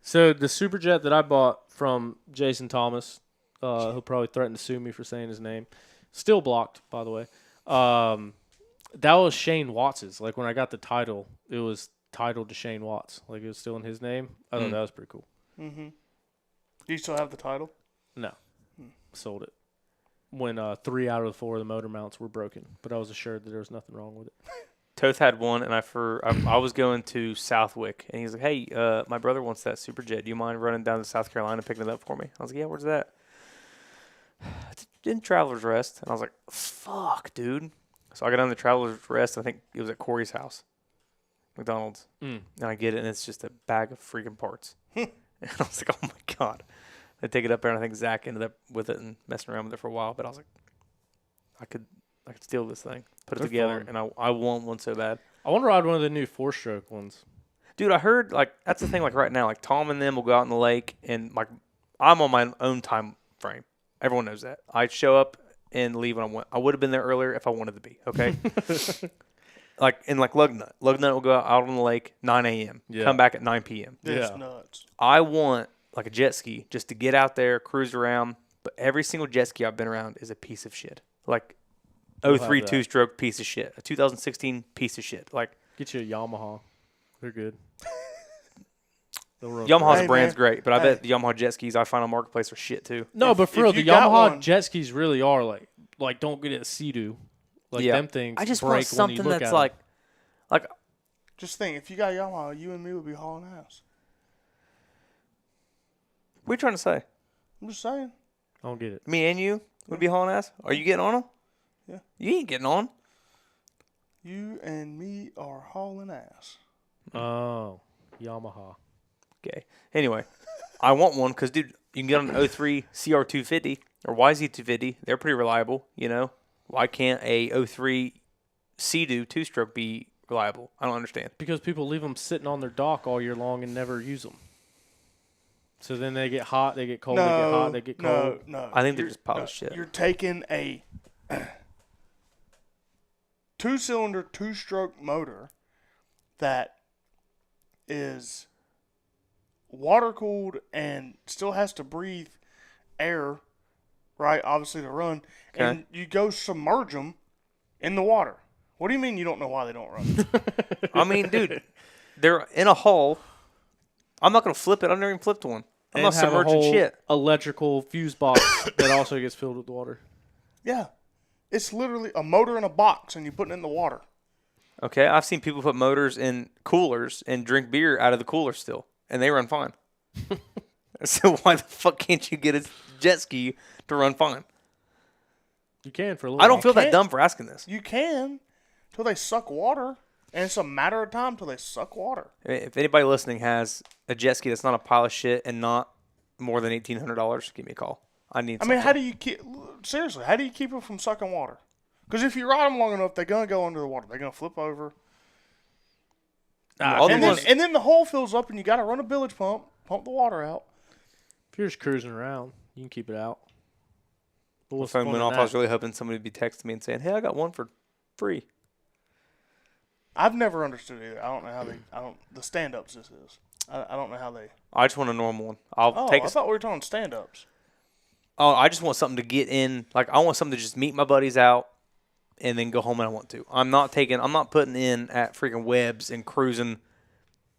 So the Superjet that I bought from Jason Thomas, he'll probably threaten to sue me for saying his name. Still blocked, by the way. That was Shane Watts's. Like, when I got the title, it was titled to Shane Watts. Like, it was still in his name. I thought that was pretty cool. Mm-hmm. Do you still have the title? No. Sold it. When 3 out of the 4 of the motor mounts were broken. But I was assured that there was nothing wrong with it. Toth had one, and I was going to Southwick, and he's like, "Hey, my brother wants that super jet. Do you mind running down to South Carolina and picking it up for me?" I was like, "Yeah, where's that?" It's in Travelers Rest, and I was like, "Fuck, dude." So I got down to Travelers Rest. I think it was at Corey's house, McDonald's, and I get it, and it's just a bag of freaking parts. And I was like, "Oh my god!" I take it up there, and I think Zach ended up with it and messing around with it for a while. But I was like, I could steal this thing, put it They're together, fun. and I want one so bad. I want to ride one of the new 4-stroke ones. Dude, I heard, like, that's the thing, like, right now, like, Tom and them will go out in the lake, and, like, I'm on my own time frame. Everyone knows that. I show up and leave when I want. I would have been there earlier if I wanted to be, okay? Like, Lug Nut. Lug Nut will go out on the lake 9 a.m., come back at 9 p.m. That's Yeah. nuts. I want, like, a jet ski just to get out there, cruise around, but every single jet ski I've been around is a piece of shit. Like, We'll 03 have that. 2-stroke piece of shit. A 2016 piece of shit. Like, Get you a Yamaha. They're good. They'll run Yamaha's Hey, brand's man. great, but I Hey. bet the Yamaha jet skis I find on Marketplace are shit, too. No, but If for real, you the got Yamaha one- jet skis really are like don't get it a Sea-Doo. Like Yeah. them things I just break want when something you look that's at 'em. like Just think, if you got Yamaha, you and me would be hauling ass. what are you trying to say? I'm just saying. I don't get it. Me and you would be hauling ass? Are you getting on them? Yeah. You ain't getting on. You and me are hauling ass. Oh, Yamaha. Okay. Anyway, I want one because, dude, you can get on an 03 CR250 or YZ250. They're pretty reliable, you know. Why can't a 03 Sea-Doo 2-stroke be reliable? I don't understand. Because people leave them sitting on their dock all year long and never use them. So then they get hot, they get cold, they get hot, they get cold. No. I think they're You're- just polished shit. You're taking a 2-cylinder, 2-stroke motor that is water-cooled and still has to breathe air, right, obviously to run, and you go submerge them in the water. What do you mean you don't know why they don't run? I mean, dude, they're in a hull. I'm not going to flip it. I've never even flipped one. I'm And not have a submerging whole shit. electrical fuse box that also gets filled with water. Yeah. It's literally a motor in a box, and you put it in the water. Okay, I've seen people put motors in coolers and drink beer out of the cooler still, and they run fine. So why the fuck can't you get a jet ski to run fine? You can for a little I don't while. feel that can't. dumb for asking this. You can till they suck water, and it's a matter of time till they suck water. If anybody listening has a jet ski that's not a pile of shit and not more than $1,800, give me a call. I need. I mean, something. how do you keep seriously? How do you keep them from sucking water? Because if you ride them long enough, they're gonna go under the water. They're gonna flip over, All the and then ones- and then the hole fills up, and you got to run a bilge pump the water out. If you're just cruising around, you can keep it out. But My what's the phone point went in off. I was that? really hoping somebody would be texting me and saying, "Hey, I got one for free." I've never understood it. I don't know how they. The stand ups. This is. I don't know how they. I just want a normal one. I'll Oh, take I a. thought we were talking stand ups. Oh, I just want something to get in. Like, I want something to just meet my buddies out and then go home when I want to. I'm not putting in at freaking Webb's and cruising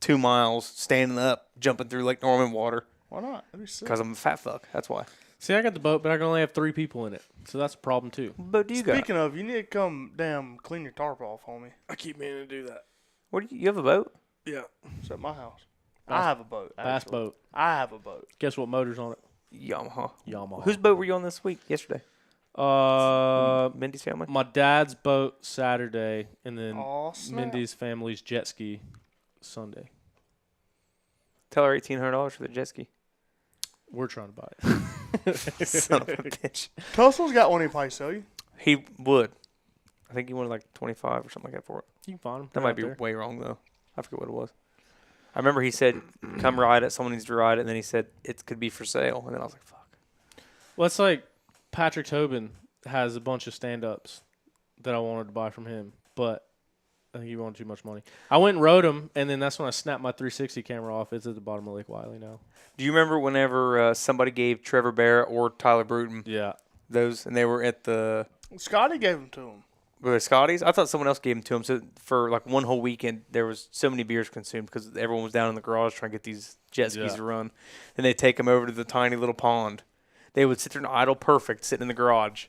2 miles, standing up, jumping through Lake Norman water Why not? That'd be sick. because I'm a fat fuck. That's why. See, I got the boat, but I can only have 3 people in it. So that's a problem, too. But do you got? Speaking of, you need to come clean your tarp off, homie. I keep meaning to do that. What do you have a boat? Yeah. It's at my house. I have a boat. Bass actually. boat. I have a boat. Guess what motor's on it? Yamaha. Yamaha. Whose boat were you on this week? Yesterday? Mindy's family? My dad's boat Saturday, and then Aw, snap. Mindy's family's jet ski Sunday. Tell her $1,800 for the jet ski. We're trying to buy it. Son of a bitch. Tussle's got one he probably sell you. He would. I think he wanted like 25 or something like that for it. You can find them. That might be way wrong, though. I forget what it was. I remember he said, come ride it. Someone needs to ride it. And then he said, it could be for sale. And then I was like, fuck. Well, it's like Patrick Tobin has a bunch of stand-ups that I wanted to buy from him, but I think he wanted too much money. I went and rode them, and then that's when I snapped my 360 camera off. It's at the bottom of Lake Wiley now. Do you remember whenever somebody gave Trevor Barrett or Tyler Bruton Yeah. those, and they were at the, Scotty gave them to him. were they Scotties? I thought someone else gave them to him. So for like one whole weekend, there was so many beers consumed because everyone was down in the garage trying to get these jet skis Yeah. to run. And they'd take them over to the tiny little pond. They would sit there and idle perfect, sitting in the garage,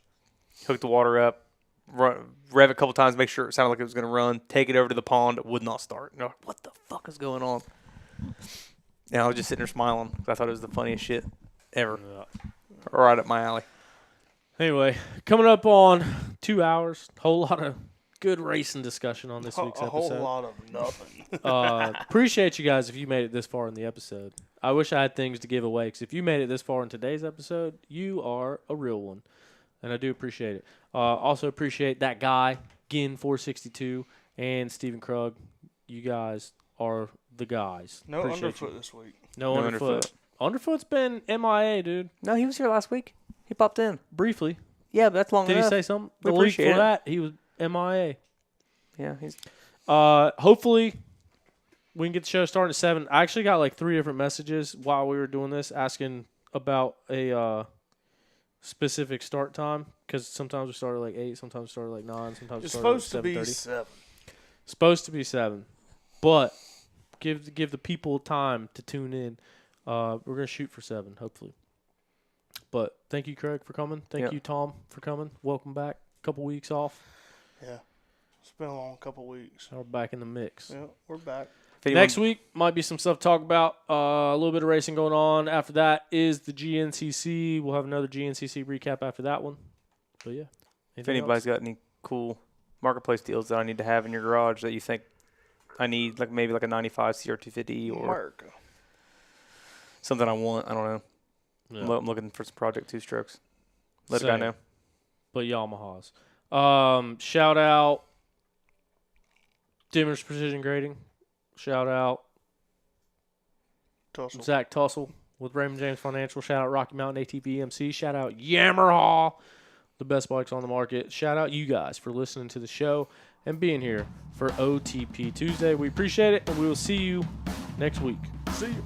hook the water up, rev it a couple times, make sure it sounded like it was going to run, take it over to the pond, it would not start. And they're like, what the fuck is going on? And I was just sitting there smiling 'cause I thought it was the funniest shit ever. Right up my alley. Anyway, coming up on 2 hours, whole lot of good racing discussion on this week's A episode. whole lot of nothing. Appreciate you guys if you made it this far in the episode. I wish I had things to give away because if you made it this far in today's episode, you are a real one, and I do appreciate it. Also appreciate that guy, Gin462, and Stephen Krug. You guys are the guys. No Appreciate underfoot you. this week. No No underfoot. underfoot. Underfoot's been MIA, dude. No, he was here last week. He popped in. Briefly. Yeah, but that's long Did enough. he say something? We The week appreciate before it. that, he was MIA. Yeah, he's Hopefully, we can get the show started at 7. I actually got like 3 different messages while we were doing this asking about a specific start time because sometimes we start at like 8, sometimes we start at like 9, sometimes we It's start at supposed to be 7:30. 7. Supposed to be 7, but give the people time to tune in. We're gonna shoot for 7, hopefully. But thank you, Craig, for coming. Thank you, Tom, for coming. Welcome back. Couple weeks off. Yeah. It's been a long couple weeks. Now we're back in the mix. Yeah, we're back. Next week might be some stuff to talk about. A little bit of racing going on. After that is the GNCC. We'll have another GNCC recap after that one. But yeah. If anybody's got any cool marketplace deals that I need to have in your garage that you think I need, like maybe like a 95 CR250 or America. something I want, I don't know. Yeah. I'm looking for some Project 2 strokes. Let the Same. guy know. But Yamahas. Shout out Dimmer's Precision Grading. Shout out Tussle. Zach Tussle with Raymond James Financial. Shout out Rocky Mountain ATV MC. Shout out Yamaha, the best bikes on the market. Shout out you guys for listening to the show and being here for OTP Tuesday. We appreciate it, and we will see you next week. See you.